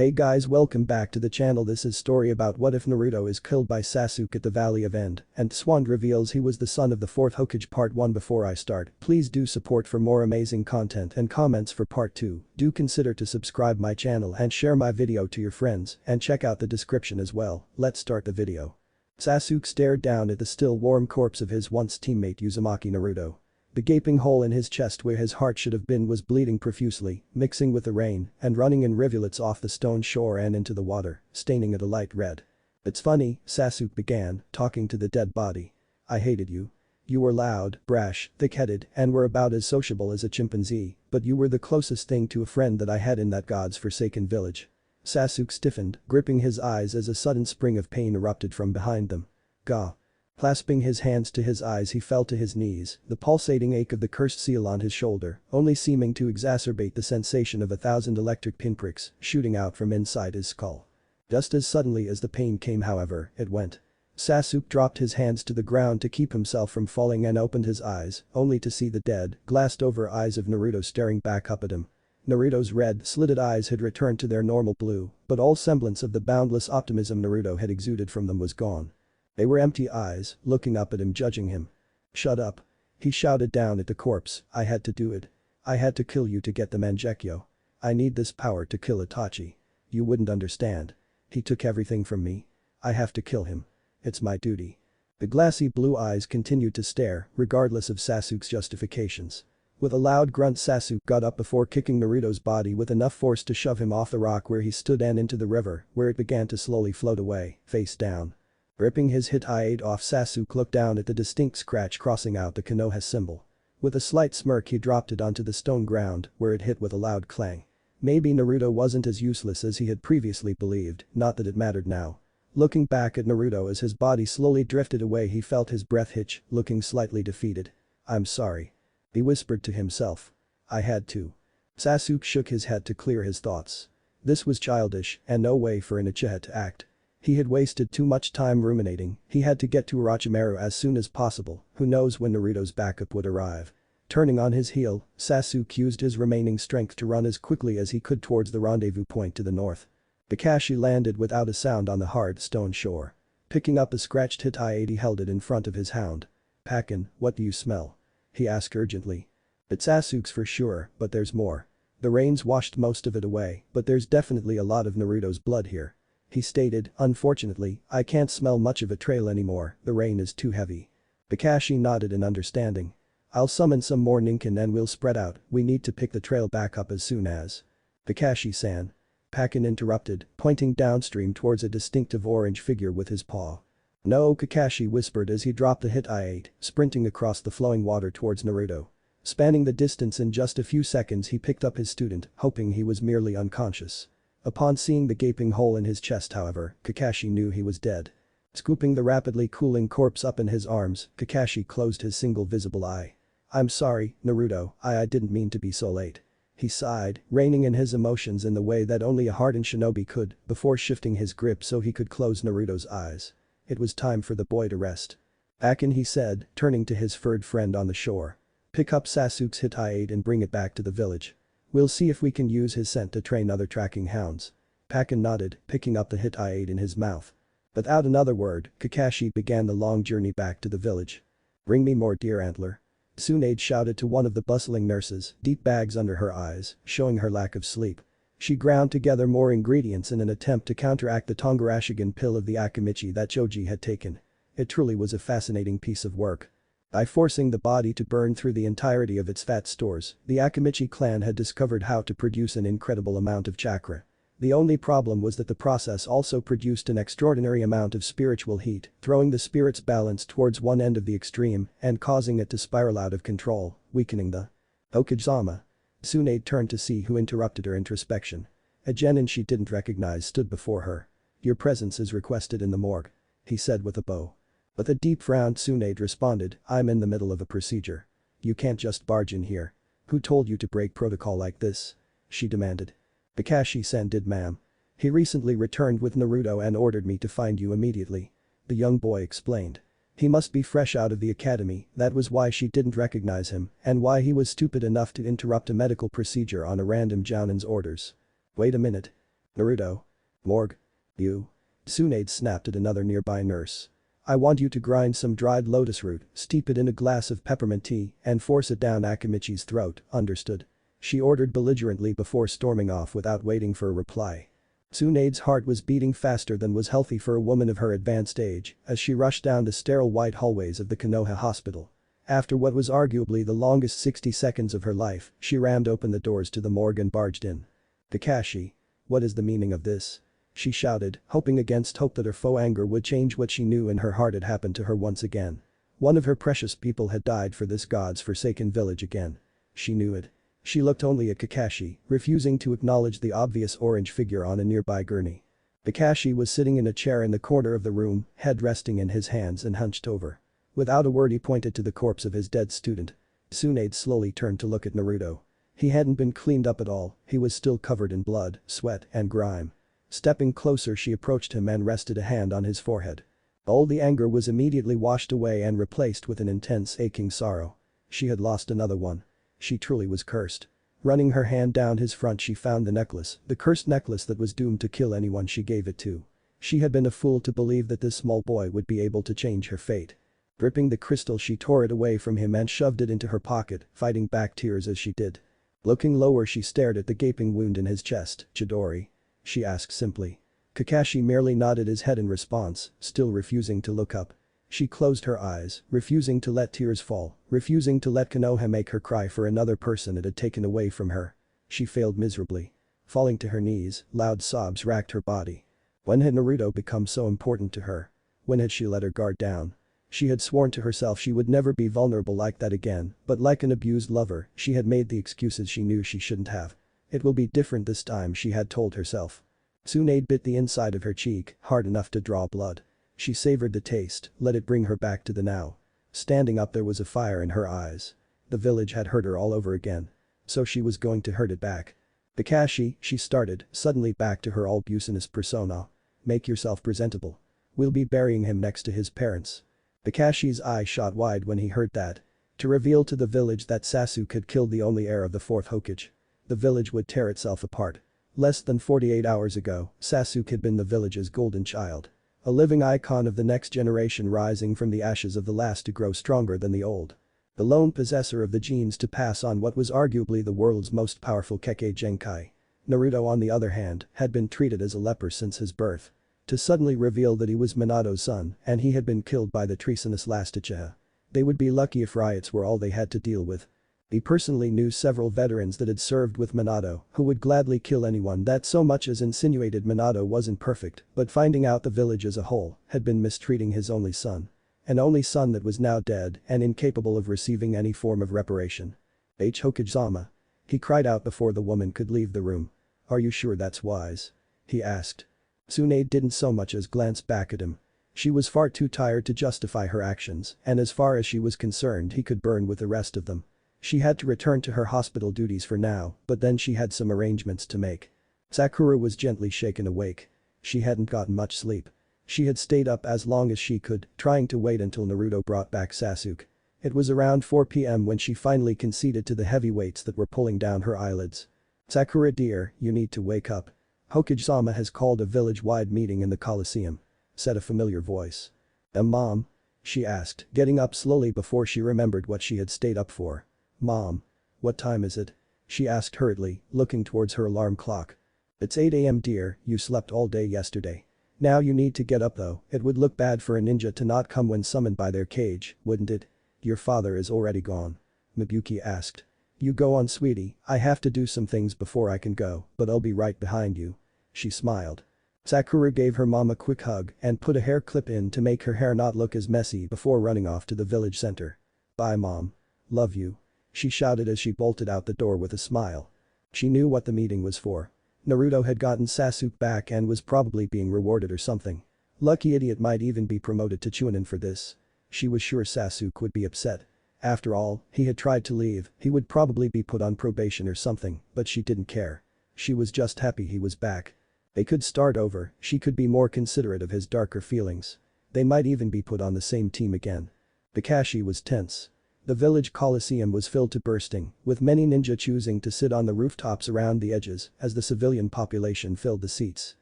Hey guys, welcome back to the channel. This is story about what if Naruto is killed by Sasuke at the Valley of End and Tsunade reveals he was the son of the 4th Hokage. Part 1. Before I start, please do support for more amazing content and comments for part 2. Do consider to subscribe my channel and share my video to your friends and check out the description as well. Let's start the video. Sasuke stared down at the still warm corpse of his once teammate Uzumaki Naruto. The gaping hole in his chest where his heart should have been was bleeding profusely, mixing with the rain and running in rivulets off the stone shore and into the water, staining it a light red. "It's funny," Sasuke began, talking to the dead body. "I hated you. You were loud, brash, thick-headed, and were about as sociable as a chimpanzee, but you were the closest thing to a friend that I had in that God's forsaken village." Sasuke stiffened, gripping his eyes as a sudden spring of pain erupted from behind them. "Gah." Clasping his hands to his eyes he fell to his knees, the pulsating ache of the cursed seal on his shoulder only seeming to exacerbate the sensation of 1,000 electric pinpricks shooting out from inside his skull. Just as suddenly as the pain came, however, it went. Sasuke dropped his hands to the ground to keep himself from falling and opened his eyes, only to see the dead, glassed-over eyes of Naruto staring back up at him. Naruto's red, slitted eyes had returned to their normal blue, but all semblance of the boundless optimism Naruto had exuded from them was gone. They were empty eyes, looking up at him, judging him. "Shut up." He shouted down at the corpse. "I had to do it. I had to kill you to get the Mangekyo. I need this power to kill Itachi. You wouldn't understand. He took everything from me. I have to kill him. It's my duty." The glassy blue eyes continued to stare, regardless of Sasuke's justifications. With a loud grunt, Sasuke got up before kicking Naruto's body with enough force to shove him off the rock where he stood and into the river, where it began to slowly float away, face down. Ripping his Hinata off, Sasuke looked down at the distinct scratch crossing out the Konoha symbol. With a slight smirk he dropped it onto the stone ground, where it hit with a loud clang. Maybe Naruto wasn't as useless as he had previously believed, not that it mattered now. Looking back at Naruto as his body slowly drifted away he felt his breath hitch, looking slightly defeated. "I'm sorry." He whispered to himself. "I had to." Sasuke shook his head to clear his thoughts. This was childish and no way for an Uchiha to act. He had wasted too much time ruminating, he had to get to Orochimaru as soon as possible, who knows when Naruto's backup would arrive. Turning on his heel, Sasuke used his remaining strength to run as quickly as he could towards the rendezvous point to the north. Kakashi landed without a sound on the hard stone shore. Picking up a scratched Hinata he held it in front of his hound. "Pakin, what do you smell?" he asked urgently. "It's Sasuke's for sure, but there's more. The rains washed most of it away, but there's definitely a lot of Naruto's blood here," he stated. "Unfortunately, I can't smell much of a trail anymore, the rain is too heavy." Kakashi nodded in understanding. "I'll summon some more Ninkin and we'll spread out, we need to pick the trail back up as soon as." "Kakashi-san." Pakin interrupted, pointing downstream towards a distinctive orange figure with his paw. "No," Kakashi whispered as he dropped the Hinata, sprinting across the flowing water towards Naruto. Spanning the distance in just a few seconds he picked up his student, hoping he was merely unconscious. Upon seeing the gaping hole in his chest, however, Kakashi knew he was dead. Scooping the rapidly cooling corpse up in his arms, Kakashi closed his single visible eye. "I'm sorry, Naruto, I didn't mean to be so late." He sighed, reining in his emotions in the way that only a hardened shinobi could, before shifting his grip so he could close Naruto's eyes. It was time for the boy to rest. "Pakin," he said, turning to his furred friend on the shore. "Pick up Sasuke's Hinata and bring it back to the village. We'll see if we can use his scent to train other tracking hounds." Pakin nodded, picking up the Hinata in his mouth. Without another word, Kakashi began the long journey back to the village. "Bring me more deer antler." Tsunade shouted to one of the bustling nurses, deep bags under her eyes, showing her lack of sleep. She ground together more ingredients in an attempt to counteract the Tongarashigan pill of the Akimichi that Choji had taken. It truly was a fascinating piece of work. By forcing the body to burn through the entirety of its fat stores, the Akimichi clan had discovered how to produce an incredible amount of chakra. The only problem was that the process also produced an extraordinary amount of spiritual heat, throwing the spirit's balance towards one end of the extreme and causing it to spiral out of control, weakening the Hokage-sama. Tsunade turned to see who interrupted her introspection. A genin she didn't recognize stood before her. "Your presence is requested in the morgue," he said with a bow. With a deep frown, Tsunade responded, "I'm in the middle of a procedure. You can't just barge in here. Who told you to break protocol like this?" she demanded. "Kakashi-san did, ma'am. He recently returned with Naruto and ordered me to find you immediately," the young boy explained. He must be fresh out of the academy, that was why she didn't recognize him and why he was stupid enough to interrupt a medical procedure on a random jounin's orders. "Wait a minute." Naruto. Morgue. You. Tsunade snapped at another nearby nurse. I want you to grind some dried lotus root, steep it in a glass of peppermint tea, and force it down Akimichi's throat, understood? She ordered belligerently before storming off without waiting for a reply. Tsunade's heart was beating faster than was healthy for a woman of her advanced age as she rushed down the sterile white hallways of the Konoha hospital. After what was arguably the longest 60 seconds of her life, she rammed open the doors to the morgue and barged in. Kakashi. What is the meaning of this? She shouted, hoping against hope that her faux anger would change what she knew in her heart had happened to her once again. One of her precious people had died for this god's forsaken village again. She knew it. She looked only at Kakashi, refusing to acknowledge the obvious orange figure on a nearby gurney. Kakashi was sitting in a chair in the corner of the room, head resting in his hands and hunched over. Without a word he pointed to the corpse of his dead student. Tsunade slowly turned to look at Naruto. He hadn't been cleaned up at all, he was still covered in blood, sweat and grime. Stepping closer she approached him and rested a hand on his forehead. All the anger was immediately washed away and replaced with an intense aching sorrow. She had lost another one. She truly was cursed. Running her hand down his front she found the necklace, the cursed necklace that was doomed to kill anyone she gave it to. She had been a fool to believe that this small boy would be able to change her fate. Gripping the crystal she tore it away from him and shoved it into her pocket, fighting back tears as she did. Looking lower she stared at the gaping wound in his chest. "Chidori?" she asked simply. Kakashi merely nodded his head in response, still refusing to look up. She closed her eyes, refusing to let tears fall, refusing to let Konoha make her cry for another person it had taken away from her. She failed miserably. Falling to her knees, loud sobs racked her body. When had Naruto become so important to her? When had she let her guard down? She had sworn to herself she would never be vulnerable like that again, but like an abused lover, she had made the excuses she knew she shouldn't have. It will be different this time, she had told herself. Tsunade bit the inside of her cheek, hard enough to draw blood. She savored the taste, let it bring her back to the now. Standing up there was a fire in her eyes. The village had hurt her all over again. So she was going to hurt it back. Kakashi, she started, suddenly back to her all-business persona. Make yourself presentable. We'll be burying him next to his parents. Kakashi's eye shot wide when he heard that. To reveal to the village that Sasuke had killed the only heir of the fourth Hokage. The village would tear itself apart. Less than 48 hours ago, Sasuke had been the village's golden child. A living icon of the next generation rising from the ashes of the last to grow stronger than the old. The lone possessor of the genes to pass on what was arguably the world's most powerful Kekkei Genkai. Naruto on the other hand, had been treated as a leper since his birth. To suddenly reveal that he was Minato's son and he had been killed by the treasonous last Uchiha. They would be lucky if riots were all they had to deal with. He personally knew several veterans that had served with Minato who would gladly kill anyone that so much as insinuated Minato wasn't perfect, but finding out the village as a whole had been mistreating his only son. An only son that was now dead and incapable of receiving any form of reparation. Hokage-sama. He cried out before the woman could leave the room. Are you sure that's wise? He asked. Tsunade didn't so much as glance back at him. She was far too tired to justify her actions, and as far as she was concerned he could burn with the rest of them. She had to return to her hospital duties for now, but then she had some arrangements to make. Sakura was gently shaken awake. She hadn't gotten much sleep. She had stayed up as long as she could, trying to wait until Naruto brought back Sasuke. It was around 4 p.m. when she finally conceded to the heavy weights that were pulling down her eyelids. Sakura dear, you need to wake up. Hokage-sama has called a village-wide meeting in the Coliseum, said a familiar voice. Mom? She asked, getting up slowly before she remembered what she had stayed up for. Mom. What time is it? She asked hurriedly, looking towards her alarm clock. It's 8 a.m. dear, you slept all day yesterday. Now you need to get up though, it would look bad for a ninja to not come when summoned by their cage, wouldn't it? Your father is already gone. Mibuki asked. You go on sweetie, I have to do some things before I can go, but I'll be right behind you. She smiled. Sakura gave her mom a quick hug and put a hair clip in to make her hair not look as messy before running off to the village center. Bye mom. Love you. She shouted as she bolted out the door with a smile. She knew what the meeting was for. Naruto had gotten Sasuke back and was probably being rewarded or something. Lucky idiot might even be promoted to Chunin for this. She was sure Sasuke would be upset. After all, he had tried to leave, he would probably be put on probation or something, but she didn't care. She was just happy he was back. They could start over, she could be more considerate of his darker feelings. They might even be put on the same team again. Kakashi was tense. The village coliseum was filled to bursting, with many ninja choosing to sit on the rooftops around the edges as the civilian population filled the seats.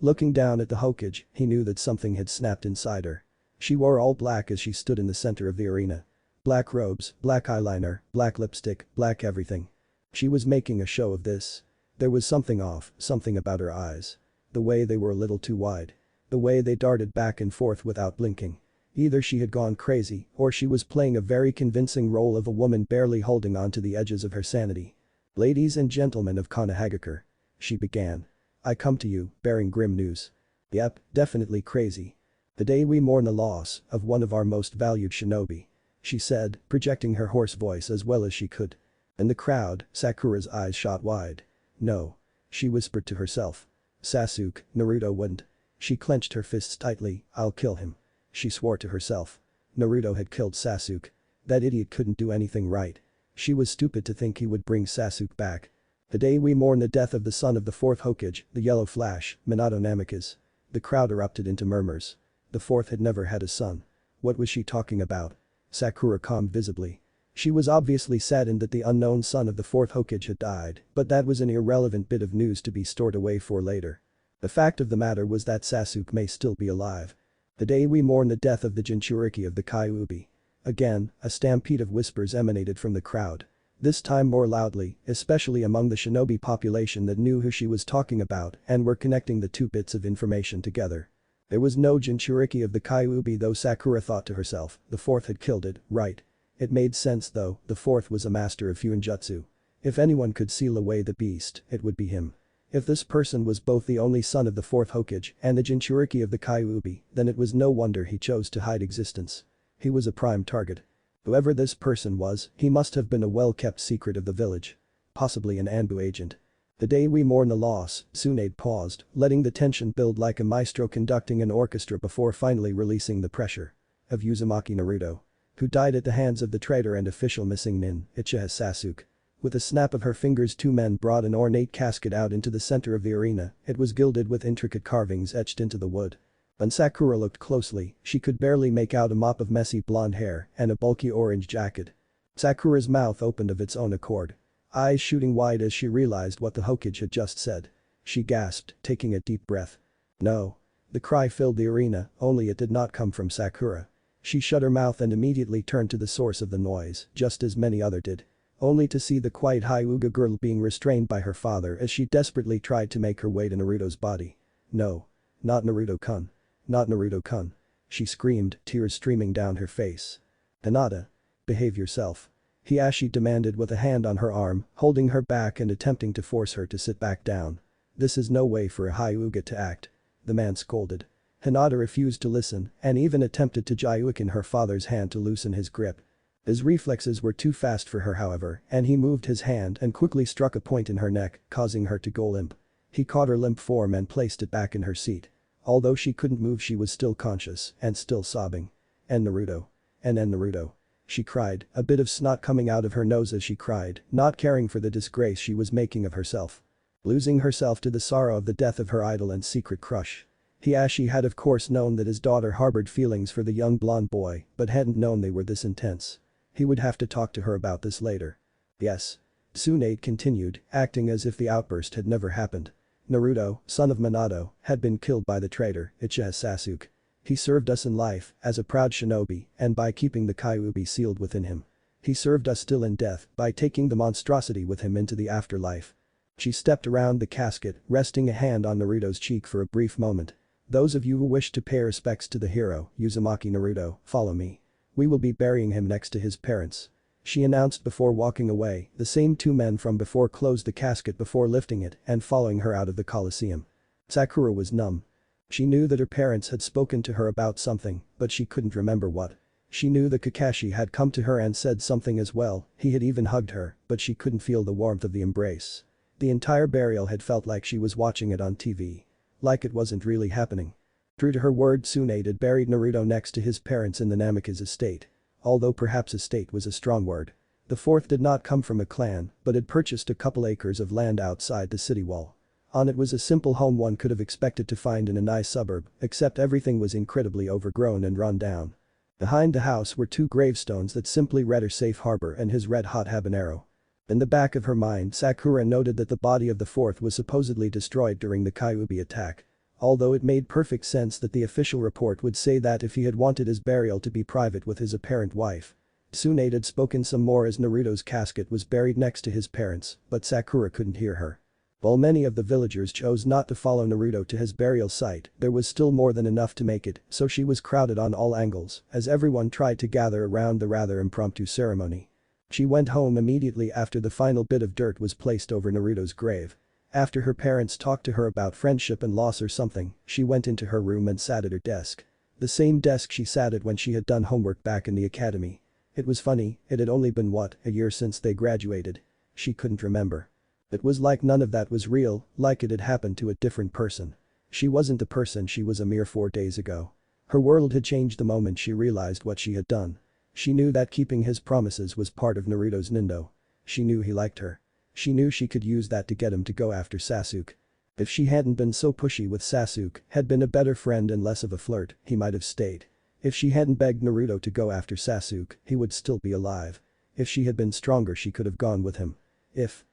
Looking down at the Hokage, he knew that something had snapped inside her. She wore all black as she stood in the center of the arena. Black robes, black eyeliner, black lipstick, black everything. She was making a show of this. There was something off, something about her eyes. The way they were a little too wide. The way they darted back and forth without blinking. Either she had gone crazy or she was playing a very convincing role of a woman barely holding on to the edges of her sanity. "Ladies and gentlemen of Konohagakure," she began. "I come to you, bearing grim news. Yep, definitely crazy. The day we mourn the loss of one of our most valued shinobi," she said, projecting her hoarse voice as well as she could. In the crowd, Sakura's eyes shot wide. "No," she whispered to herself. "Sasuke, Naruto wouldn't." She clenched her fists tightly. "I'll kill him," she swore to herself. Naruto had killed Sasuke. That idiot couldn't do anything right. She was stupid to think he would bring Sasuke back. "The day we mourn the death of the son of the fourth Hokage, the Yellow Flash, Minato Namikaze." The crowd erupted into murmurs. The fourth had never had a son. What was she talking about? Sakura calmed visibly. She was obviously saddened that the unknown son of the fourth Hokage had died, but that was an irrelevant bit of news to be stored away for later. The fact of the matter was that Sasuke may still be alive. "The day we mourn the death of the Jinchuriki of the Kyuubi." Again, a stampede of whispers emanated from the crowd. This time more loudly, especially among the shinobi population that knew who she was talking about and were connecting the two bits of information together. There was no Jinchuriki of the Kyuubi though, Sakura thought to herself. The fourth had killed it, right? It made sense though, the fourth was a master of Fuinjutsu. If anyone could seal away the beast, it would be him. If this person was both the only son of the fourth Hokage and the Jinchuriki of the Kyuubi, then it was no wonder he chose to hide existence. He was a prime target. Whoever this person was, he must have been a well-kept secret of the village. Possibly an Anbu agent. "The day we mourn the loss," Tsunade paused, letting the tension build like a maestro conducting an orchestra before finally releasing the pressure. "Of Uzumaki Naruto. Who died at the hands of the traitor and official missing nin, Uchiha Sasuke." With a snap of her fingers, two men brought an ornate casket out into the center of the arena. It was gilded with intricate carvings etched into the wood. When Sakura looked closely, she could barely make out a mop of messy blonde hair and a bulky orange jacket. Sakura's mouth opened of its own accord. Eyes shooting wide as she realized what the Hokage had just said. She gasped, taking a deep breath. "No." The cry filled the arena, only it did not come from Sakura. She shut her mouth and immediately turned to the source of the noise, just as many others did. Only to see the quiet Hyuga girl being restrained by her father as she desperately tried to make her way to Naruto's body. "No. Not Naruto-kun. Not Naruto-kun," she screamed, tears streaming down her face. "Hinata. Behave yourself," Hiashi demanded with a hand on her arm, holding her back and attempting to force her to sit back down. "This is no way for a Hyuga to act," the man scolded. Hinata refused to listen and even attempted to Jaiukin her father's hand to loosen his grip. His reflexes were too fast for her however, and he moved his hand and quickly struck a point in her neck, causing her to go limp. He caught her limp form and placed it back in her seat. Although she couldn't move, she was still conscious and still sobbing. "And Naruto. And Naruto," she cried, a bit of snot coming out of her nose as she cried, not caring for the disgrace she was making of herself. Losing herself to the sorrow of the death of her idol and secret crush. Hiashi had of course known that his daughter harbored feelings for the young blonde boy, but hadn't known they were this intense. He would have to talk to her about this later. "Yes." Tsunade continued, acting as if the outburst had never happened. "Naruto, son of Minato, had been killed by the traitor, Uchiha Sasuke. He served us in life, as a proud shinobi, and by keeping the Kyuubi sealed within him. He served us still in death, by taking the monstrosity with him into the afterlife." She stepped around the casket, resting a hand on Naruto's cheek for a brief moment. "Those of you who wish to pay respects to the hero, Uzumaki Naruto, follow me. We will be burying him next to his parents," she announced before walking away. The same two men from before closed the casket before lifting it and following her out of the coliseum. Sakura was numb. She knew that her parents had spoken to her about something, but she couldn't remember what. She knew that Kakashi had come to her and said something as well, he had even hugged her, but she couldn't feel the warmth of the embrace. The entire burial had felt like she was watching it on TV. Like it wasn't really happening. True to her word, Tsunade had buried Naruto next to his parents in the Namikaze estate. Although perhaps estate was a strong word. The fourth did not come from a clan, but had purchased a couple acres of land outside the city wall. On it was a simple home one could have expected to find in a nice suburb, except everything was incredibly overgrown and run down. Behind the house were two gravestones that simply read her safe harbor and his red-hot habanero. In the back of her mind, Sakura noted that the body of the fourth was supposedly destroyed during the Kyuubi attack. Although it made perfect sense that the official report would say that if he had wanted his burial to be private with his apparent wife. Tsunade had spoken some more as Naruto's casket was buried next to his parents, but Sakura couldn't hear her. While many of the villagers chose not to follow Naruto to his burial site, there was still more than enough to make it, so she was crowded on all angles as everyone tried to gather around the rather impromptu ceremony. She went home immediately after the final bit of dirt was placed over Naruto's grave. After her parents talked to her about friendship and loss or something, she went into her room and sat at her desk. The same desk she sat at when she had done homework back in the academy. It was funny, it had only been a year since they graduated. She couldn't remember. It was like none of that was real, like it had happened to a different person. She wasn't the person she was a mere 4 days ago. Her world had changed the moment she realized what she had done. She knew that keeping his promises was part of Naruto's nindo. She knew he liked her. She knew she could use that to get him to go after Sasuke. If she hadn't been so pushy with Sasuke, had been a better friend and less of a flirt, he might have stayed. If she hadn't begged Naruto to go after Sasuke, he would still be alive. If she had been stronger she could have gone with him. If.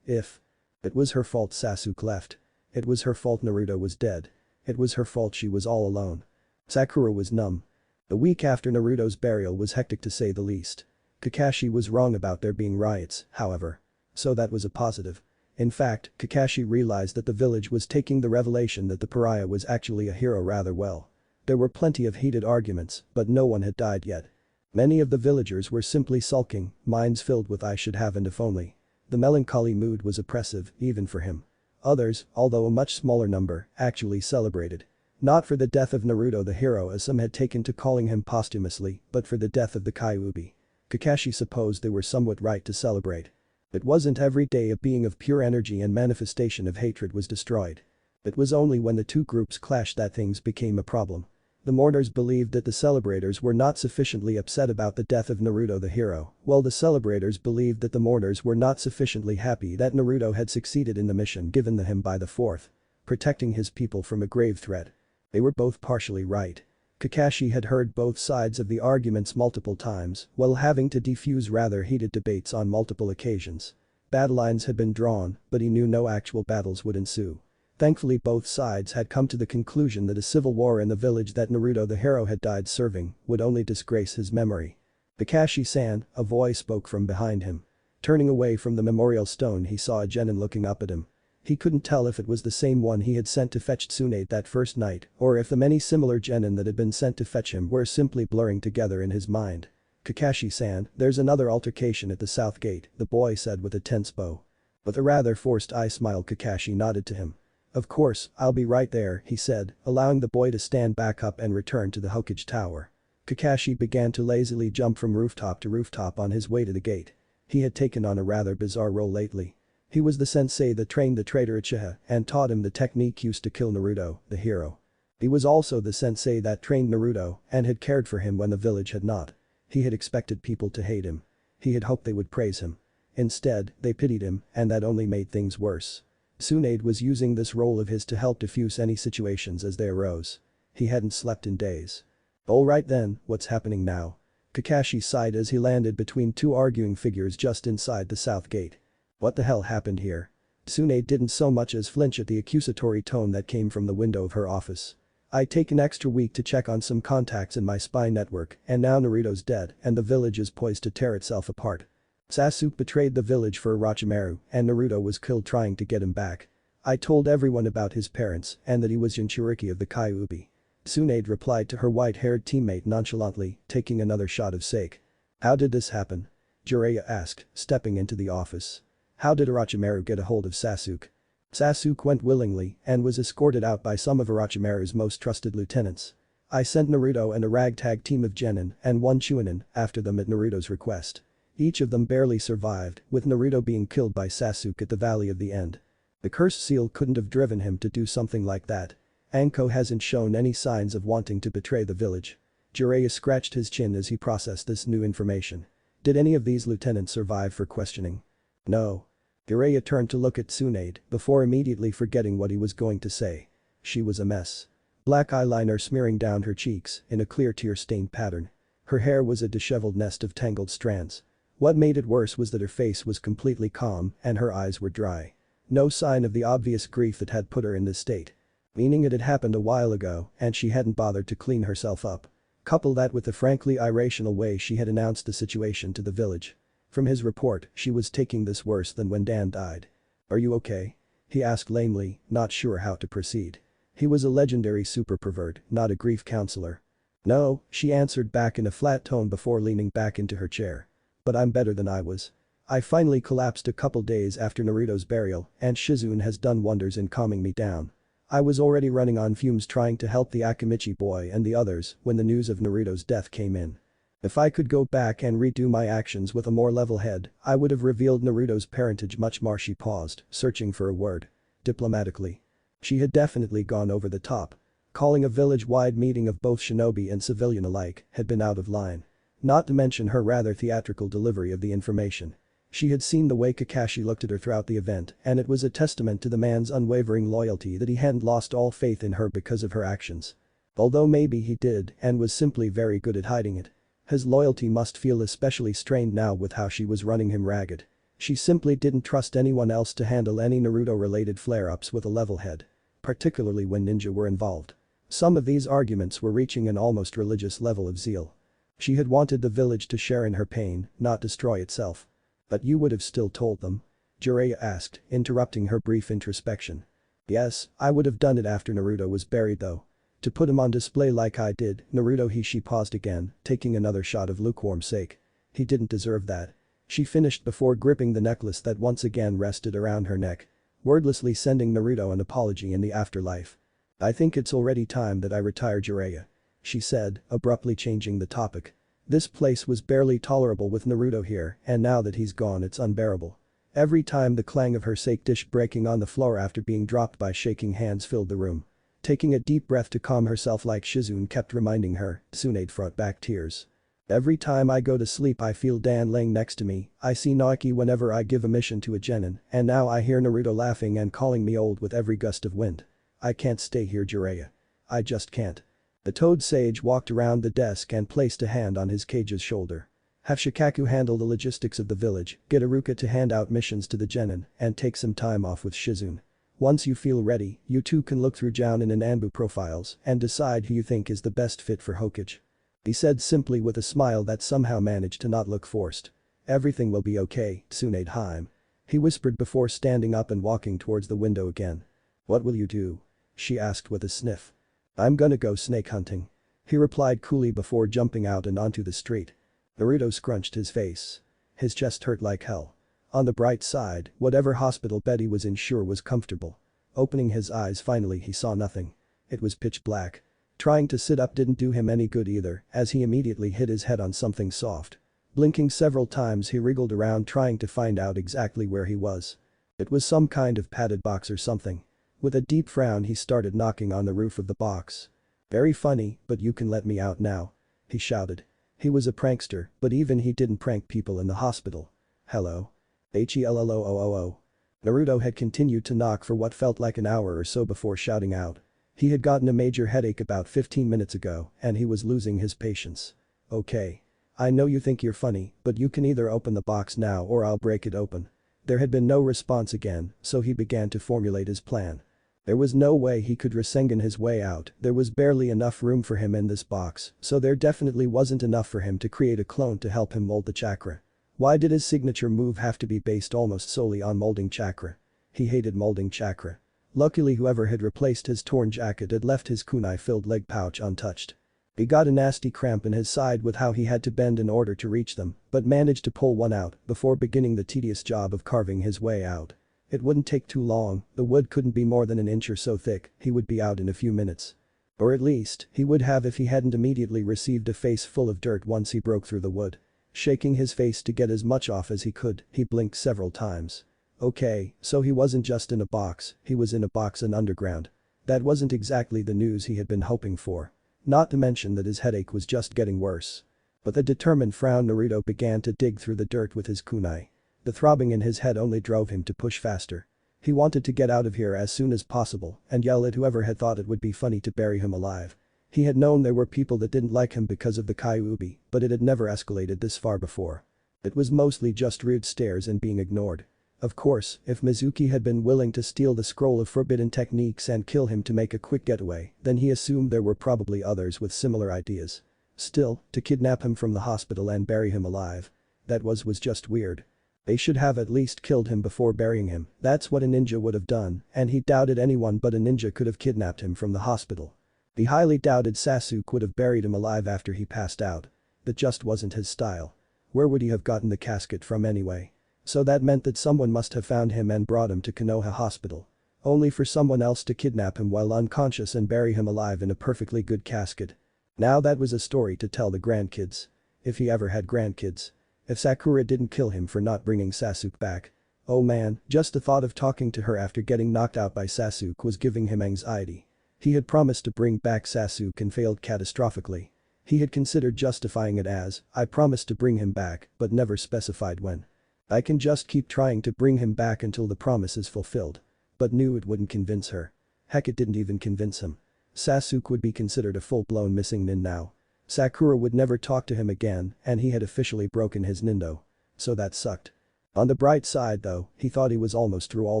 It was her fault Sasuke left. It was her fault Naruto was dead. It was her fault she was all alone. Sakura was numb. The week after Naruto's burial was hectic to say the least. Kakashi was wrong about there being riots, however. So that was a positive. In fact, Kakashi realized that the village was taking the revelation that the pariah was actually a hero rather well. There were plenty of heated arguments, but no one had died yet. Many of the villagers were simply sulking, minds filled with I should have and if only. The melancholy mood was oppressive, even for him. Others, although a much smaller number, actually celebrated. Not for the death of Naruto the hero as some had taken to calling him posthumously, but for the death of the Kyuubi. Kakashi supposed they were somewhat right to celebrate. It wasn't every day a being of pure energy and manifestation of hatred was destroyed. It was only when the two groups clashed that things became a problem. The mourners believed that the celebrators were not sufficiently upset about the death of Naruto the hero, while the celebrators believed that the mourners were not sufficiently happy that Naruto had succeeded in the mission given to him by the fourth. Protecting his people from a grave threat. They were both partially right. Kakashi had heard both sides of the arguments multiple times while having to defuse rather heated debates on multiple occasions. Battle lines had been drawn, but he knew no actual battles would ensue. Thankfully both sides had come to the conclusion that a civil war in the village that Naruto the hero had died serving would only disgrace his memory. Kakashi-san, a voice spoke from behind him. Turning away from the memorial stone he saw a genin looking up at him. He couldn't tell if it was the same one he had sent to fetch Tsunade that first night or if the many similar genin that had been sent to fetch him were simply blurring together in his mind. Kakashi-san, there's another altercation at the south gate, the boy said with a tense bow. With a rather forced eye smile Kakashi nodded to him. Of course, I'll be right there, he said, allowing the boy to stand back up and return to the Hokage tower. Kakashi began to lazily jump from rooftop to rooftop on his way to the gate. He had taken on a rather bizarre role lately. He was the sensei that trained the traitor Uchiha and taught him the technique used to kill Naruto, the hero. He was also the sensei that trained Naruto and had cared for him when the village had not. He had expected people to hate him. He had hoped they would praise him. Instead, they pitied him and that only made things worse. Tsunade was using this role of his to help diffuse any situations as they arose. He hadn't slept in days. Alright then, what's happening now? Kakashi sighed as he landed between two arguing figures just inside the south gate. What the hell happened here? Tsunade didn't so much as flinch at the accusatory tone that came from the window of her office. I take an extra week to check on some contacts in my spy network and now Naruto's dead and the village is poised to tear itself apart. Sasuke betrayed the village for Orochimaru and Naruto was killed trying to get him back. I told everyone about his parents and that he was Jinchuriki of the Kyuubi. Tsunade replied to her white-haired teammate nonchalantly, taking another shot of sake. How did this happen? Jiraiya asked, stepping into the office. How did Orochimaru get a hold of Sasuke? Sasuke went willingly and was escorted out by some of Orochimaru's most trusted lieutenants. I sent Naruto and a ragtag team of genin and one chunin after them at Naruto's request. Each of them barely survived, with Naruto being killed by Sasuke at the Valley of the End. The cursed seal couldn't have driven him to do something like that. Anko hasn't shown any signs of wanting to betray the village. Jiraiya scratched his chin as he processed this new information. Did any of these lieutenants survive for questioning? No. Jiraiya turned to look at Tsunade before immediately forgetting what he was going to say. She was a mess. Black eyeliner smearing down her cheeks in a clear tear-stained pattern. Her hair was a disheveled nest of tangled strands. What made it worse was that her face was completely calm and her eyes were dry. No sign of the obvious grief that had put her in this state. Meaning it had happened a while ago and she hadn't bothered to clean herself up. Couple that with the frankly irrational way she had announced the situation to the village. From his report, she was taking this worse than when Dan died. "Are you okay?" he asked lamely, not sure how to proceed. He was a legendary super pervert, not a grief counselor. "No," she answered back in a flat tone before leaning back into her chair. "But I'm better than I was. I finally collapsed a couple days after Naruto's burial and Shizune has done wonders in calming me down. I was already running on fumes trying to help the Akimichi boy and the others when the news of Naruto's death came in. If I could go back and redo my actions with a more level head, I would have revealed Naruto's parentage much more." She paused, searching for a word. Diplomatically. She had definitely gone over the top. Calling a village-wide meeting of both shinobi and civilian alike had been out of line. Not to mention her rather theatrical delivery of the information. She had seen the way Kakashi looked at her throughout the event and it was a testament to the man's unwavering loyalty that he hadn't lost all faith in her because of her actions. Although maybe he did and was simply very good at hiding it. His loyalty must feel especially strained now with how she was running him ragged. She simply didn't trust anyone else to handle any Naruto-related flare-ups with a level head. Particularly when ninja were involved. Some of these arguments were reaching an almost religious level of zeal. She had wanted the village to share in her pain, not destroy itself. "But you would have still told them?" Jiraiya asked, interrupting her brief introspection. "Yes, I would have done it after Naruto was buried though. To put him on display like I did, Naruto." She paused again, taking another shot of lukewarm sake. "He didn't deserve that." She finished before gripping the necklace that once again rested around her neck. Wordlessly sending Naruto an apology in the afterlife. "I think it's already time that I retire, Jiraiya," she said, abruptly changing the topic. This place was barely tolerable with Naruto here and now that he's gone it's unbearable. Every time the clang of her sake dish breaking on the floor after being dropped by shaking hands filled the room. Taking a deep breath to calm herself like Shizune kept reminding her, Tsunade fought back tears. "Every time I go to sleep I feel Dan laying next to me, I see Naoki whenever I give a mission to a genin, and now I hear Naruto laughing and calling me old with every gust of wind. I can't stay here, Jiraiya. I just can't." The Toad Sage walked around the desk and placed a hand on his cage's shoulder. "Have Shikaku handle the logistics of the village, get Iruka to hand out missions to the genin, and take some time off with Shizune. Once you feel ready, you two can look through Jounin and Anbu profiles and decide who you think is the best fit for Hokage." He said simply with a smile that somehow managed to not look forced. "Everything will be okay, Tsunade Haim." He whispered before standing up and walking towards the window again. "What will you do?" she asked with a sniff. "I'm gonna go snake hunting." He replied coolly before jumping out and onto the street. Naruto scrunched his face. His chest hurt like hell. On the bright side, whatever hospital bed he was in sure was comfortable. Opening his eyes finally he saw nothing. It was pitch black. Trying to sit up didn't do him any good either, as he immediately hit his head on something soft. Blinking several times he wriggled around trying to find out exactly where he was. It was some kind of padded box or something. With a deep frown he started knocking on the roof of the box. "Very funny, but you can let me out now," he shouted. He was a prankster, but even he didn't prank people in the hospital. "Hello? Hello." Naruto had continued to knock for what felt like an hour or so before shouting out. He had gotten a major headache about 15 minutes ago and he was losing his patience. "Okay. I know you think you're funny, but you can either open the box now or I'll break it open." There had been no response again, so he began to formulate his plan. There was no way he could Rasengan his way out, there was barely enough room for him in this box, so there definitely wasn't enough for him to create a clone to help him mold the chakra. Why did his signature move have to be based almost solely on molding chakra? He hated molding chakra. Luckily whoever had replaced his torn jacket had left his kunai-filled leg pouch untouched. He got a nasty cramp in his side with how he had to bend in order to reach them, but managed to pull one out before beginning the tedious job of carving his way out. It wouldn't take too long, the wood couldn't be more than an inch or so thick, he would be out in a few minutes. Or at least, he would have if he hadn't immediately received a face full of dirt once he broke through the wood. Shaking his face to get as much off as he could, he blinked several times. Okay, so he wasn't just in a box, he was in a box and underground. That wasn't exactly the news he had been hoping for. Not to mention that his headache was just getting worse. With a determined frown Naruto began to dig through the dirt with his kunai. The throbbing in his head only drove him to push faster. He wanted to get out of here as soon as possible and yell at whoever had thought it would be funny to bury him alive. He had known there were people that didn't like him because of the Kyuubi, but it had never escalated this far before. It was mostly just rude stares and being ignored. Of course, if Mizuki had been willing to steal the scroll of forbidden techniques and kill him to make a quick getaway, then he assumed there were probably others with similar ideas. Still, to kidnap him from the hospital and bury him alive. That was just weird. They should have at least killed him before burying him, that's what a ninja would have done, and he doubted anyone but a ninja could have kidnapped him from the hospital. He highly doubted Sasuke would have buried him alive after he passed out. That just wasn't his style. Where would he have gotten the casket from anyway? So that meant that someone must have found him and brought him to Konoha Hospital. Only for someone else to kidnap him while unconscious and bury him alive in a perfectly good casket. Now that was a story to tell the grandkids. If he ever had grandkids. If Sakura didn't kill him for not bringing Sasuke back. Oh man, just the thought of talking to her after getting knocked out by Sasuke was giving him anxiety. He had promised to bring back Sasuke and failed catastrophically. He had considered justifying it as, I promised to bring him back, but never specified when. I can just keep trying to bring him back until the promise is fulfilled. But knew it wouldn't convince her. Heck, it didn't even convince him. Sasuke would be considered a full-blown missing nin now. Sakura would never talk to him again and he had officially broken his nindo. So that sucked. On the bright side though, he thought he was almost through all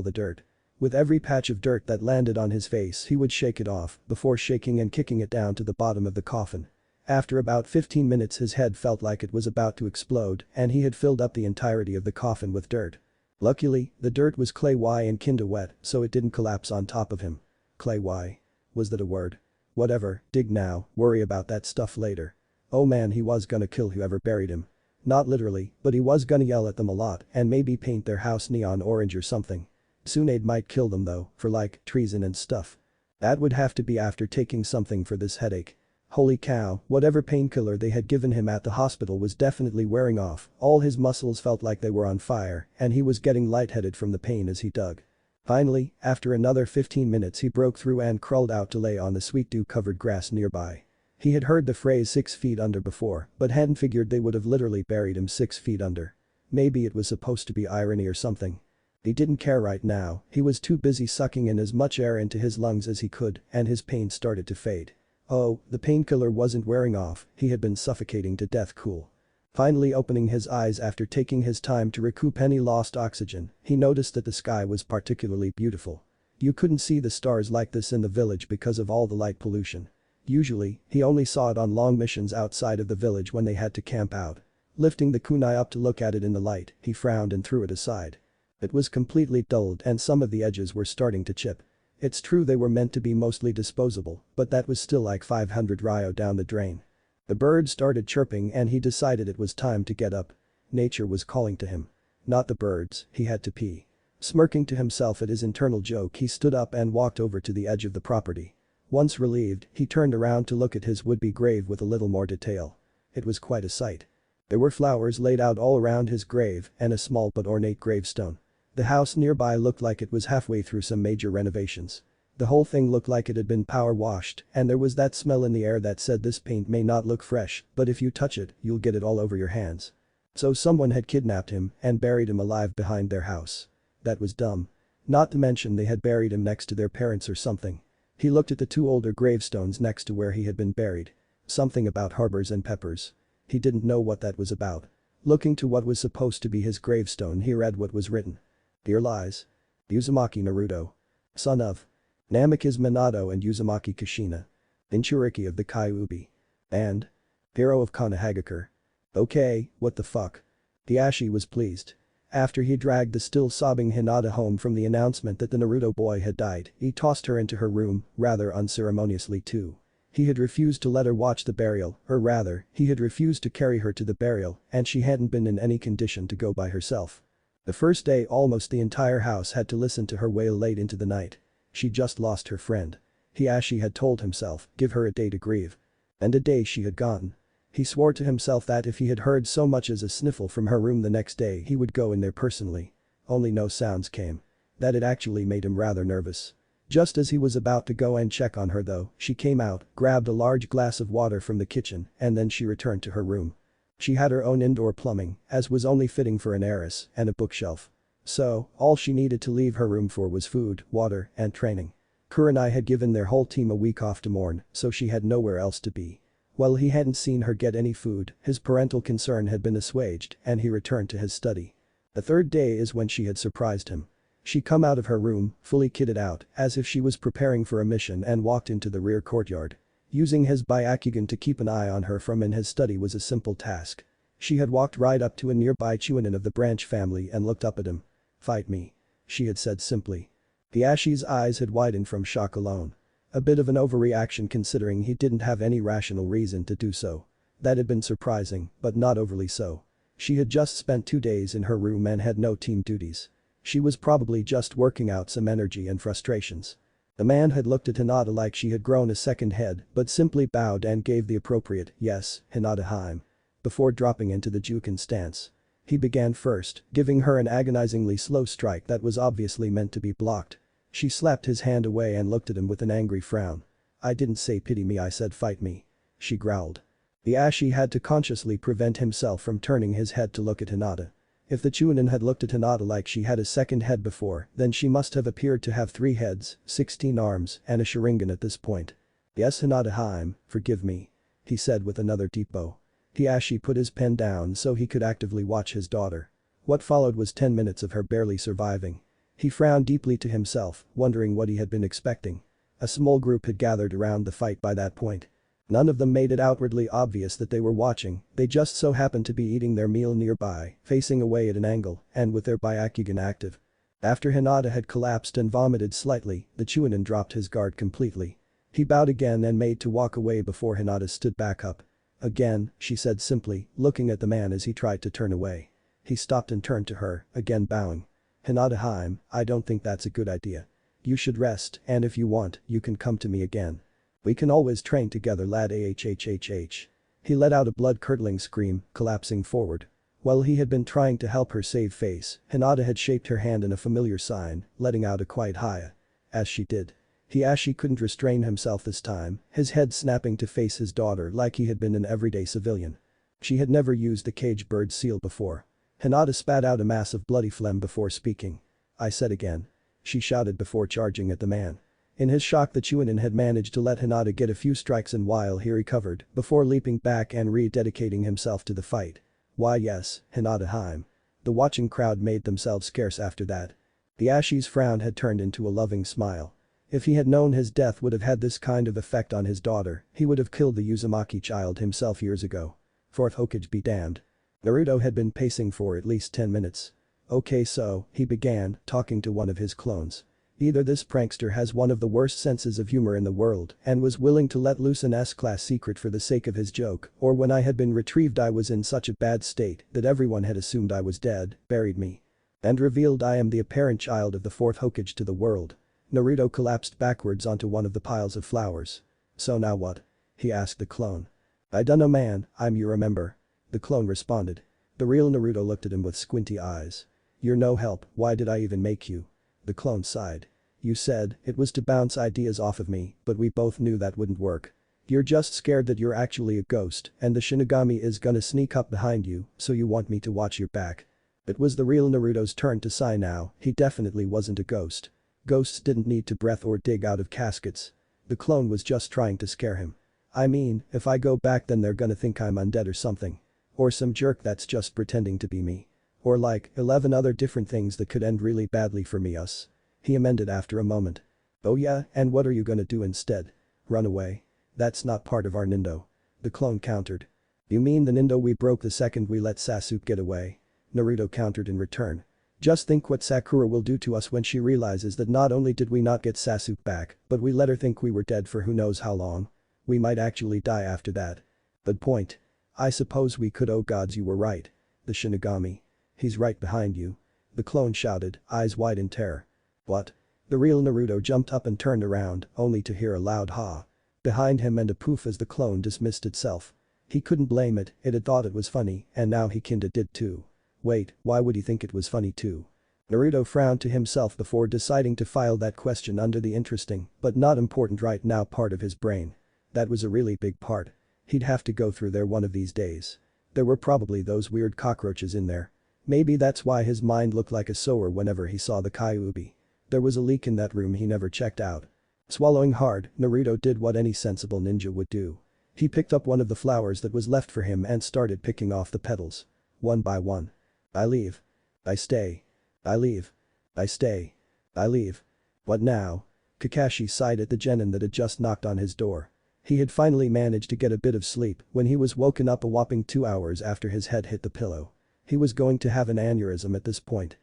the dirt. With every patch of dirt that landed on his face he would shake it off before shaking and kicking it down to the bottom of the coffin. After about 15 minutes his head felt like it was about to explode and he had filled up the entirety of the coffin with dirt. Luckily, the dirt was clay-y and kinda wet so it didn't collapse on top of him. Clay-y. Was that a word? Whatever, dig now, worry about that stuff later. Oh man, he was gonna kill whoever buried him. Not literally, but he was gonna yell at them a lot and maybe paint their house neon orange or something. Tsunade might kill them though, for like, treason and stuff. That would have to be after taking something for this headache. Holy cow, whatever painkiller they had given him at the hospital was definitely wearing off, all his muscles felt like they were on fire and he was getting lightheaded from the pain as he dug. Finally, after another 15 minutes he broke through and crawled out to lay on the sweet dew-covered grass nearby. He had heard the phrase 6 feet under before, but hadn't figured they would have literally buried him 6 feet under. Maybe it was supposed to be irony or something. He didn't care right now, he was too busy sucking in as much air into his lungs as he could and his pain started to fade. Oh, the painkiller wasn't wearing off, he had been suffocating to death cool. Finally opening his eyes after taking his time to recoup any lost oxygen, he noticed that the sky was particularly beautiful. You couldn't see the stars like this in the village because of all the light pollution. Usually, he only saw it on long missions outside of the village when they had to camp out. Lifting the kunai up to look at it in the light, he frowned and threw it aside. It was completely dulled and some of the edges were starting to chip. It's true they were meant to be mostly disposable, but that was still like 500 ryo down the drain. The bird started chirping and he decided it was time to get up. Nature was calling to him. Not the birds, he had to pee. Smirking to himself at his internal joke he stood up and walked over to the edge of the property. Once relieved, he turned around to look at his would-be grave with a little more detail. It was quite a sight. There were flowers laid out all around his grave and a small but ornate gravestone. The house nearby looked like it was halfway through some major renovations. The whole thing looked like it had been power washed and there was that smell in the air that said this paint may not look fresh, but if you touch it, you'll get it all over your hands. So someone had kidnapped him and buried him alive behind their house. That was dumb. Not to mention they had buried him next to their parents or something. He looked at the 2 older gravestones next to where he had been buried. Something about harbors and peppers. He didn't know what that was about. Looking to what was supposed to be his gravestone he read what was written. Dear Lies. Uzumaki Naruto. Son of. Namek is Minato and Uzumaki Kushina. Jinchuriki of the Kyuubi. And. Hero of Konohagakure. Okay, what the fuck. Hiashi was pleased. After he dragged the still sobbing Hinata home from the announcement that the Naruto boy had died, he tossed her into her room, rather unceremoniously too. He had refused to let her watch the burial, or rather, he had refused to carry her to the burial and she hadn't been in any condition to go by herself. The first day almost the entire house had to listen to her wail late into the night. She just lost her friend. Hiashi had told himself, give her a day to grieve. And a day she had gone. He swore to himself that if he had heard so much as a sniffle from her room the next day he would go in there personally. Only no sounds came. That had actually made him rather nervous. Just as he was about to go and check on her though, she came out, grabbed a large glass of water from the kitchen, and then she returned to her room. She had her own indoor plumbing, as was only fitting for an heiress, and a bookshelf. So, all she needed to leave her room for was food, water, and training. Kurenai had given their whole team a week off to mourn, so she had nowhere else to be. While he hadn't seen her get any food, his parental concern had been assuaged and he returned to his study. The third day is when she had surprised him. She come out of her room, fully kitted out, as if she was preparing for a mission and walked into the rear courtyard. Using his Byakugan to keep an eye on her from in his study was a simple task. She had walked right up to a nearby Chunin of the branch family and looked up at him. "Fight me," she had said simply. The Ashi's eyes had widened from shock alone. A bit of an overreaction considering he didn't have any rational reason to do so. That had been surprising, but not overly so. She had just spent 2 days in her room and had no team duties. She was probably just working out some energy and frustrations. The man had looked at Hinata like she had grown a second head but simply bowed and gave the appropriate "yes, Hinata Heim" before dropping into the Jukin stance. He began first, giving her an agonizingly slow strike that was obviously meant to be blocked. She slapped his hand away and looked at him with an angry frown. "I didn't say pity me, I said fight me," she growled. The Ashi had to consciously prevent himself from turning his head to look at Hinata. If the Chunin had looked at Hinata like she had a second head before, then she must have appeared to have 3 heads, 16 arms, and a Sharingan at this point. "Yes, Hinata Heim, forgive me," he said with another deep bow. The Ashi put his pen down so he could actively watch his daughter. What followed was 10 minutes of her barely surviving. He frowned deeply to himself, wondering what he had been expecting. A small group had gathered around the fight by that point. None of them made it outwardly obvious that they were watching, they just so happened to be eating their meal nearby, facing away at an angle, and with their Byakugan active. After Hinata had collapsed and vomited slightly, the Chunin dropped his guard completely. He bowed again and made to walk away before Hinata stood back up. "Again," she said simply, looking at the man as he tried to turn away. He stopped and turned to her, again bowing. "Hinata Heim, I don't think that's a good idea. You should rest and if you want, you can come to me again. We can always train together lad ahhhh." He let out a blood-curdling scream, collapsing forward. While he had been trying to help her save face, Hinata had shaped her hand in a familiar sign, letting out a quiet "hiya." As she did. Ashi couldn't restrain himself this time, his head snapping to face his daughter like he had been an everyday civilian. She had never used the cage bird seal before. Hinata spat out a mass of bloody phlegm before speaking. "I said again," she shouted before charging at the man. In his shock the Chunin had managed to let Hinata get a few strikes in while he recovered before leaping back and rededicating himself to the fight. "Why yes, Hinata Heim." The watching crowd made themselves scarce after that. The Ashi's frown had turned into a loving smile. If he had known his death would have had this kind of effect on his daughter, he would have killed the Uzumaki child himself years ago. Fourth Hokage be damned. Naruto had been pacing for at least 10 minutes. "Okay so," he began, talking to one of his clones. "Either this prankster has one of the worst senses of humor in the world and was willing to let loose an S-class secret for the sake of his joke, or when I had been retrieved I was in such a bad state that everyone had assumed I was dead, buried me, and revealed I am the apparent child of the 4th Hokage to the world." Naruto collapsed backwards onto one of the piles of flowers. "So now what?" he asked the clone. "I dunno man, you remember." The clone responded. The real Naruto looked at him with squinty eyes. "You're no help, why did I even make you?" The clone sighed. "You said it was to bounce ideas off of me, but we both knew that wouldn't work. You're just scared that you're actually a ghost and the Shinigami is gonna sneak up behind you, so you want me to watch your back." It was the real Naruto's turn to sigh now, he definitely wasn't a ghost. Ghosts didn't need to breathe or dig out of caskets. The clone was just trying to scare him. "I mean, if I go back then they're gonna think I'm undead or something. Or some jerk that's just pretending to be me. Or like 11 other different things that could end really badly for me us." He amended after a moment. "Oh yeah, and what are you gonna do instead? Run away? That's not part of our Nindo." The clone countered. "You mean the Nindo we broke the second we let Sasuke get away?" Naruto countered in return. "Just think what Sakura will do to us when she realizes that not only did we not get Sasuke back, but we let her think we were dead for who knows how long. We might actually die after that." "Good point. I suppose we could, oh gods you were right. The Shinigami. He's right behind you." The clone shouted, eyes wide in terror. "What?" The real Naruto jumped up and turned around, only to hear a loud ha. Behind him and a poof as the clone dismissed itself. He couldn't blame it, it had thought it was funny, and now he kinda did too. Wait, why would he think it was funny too? Naruto frowned to himself before deciding to file that question under the interesting, but not important right now part of his brain. That was a really big part. He'd have to go through there one of these days. There were probably those weird cockroaches in there. Maybe that's why his mind looked like a sewer whenever he saw the Kyuubi. There was a leak in that room he never checked out. Swallowing hard, Naruto did what any sensible ninja would do. He picked up one of the flowers that was left for him and started picking off the petals. One by one. I leave. I stay. I leave. I stay. I leave. What now? Kakashi sighed at the genin that had just knocked on his door. He had finally managed to get a bit of sleep when he was woken up a whopping 2 hours after his head hit the pillow. He was going to have an aneurysm at this point.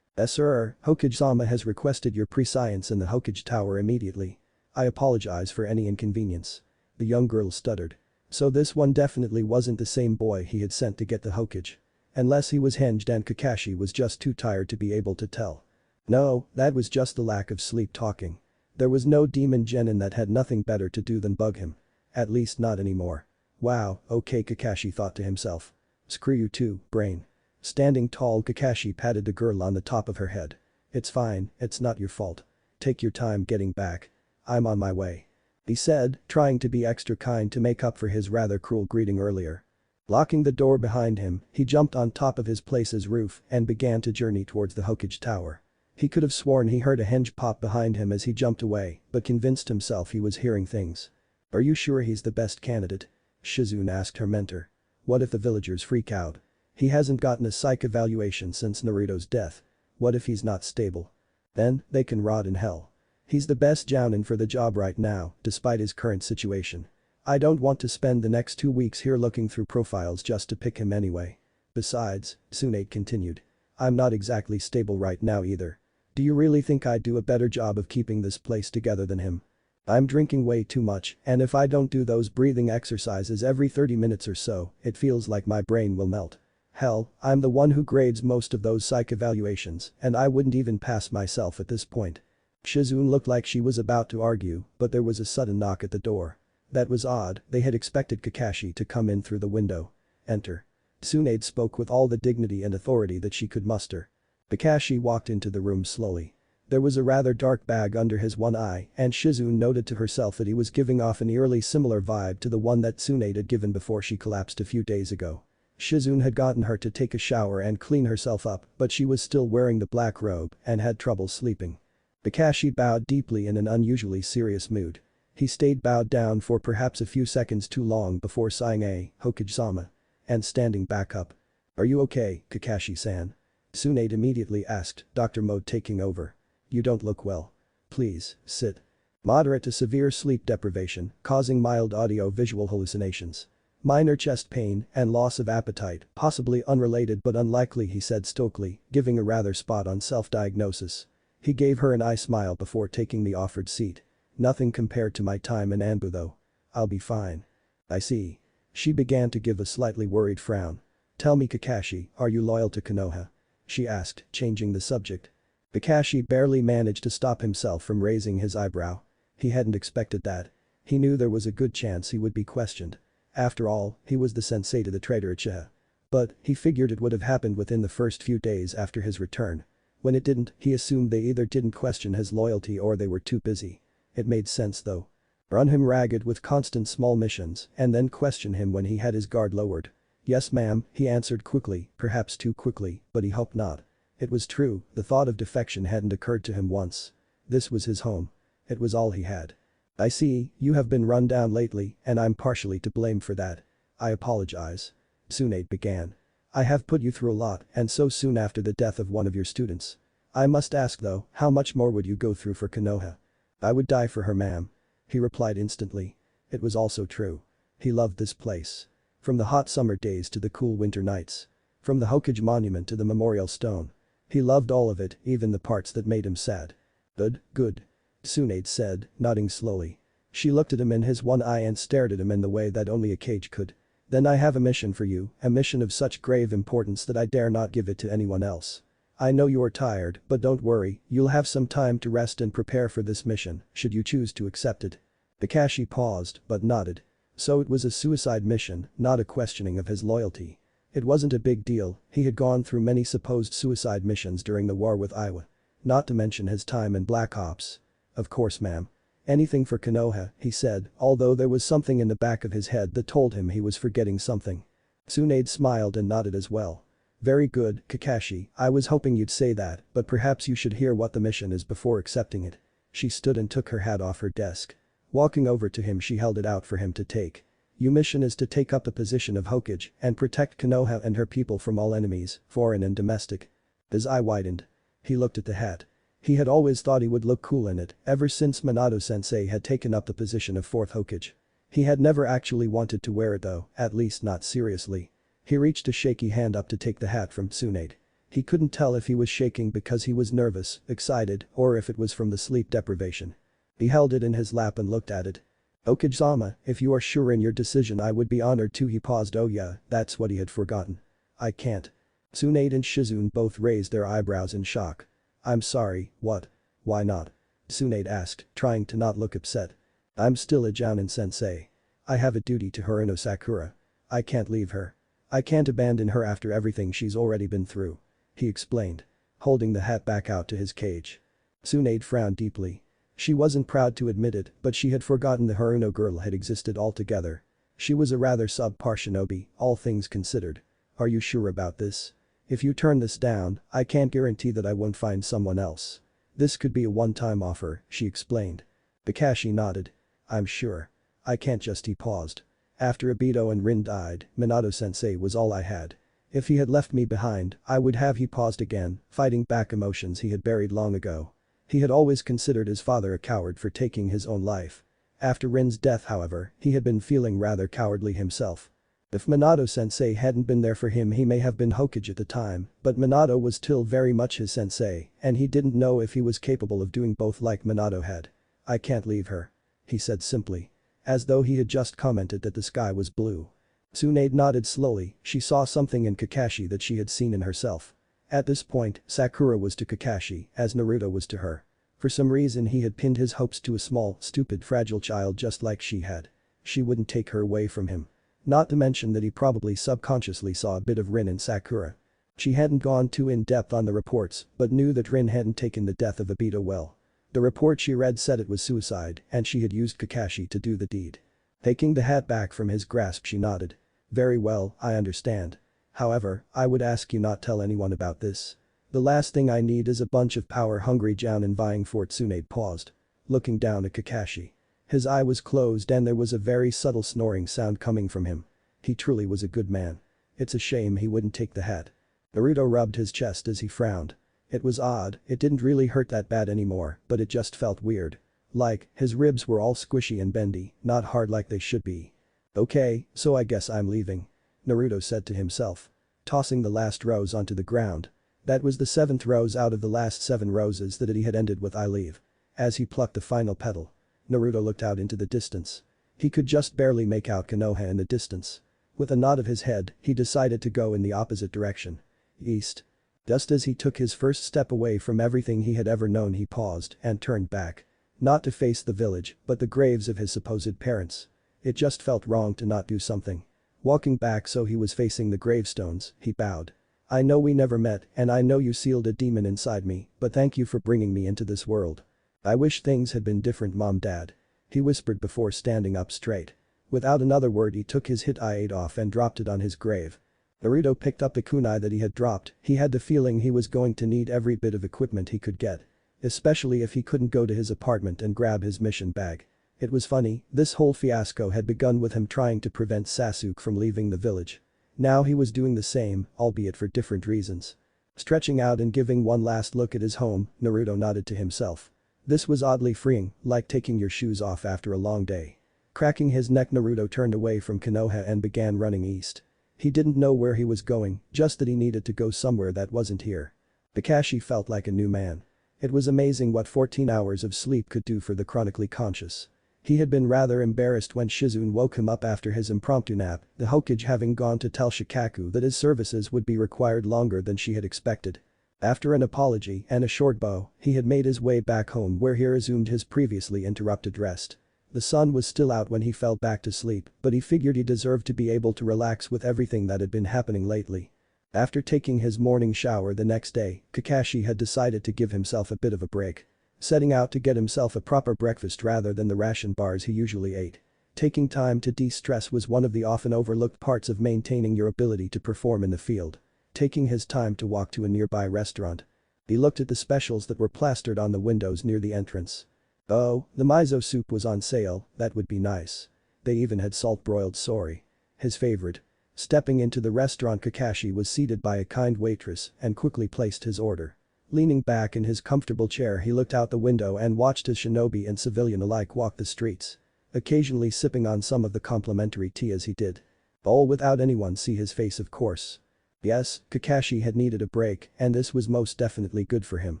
Sir, Hokage-sama has requested your prescience in the Hokage Tower immediately. I apologize for any inconvenience. The young girl stuttered. So this one definitely wasn't the same boy he had sent to get the Hokage. Unless he was hinged and Kakashi was just too tired to be able to tell. No, that was just the lack of sleep talking. There was no demon genin that had nothing better to do than bug him. At least not anymore. Wow, okay, Kakashi thought to himself. Screw you too, brain. Standing tall, Kakashi patted the girl on the top of her head. It's fine, it's not your fault. Take your time getting back. I'm on my way. He said, trying to be extra kind to make up for his rather cruel greeting earlier. Locking the door behind him, he jumped on top of his place's roof and began to journey towards the Hokage Tower. He could have sworn he heard a hinge pop behind him as he jumped away, but convinced himself he was hearing things. Are you sure he's the best candidate? Shizune asked her mentor. What if the villagers freak out? He hasn't gotten a psych evaluation since Naruto's death. What if he's not stable? Then, they can rot in hell. He's the best jounin for the job right now, despite his current situation. I don't want to spend the next 2 weeks here looking through profiles just to pick him anyway. Besides, Tsunade continued. I'm not exactly stable right now either. Do you really think I'd do a better job of keeping this place together than him? I'm drinking way too much, and if I don't do those breathing exercises every 30 minutes or so, it feels like my brain will melt. Hell, I'm the one who grades most of those psych evaluations, and I wouldn't even pass myself at this point. Shizune looked like she was about to argue, but there was a sudden knock at the door. That was odd, they had expected Kakashi to come in through the window. Enter. Tsunade spoke with all the dignity and authority that she could muster. Kakashi walked into the room slowly. There was a rather dark bag under his one eye, and Shizune noted to herself that he was giving off an eerily similar vibe to the one that Tsunade had given before she collapsed a few days ago. Shizune had gotten her to take a shower and clean herself up, but she was still wearing the black robe and had trouble sleeping. Kakashi bowed deeply in an unusually serious mood. He stayed bowed down for perhaps a few seconds too long before sighing Hokage-sama. And standing back up. Are you okay, Kakashi-san? Tsunade immediately asked, Dr. Mode taking over. You don't look well. Please, sit. Moderate to severe sleep deprivation, causing mild audio-visual hallucinations. Minor chest pain and loss of appetite, possibly unrelated but unlikely, he said stoically, giving a rather spot-on self-diagnosis. He gave her an eye smile before taking the offered seat. Nothing compared to my time in Anbu though. I'll be fine. I see. She began to give a slightly worried frown. Tell me, Kakashi, are you loyal to Konoha? She asked, changing the subject. Kakashi barely managed to stop himself from raising his eyebrow. He hadn't expected that. He knew there was a good chance he would be questioned. After all, he was the sensei to the traitor Uchiha. But, he figured it would have happened within the first few days after his return. When it didn't, he assumed they either didn't question his loyalty or they were too busy. It made sense though. Run him ragged with constant small missions and then question him when he had his guard lowered. Yes ma'am, he answered quickly, perhaps too quickly, but he hoped not. It was true, the thought of defection hadn't occurred to him once. This was his home. It was all he had. I see, you have been run down lately and I'm partially to blame for that. I apologize. Tsunade began. I have put you through a lot and so soon after the death of one of your students. I must ask though, how much more would you go through for Konoha? I would die for her ma'am. He replied instantly. It was also true. He loved this place. From the hot summer days to the cool winter nights. From the Hokage monument to the memorial stone. He loved all of it, even the parts that made him sad. Good. Tsunade said, nodding slowly. She looked at him in his one eye and stared at him in the way that only a cage could. Then I have a mission for you, a mission of such grave importance that I dare not give it to anyone else. I know you are tired, but don't worry, you'll have some time to rest and prepare for this mission, should you choose to accept it. Kakashi paused, but nodded. So it was a suicide mission, not a questioning of his loyalty. It wasn't a big deal, he had gone through many supposed suicide missions during the war with Iwa. Not to mention his time in Black Ops. Of course ma'am. Anything for Konoha, he said, although there was something in the back of his head that told him he was forgetting something. Tsunade smiled and nodded as well. Very good, Kakashi, I was hoping you'd say that, but perhaps you should hear what the mission is before accepting it. She stood and took her hat off her desk. Walking over to him she held it out for him to take. Your mission is to take up the position of Hokage and protect Konoha and her people from all enemies, foreign and domestic. His eye widened. He looked at the hat. He had always thought he would look cool in it, ever since Minato-sensei had taken up the position of 4th Hokage. He had never actually wanted to wear it though, at least not seriously. He reached a shaky hand up to take the hat from Tsunade. He couldn't tell if he was shaking because he was nervous, excited, or if it was from the sleep deprivation. He held it in his lap and looked at it. Hokage-sama, if you are sure in your decision I would be honored to. He paused. Oh yeah, that's what he had forgotten. I can't. Tsunade and Shizune both raised their eyebrows in shock. I'm sorry, what? Why not? Tsunade asked, trying to not look upset. I'm still a Jounin sensei. I have a duty to Haruno Sakura. I can't leave her. I can't abandon her after everything she's already been through. He explained. Holding the hat back out to his cage. Tsunade frowned deeply. She wasn't proud to admit it, but she had forgotten the Haruno girl had existed altogether. She was a rather subpar shinobi, all things considered. Are you sure about this? If you turn this down, I can't guarantee that I won't find someone else. This could be a one-time offer, she explained. Kakashi nodded. I'm sure. I can't just. He paused. After Obito and Rin died, Minato-sensei was all I had. If he had left me behind, I would have. He paused again, fighting back emotions he had buried long ago. He had always considered his father a coward for taking his own life. After Rin's death however, he had been feeling rather cowardly himself. If Minato-sensei hadn't been there for him he may have been Hokage at the time, but Minato was still very much his sensei, and he didn't know if he was capable of doing both like Minato had. I can't leave her. He said simply. As though he had just commented that the sky was blue. Tsunade nodded slowly, she saw something in Kakashi that she had seen in herself. At this point, Sakura was to Kakashi as Naruto was to her. For some reason he had pinned his hopes to a small, stupid, fragile child just like she had. She wouldn't take her away from him. Not to mention that he probably subconsciously saw a bit of Rin in Sakura. She hadn't gone too in-depth on the reports, but knew that Rin hadn't taken the death of Obito well. The report she read said it was suicide, and she had used Kakashi to do the deed. Taking the hat back from his grasp she nodded. Very well, I understand. However, I would ask you not tell anyone about this. The last thing I need is a bunch of power-hungry jounin vying for it. Tsunade paused. Looking down at Kakashi. His eye was closed and there was a very subtle snoring sound coming from him. He truly was a good man. It's a shame he wouldn't take the hat. Naruto rubbed his chest as he frowned. It was odd, it didn't really hurt that bad anymore, but it just felt weird. Like, his ribs were all squishy and bendy, not hard like they should be. Okay, so I guess I'm leaving. Naruto said to himself. Tossing the last rose onto the ground. That was the 7th rose out of the last 7 roses that he had ended with I leave. As he plucked the final petal. Naruto looked out into the distance. He could just barely make out Konoha in the distance. With a nod of his head, he decided to go in the opposite direction. East. Just as he took his first step away from everything he had ever known he paused and turned back. Not to face the village, but the graves of his supposed parents. It just felt wrong to not do something. Walking back so he was facing the gravestones, he bowed. I know we never met and I know you sealed a demon inside me, but thank you for bringing me into this world. I wish things had been different, Mom, Dad. He whispered before standing up straight. Without another word he took his hit-eye off and dropped it on his grave. Naruto picked up the kunai that he had dropped. He had the feeling he was going to need every bit of equipment he could get. Especially if he couldn't go to his apartment and grab his mission bag. It was funny, this whole fiasco had begun with him trying to prevent Sasuke from leaving the village. Now he was doing the same, albeit for different reasons. Stretching out and giving one last look at his home, Naruto nodded to himself. This was oddly freeing, like taking your shoes off after a long day. Cracking his neck, Naruto turned away from Konoha and began running east. He didn't know where he was going, just that he needed to go somewhere that wasn't here. Kakashi felt like a new man. It was amazing what 14 hours of sleep could do for the chronically conscious. He had been rather embarrassed when Shizune woke him up after his impromptu nap, the Hokage having gone to tell Shikaku that his services would be required longer than she had expected. After an apology and a short bow, he had made his way back home where he resumed his previously interrupted rest. The sun was still out when he fell back to sleep, but he figured he deserved to be able to relax with everything that had been happening lately. After taking his morning shower the next day, Kakashi had decided to give himself a bit of a break. Setting out to get himself a proper breakfast rather than the ration bars he usually ate. Taking time to de-stress was one of the often overlooked parts of maintaining your ability to perform in the field. taking his time to walk to a nearby restaurant. He looked at the specials that were plastered on the windows near the entrance. Oh, the miso soup was on sale, that would be nice. They even had salt-broiled sori. His favorite. Stepping into the restaurant, Kakashi was seated by a kind waitress and quickly placed his order. Leaning back in his comfortable chair, he looked out the window and watched as shinobi and civilian alike walked the streets. Occasionally sipping on some of the complimentary tea as he did. All without anyone see his face, of course. Yes, Kakashi had needed a break, and this was most definitely good for him.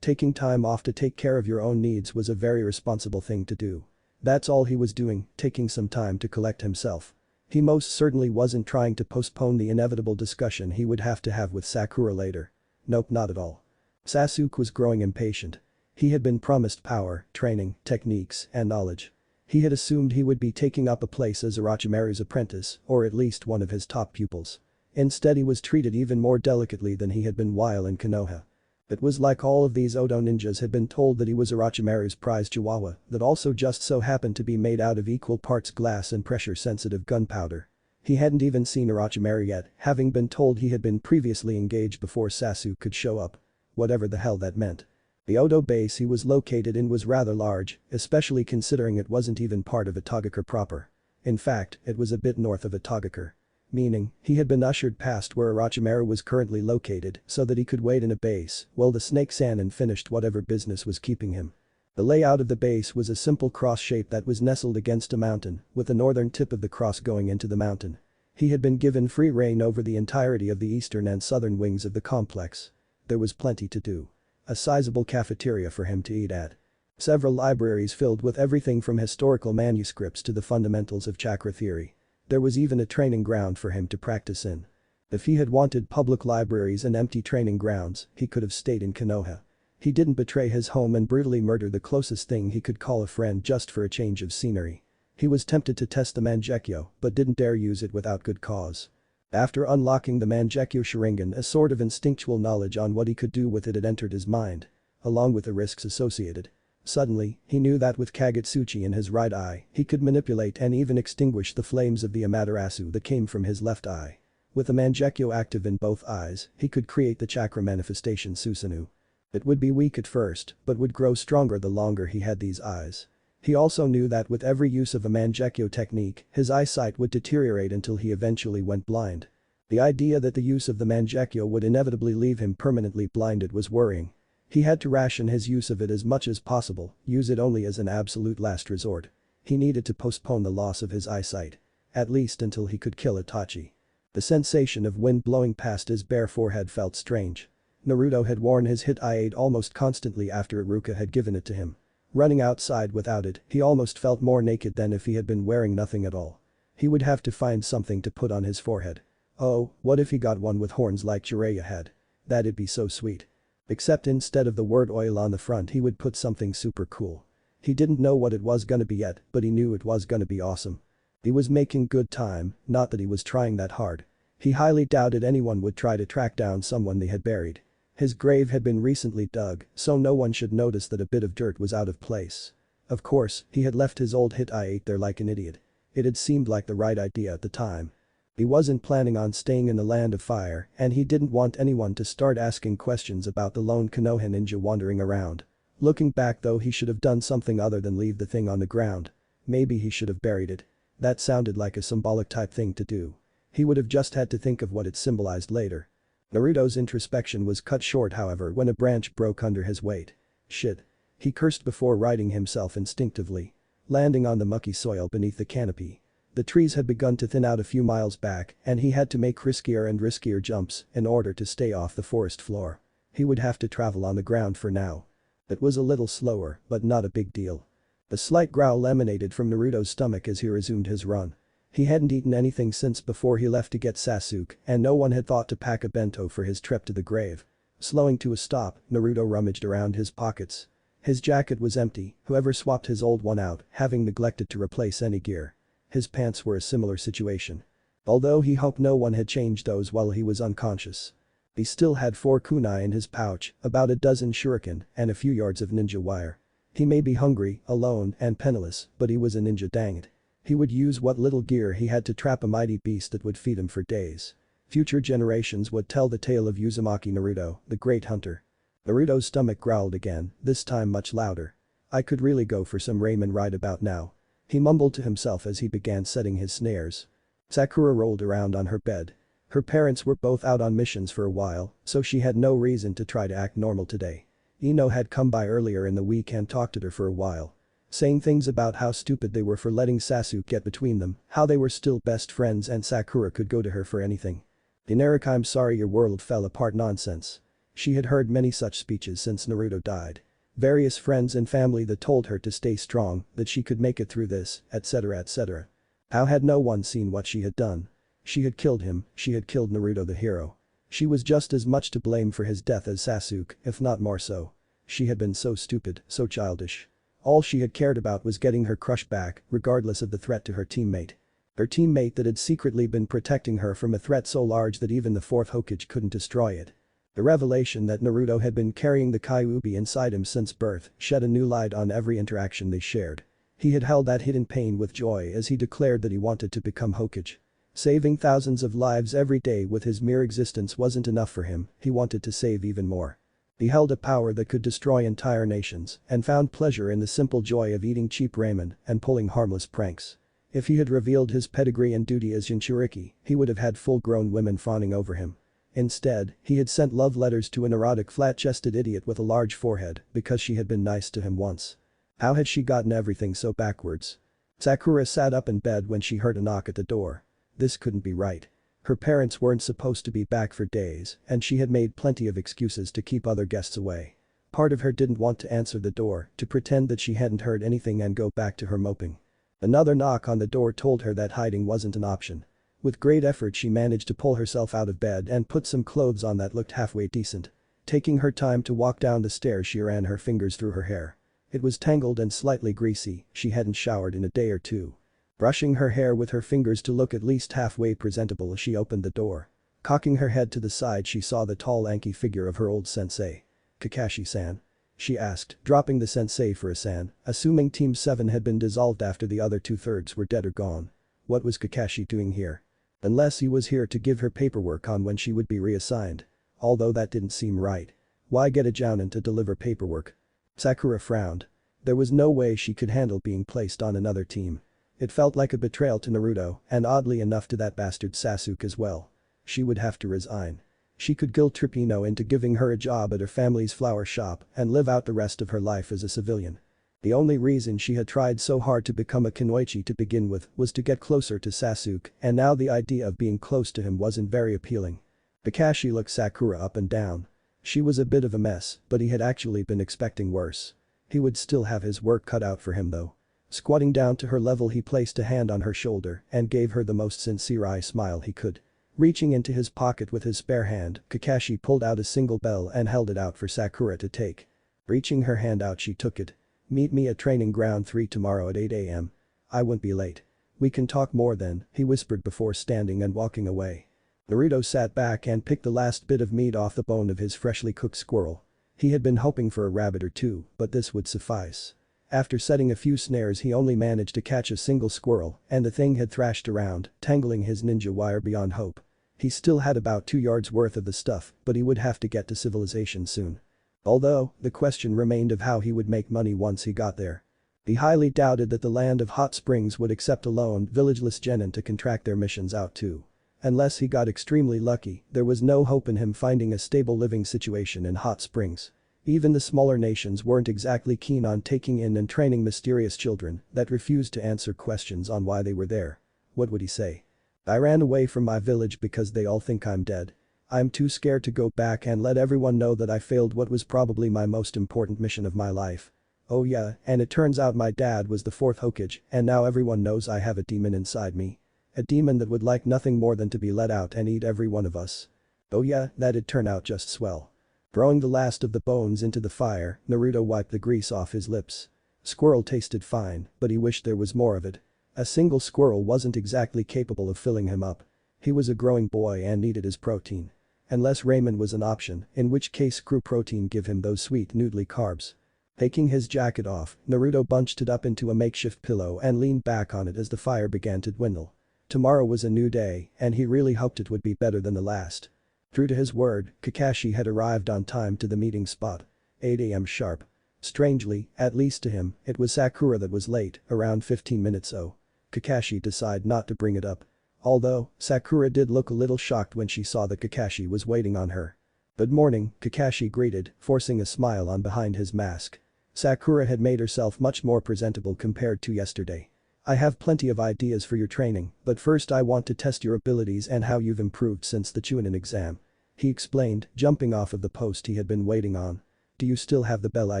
Taking time off to take care of your own needs was a very responsible thing to do. That's all he was doing, taking some time to collect himself. He most certainly wasn't trying to postpone the inevitable discussion he would have to have with Sakura later. Nope, not at all. Sasuke was growing impatient. He had been promised power, training, techniques, and knowledge. He had assumed he would be taking up a place as Orochimaru's apprentice, or at least one of his top pupils. Instead, he was treated even more delicately than he had been while in Konoha. It was like all of these Odo ninjas had been told that he was Orochimaru's prize chihuahua that also just so happened to be made out of equal parts glass and pressure-sensitive gunpowder. He hadn't even seen Orochimaru yet, having been told he had been previously engaged before Sasuke could show up. Whatever the hell that meant. The Odo base he was located in was rather large, especially considering it wasn't even part of Itagakure proper. In fact, it was a bit north of Itagakure. Meaning, he had been ushered past where Orochimaru was currently located so that he could wait in a base while the Snake Sannin finished whatever business was keeping him. The layout of the base was a simple cross shape that was nestled against a mountain, with the northern tip of the cross going into the mountain. He had been given free rein over the entirety of the eastern and southern wings of the complex. There was plenty to do. A sizable cafeteria for him to eat at. Several libraries filled with everything from historical manuscripts to the fundamentals of chakra theory. There was even a training ground for him to practice in. If he had wanted public libraries and empty training grounds, he could have stayed in Konoha. He didn't betray his home and brutally murder the closest thing he could call a friend just for a change of scenery. He was tempted to test the Mangekyo, but didn't dare use it without good cause. After unlocking the Mangekyo Sharingan, a sort of instinctual knowledge on what he could do with it had entered his mind. Along with the risks associated. Suddenly, he knew that with Kagetsuchi in his right eye, he could manipulate and even extinguish the flames of the Amaterasu that came from his left eye. With the Mangekyo active in both eyes, he could create the chakra manifestation Susanoo. It would be weak at first, but would grow stronger the longer he had these eyes. He also knew that with every use of a Mangekyo technique, his eyesight would deteriorate until he eventually went blind. The idea that the use of the Mangekyo would inevitably leave him permanently blinded was worrying. He had to ration his use of it as much as possible, use it only as an absolute last resort. He needed to postpone the loss of his eyesight. At least until he could kill Itachi. The sensation of wind blowing past his bare forehead felt strange. Naruto had worn his hit eye aid almost constantly after Iruka had given it to him. Running outside without it, he almost felt more naked than if he had been wearing nothing at all. He would have to find something to put on his forehead. Oh, what if he got one with horns like Jiraiya had? That'd be so sweet. Except instead of the word oil on the front he would put something super cool. He didn't know what it was gonna be yet, but he knew it was gonna be awesome. He was making good time, not that he was trying that hard. He highly doubted anyone would try to track down someone they had buried. His grave had been recently dug, so no one should notice that a bit of dirt was out of place. Of course, he had left his old hit eye there like an idiot. It had seemed like the right idea at the time. He wasn't planning on staying in the land of fire, and he didn't want anyone to start asking questions about the lone Konoha ninja wandering around. Looking back though, he should have done something other than leave the thing on the ground. Maybe he should have buried it. That sounded like a symbolic type thing to do. He would have just had to think of what it symbolized later. Naruto's introspection was cut short however when a branch broke under his weight. Shit. He cursed before righting himself instinctively. Landing on the mucky soil beneath the canopy. The trees had begun to thin out a few miles back and he had to make riskier and riskier jumps in order to stay off the forest floor. He would have to travel on the ground for now. It was a little slower, but not a big deal. A slight growl emanated from Naruto's stomach as he resumed his run. He hadn't eaten anything since before he left to get Sasuke and no one had thought to pack a bento for his trip to the grave. Slowing to a stop, Naruto rummaged around his pockets. His jacket was empty, whoever swapped his old one out, having neglected to replace any gear. His pants were a similar situation. Although he hoped no one had changed those while he was unconscious. He still had 4 kunai in his pouch, about a dozen shuriken, and a few yards of ninja wire. He may be hungry, alone, and penniless, but he was a ninja, dang it. He would use what little gear he had to trap a mighty beast that would feed him for days. Future generations would tell the tale of Uzumaki Naruto, the great hunter. Naruto's stomach growled again, this time much louder. I could really go for some ramen right about now. He mumbled to himself as he began setting his snares. Sakura rolled around on her bed. Her parents were both out on missions for a while, so she had no reason to try to act normal today. Ino had come by earlier in the week and talked to her for a while. Saying things about how stupid they were for letting Sasuke get between them, how they were still best friends and Sakura could go to her for anything. Generic "I'm sorry your world fell apart" nonsense. She had heard many such speeches since Naruto died. Various friends and family that told her to stay strong, that she could make it through this, etc. etc. How had no one seen what she had done? She had killed him, she had killed Naruto the hero. She was just as much to blame for his death as Sasuke, if not more so. She had been so stupid, so childish. All she had cared about was getting her crush back, regardless of the threat to her teammate. Her teammate that had secretly been protecting her from a threat so large that even the fourth Hokage couldn't destroy it. The revelation that Naruto had been carrying the Kyuubi inside him since birth shed a new light on every interaction they shared. He had held that hidden pain with joy as he declared that he wanted to become Hokage. Saving thousands of lives every day with his mere existence wasn't enough for him, he wanted to save even more. He held a power that could destroy entire nations and found pleasure in the simple joy of eating cheap ramen and pulling harmless pranks. If he had revealed his pedigree and duty as Jinchuriki, he would have had full-grown women fawning over him. Instead, he had sent love letters to an erotic flat-chested idiot with a large forehead because she had been nice to him once. How had she gotten everything so backwards? Sakura sat up in bed when she heard a knock at the door. This couldn't be right. Her parents weren't supposed to be back for days, and she had made plenty of excuses to keep other guests away. Part of her didn't want to answer the door, to pretend that she hadn't heard anything and go back to her moping. Another knock on the door told her that hiding wasn't an option. With great effort she managed to pull herself out of bed and put some clothes on that looked halfway decent. Taking her time to walk down the stairs, she ran her fingers through her hair. It was tangled and slightly greasy, she hadn't showered in a day or two. Brushing her hair with her fingers to look at least halfway presentable, she opened the door. Cocking her head to the side, she saw the tall lanky figure of her old sensei. "Kakashi-san?" she asked, dropping the sensei for a san, assuming Team 7 had been dissolved after the other two-thirds were dead or gone. What was Kakashi doing here? Unless he was here to give her paperwork on when she would be reassigned. Although that didn't seem right. Why get a jounin to deliver paperwork? Sakura frowned. There was no way she could handle being placed on another team. It felt like a betrayal to Naruto, and oddly enough to that bastard Sasuke as well. She would have to resign. She could guilt-trip Ino into giving her a job at her family's flower shop and live out the rest of her life as a civilian. The only reason she had tried so hard to become a Kunoichi to begin with was to get closer to Sasuke, and now the idea of being close to him wasn't very appealing. Kakashi looked Sakura up and down. She was a bit of a mess, but he had actually been expecting worse. He would still have his work cut out for him though. Squatting down to her level, he placed a hand on her shoulder and gave her the most sincere eye smile he could. Reaching into his pocket with his spare hand, Kakashi pulled out a single bell and held it out for Sakura to take. Reaching her hand out, she took it. "Meet me at Training Ground 3 tomorrow at 8 a.m. I won't be late. We can talk more then," he whispered before standing and walking away. Naruto sat back and picked the last bit of meat off the bone of his freshly cooked squirrel. He had been hoping for a rabbit or two, but this would suffice. After setting a few snares, he only managed to catch a single squirrel, and the thing had thrashed around, tangling his ninja wire beyond hope. He still had about 2 yards worth of the stuff, but he would have to get to civilization soon. Although, the question remained of how he would make money once he got there. He highly doubted that the land of hot springs would accept a lone, villageless genin to contract their missions out to. Unless he got extremely lucky, there was no hope in him finding a stable living situation in hot springs. Even the smaller nations weren't exactly keen on taking in and training mysterious children that refused to answer questions on why they were there. What would he say? "I ran away from my village because they all think I'm dead. I'm too scared to go back and let everyone know that I failed what was probably my most important mission of my life. Oh yeah, and it turns out my dad was the fourth Hokage, and now everyone knows I have a demon inside me. A demon that would like nothing more than to be let out and eat every one of us. Oh yeah, that'd turn out just swell." Throwing the last of the bones into the fire, Naruto wiped the grease off his lips. Squirrel tasted fine, but he wished there was more of it. A single squirrel wasn't exactly capable of filling him up. He was a growing boy and needed his protein. Unless ramen was an option, in which case crew protein give him those sweet noodly carbs. Taking his jacket off, Naruto bunched it up into a makeshift pillow and leaned back on it as the fire began to dwindle. Tomorrow was a new day, and he really hoped it would be better than the last. True to his word, Kakashi had arrived on time to the meeting spot. 8 a.m. sharp. Strangely, at least to him, it was Sakura that was late, around 15 minutes so. Kakashi decided not to bring it up. Although, Sakura did look a little shocked when she saw that Kakashi was waiting on her. "Good morning," Kakashi greeted, forcing a smile on behind his mask. Sakura had made herself much more presentable compared to yesterday. "I have plenty of ideas for your training, but first I want to test your abilities and how you've improved since the Chunin exam," he explained, jumping off of the post he had been waiting on. "Do you still have the bell I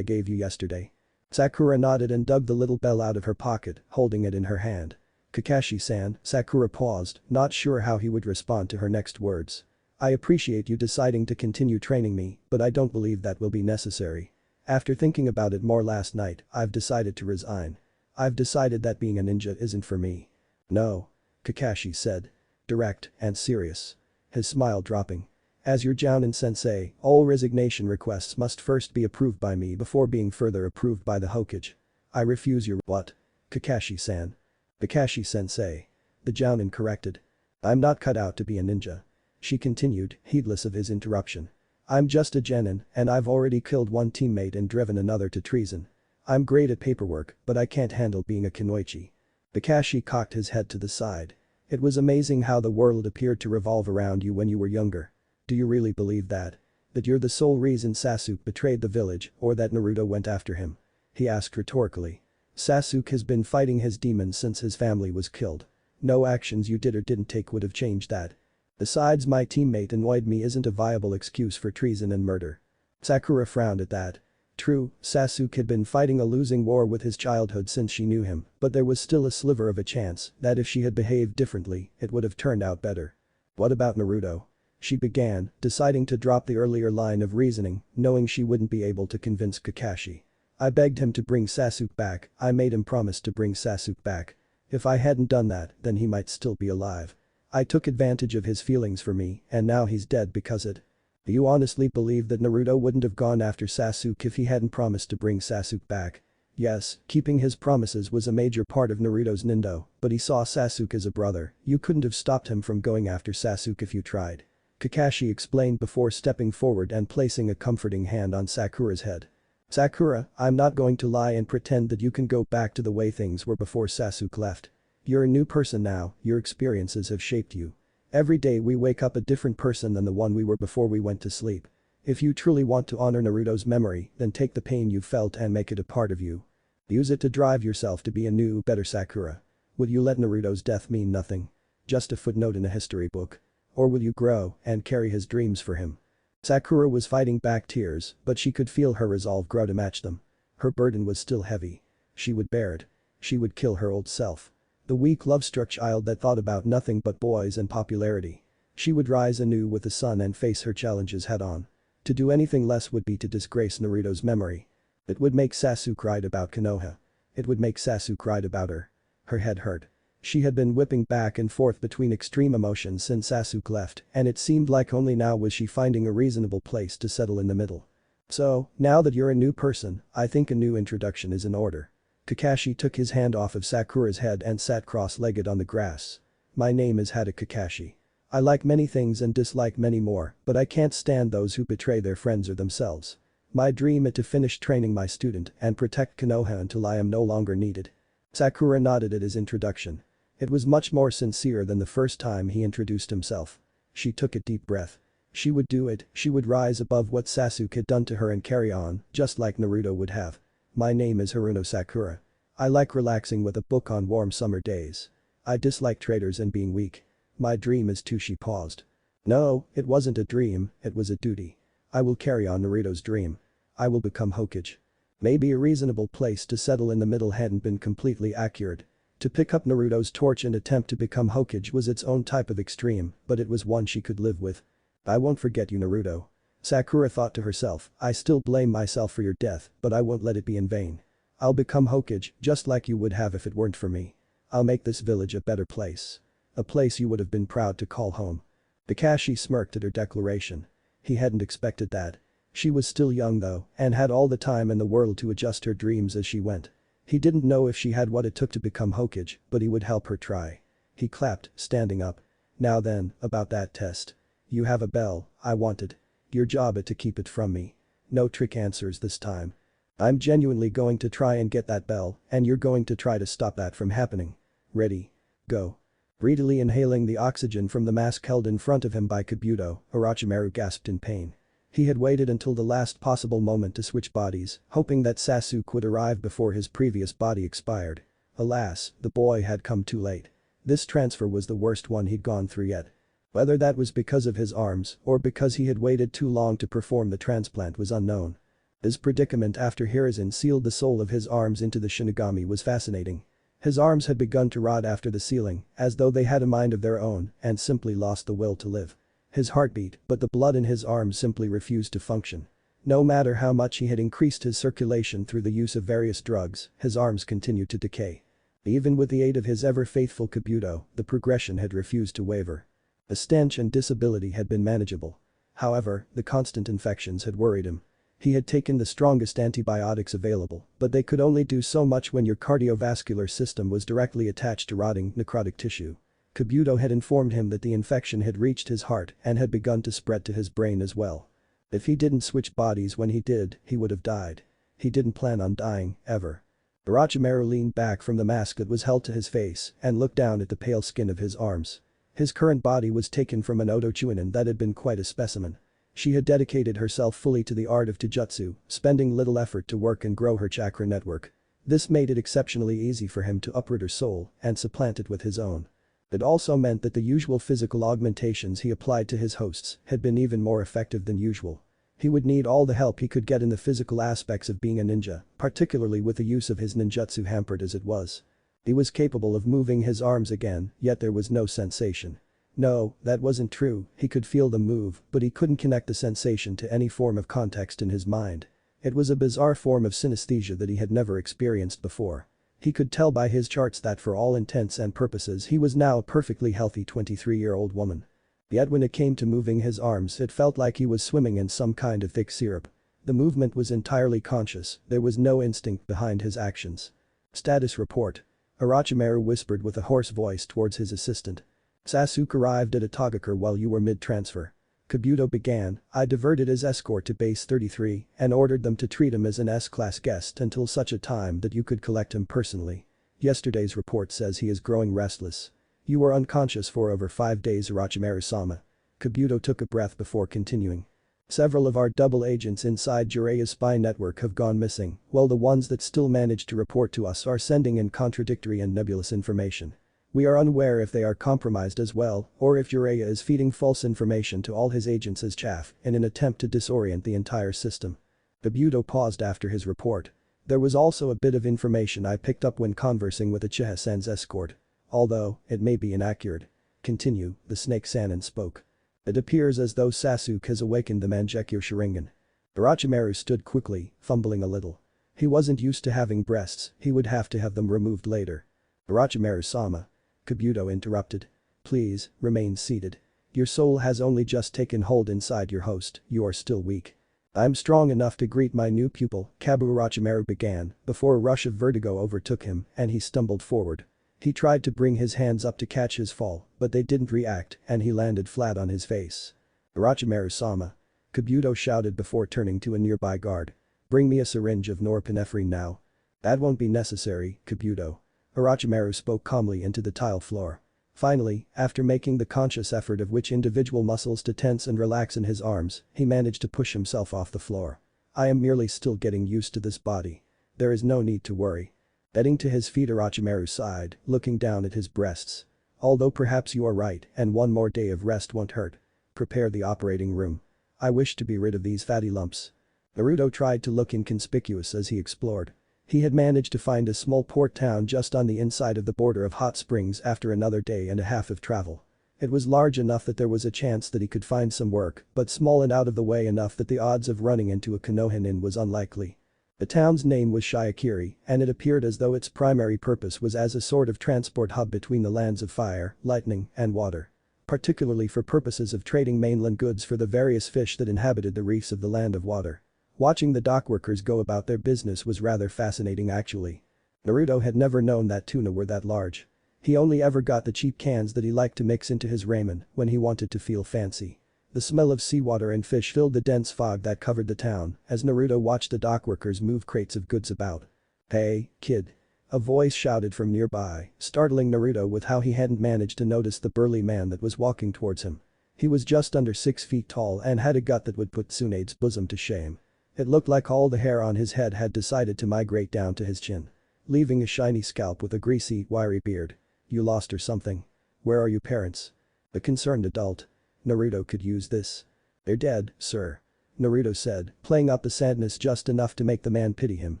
gave you yesterday?" Sakura nodded and dug the little bell out of her pocket, holding it in her hand. "Kakashi-san," Sakura paused, not sure how he would respond to her next words. "I appreciate you deciding to continue training me, but I don't believe that will be necessary. After thinking about it more last night, I've decided to resign. I've decided that being a ninja isn't for me." "No," Kakashi said. Direct and serious. His smile dropping. "As your Jounin sensei, all resignation requests must first be approved by me before being further approved by the Hokage. I refuse your— "What?" "Kakashi-san." "Kakashi sensei." The Jounin corrected. "I'm not cut out to be a ninja," she continued, heedless of his interruption. "I'm just a genin, and I've already killed one teammate and driven another to treason. I'm great at paperwork, but I can't handle being a kunoichi." Kakashi cocked his head to the side. "It was amazing how the world appeared to revolve around you when you were younger. Do you really believe that? That you're the sole reason Sasuke betrayed the village or that Naruto went after him?" he asked rhetorically. "Sasuke has been fighting his demons since his family was killed. No actions you did or didn't take would have changed that. Besides, my teammate annoyed me isn't a viable excuse for treason and murder." Sakura frowned at that. True, Sasuke had been fighting a losing war with his childhood since she knew him, but there was still a sliver of a chance that if she had behaved differently, it would have turned out better. "What about Naruto?" she began, deciding to drop the earlier line of reasoning, knowing she wouldn't be able to convince Kakashi. "I begged him to bring Sasuke back, I made him promise to bring Sasuke back. If I hadn't done that, then he might still be alive. I took advantage of his feelings for me, and now he's dead because it." "Do you honestly believe that Naruto wouldn't have gone after Sasuke if he hadn't promised to bring Sasuke back?" "Yes, keeping his promises was a major part of Naruto's nindo, but he saw Sasuke as a brother, you couldn't have stopped him from going after Sasuke if you tried," Kakashi explained before stepping forward and placing a comforting hand on Sakura's head. "Sakura, I'm not going to lie and pretend that you can go back to the way things were before Sasuke left. You're a new person now, your experiences have shaped you. Every day we wake up a different person than the one we were before we went to sleep. If you truly want to honor Naruto's memory, then take the pain you felt and make it a part of you. Use it to drive yourself to be a new, better Sakura. Will you let Naruto's death mean nothing? Just a footnote in a history book? Or will you grow and carry his dreams for him?" Sakura was fighting back tears, but she could feel her resolve grow to match them. Her burden was still heavy. She would bear it. She would kill her old self. The weak love-struck child that thought about nothing but boys and popularity. She would rise anew with the sun and face her challenges head-on. To do anything less would be to disgrace Naruto's memory. It would make Sasuke write about Konoha. It would make Sasuke write about her. Her head hurt. She had been whipping back and forth between extreme emotions since Sasuke left, and it seemed like only now was she finding a reasonable place to settle in the middle. "So, now that you're a new person, I think a new introduction is in order." Kakashi took his hand off of Sakura's head and sat cross-legged on the grass. "My name is Hada Kakashi. I like many things and dislike many more, but I can't stand those who betray their friends or themselves. My dream is to finish training my student and protect Konoha until I am no longer needed." Sakura nodded at his introduction. It was much more sincere than the first time he introduced himself. She took a deep breath. She would do it, she would rise above what Sasuke had done to her and carry on, just like Naruto would have. "My name is Haruno Sakura. I like relaxing with a book on warm summer days. I dislike traitors and being weak. My dream is to—" She paused. "No, it wasn't a dream, it was a duty. I will carry on Naruto's dream. I will become Hokage." Maybe a reasonable place to settle in the middle hadn't been completely accurate. To pick up Naruto's torch and attempt to become Hokage was its own type of extreme, but it was one she could live with. "I won't forget you, Naruto." Sakura thought to herself, "I still blame myself for your death, but I won't let it be in vain. I'll become Hokage just like you would have if it weren't for me. I'll make this village a better place. A place you would have been proud to call home." Kakashi smirked at her declaration. He hadn't expected that. She was still young though, and had all the time in the world to adjust her dreams as she went. He didn't know if she had what it took to become Hokage, but he would help her try. He clapped, standing up. Now then, about that test. You have a bell, I want it. Your job is to keep it from me. No trick answers this time. I'm genuinely going to try and get that bell, and you're going to try to stop that from happening. Ready. Go. Greedily inhaling the oxygen from the mask held in front of him by Kabuto, Orochimaru gasped in pain. He had waited until the last possible moment to switch bodies, hoping that Sasuke would arrive before his previous body expired. Alas, the boy had come too late. This transfer was the worst one he'd gone through yet. Whether that was because of his arms or because he had waited too long to perform the transplant was unknown. His predicament after Hiruzen sealed the soul of his arms into the Shinigami was fascinating. His arms had begun to rot after the sealing, as though they had a mind of their own and simply lost the will to live. His heart beat, but the blood in his arms simply refused to function. No matter how much he had increased his circulation through the use of various drugs, his arms continued to decay. Even with the aid of his ever-faithful Kabuto, the progression had refused to waver. The stench and disability had been manageable. However, the constant infections had worried him. He had taken the strongest antibiotics available, but they could only do so much when your cardiovascular system was directly attached to rotting, necrotic tissue. Kabuto had informed him that the infection had reached his heart and had begun to spread to his brain as well. If he didn't switch bodies when he did, he would have died. He didn't plan on dying, ever. Orochimaru leaned back from the mask that was held to his face and looked down at the pale skin of his arms. His current body was taken from an Oto Chunin that had been quite a specimen. She had dedicated herself fully to the art of Genjutsu, spending little effort to work and grow her chakra network. This made it exceptionally easy for him to uproot her soul and supplant it with his own. It also meant that the usual physical augmentations he applied to his hosts had been even more effective than usual. He would need all the help he could get in the physical aspects of being a ninja, particularly with the use of his ninjutsu hampered as it was. He was capable of moving his arms again, yet there was no sensation. No, that wasn't true, he could feel them move, but he couldn't connect the sensation to any form of context in his mind. It was a bizarre form of synesthesia that he had never experienced before. He could tell by his charts that for all intents and purposes he was now a perfectly healthy 23-year-old woman. Yet when it came to moving his arms it felt like he was swimming in some kind of thick syrup. The movement was entirely conscious, there was no instinct behind his actions. Status report. Orochimaru whispered with a hoarse voice towards his assistant. Sasuke arrived at Atogakure while you were mid-transfer. Kabuto began, I diverted his escort to base 33 and ordered them to treat him as an S-class guest until such a time that you could collect him personally. Yesterday's report says he is growing restless. You were unconscious for over 5 days, Orochimaru-sama. Kabuto took a breath before continuing. Several of our double agents inside Jireya's spy network have gone missing, while the ones that still manage to report to us are sending in contradictory and nebulous information. We are unaware if they are compromised as well or if Jireya is feeding false information to all his agents as chaff in an attempt to disorient the entire system. Kabuto paused after his report. There was also a bit of information I picked up when conversing with Uchiha-san's escort. Although, it may be inaccurate. Continue, the Snake Sannin spoke. It appears as though Sasuke has awakened the Mangekyo Sharingan. Orochimaru stood quickly, fumbling a little. He wasn't used to having breasts, he would have to have them removed later. Orochimaru-sama. Kabuto interrupted. Please, remain seated. Your soul has only just taken hold inside your host, you are still weak. I'm strong enough to greet my new pupil, Kabu. Orochimaru began, before a rush of vertigo overtook him and he stumbled forward. He tried to bring his hands up to catch his fall, but they didn't react and he landed flat on his face. Orochimaru-sama. Kabuto shouted before turning to a nearby guard. Bring me a syringe of norepinephrine now. That won't be necessary, Kabuto. Orochimaru spoke calmly into the tile floor. Finally, after making the conscious effort of which individual muscles to tense and relax in his arms, he managed to push himself off the floor. I am merely still getting used to this body. There is no need to worry. Getting to his feet, Orochimaru sighed, looking down at his breasts. Although perhaps you are right and one more day of rest won't hurt. Prepare the operating room. I wish to be rid of these fatty lumps. Naruto tried to look inconspicuous as he explored. He had managed to find a small port town just on the inside of the border of hot springs after another day and a half of travel. It was large enough that there was a chance that he could find some work, but small and out of the way enough that the odds of running into a Konoha inn was unlikely. The town's name was Shiakiri, and it appeared as though its primary purpose was as a sort of transport hub between the lands of fire, lightning, and water. Particularly for purposes of trading mainland goods for the various fish that inhabited the reefs of the land of water. Watching the dockworkers go about their business was rather fascinating actually. Naruto had never known that tuna were that large. He only ever got the cheap cans that he liked to mix into his ramen when he wanted to feel fancy. The smell of seawater and fish filled the dense fog that covered the town as Naruto watched the dockworkers move crates of goods about. "Hey, kid." A voice shouted from nearby, startling Naruto with how he hadn't managed to notice the burly man that was walking towards him. He was just under 6 feet tall and had a gut that would put Tsunade's bosom to shame. It looked like all the hair on his head had decided to migrate down to his chin, leaving a shiny scalp with a greasy, wiry beard. "You lost or something? Where are your parents?" The concerned adult. "Naruto could use this." "They're dead, sir," Naruto said, playing up the sadness just enough to make the man pity him,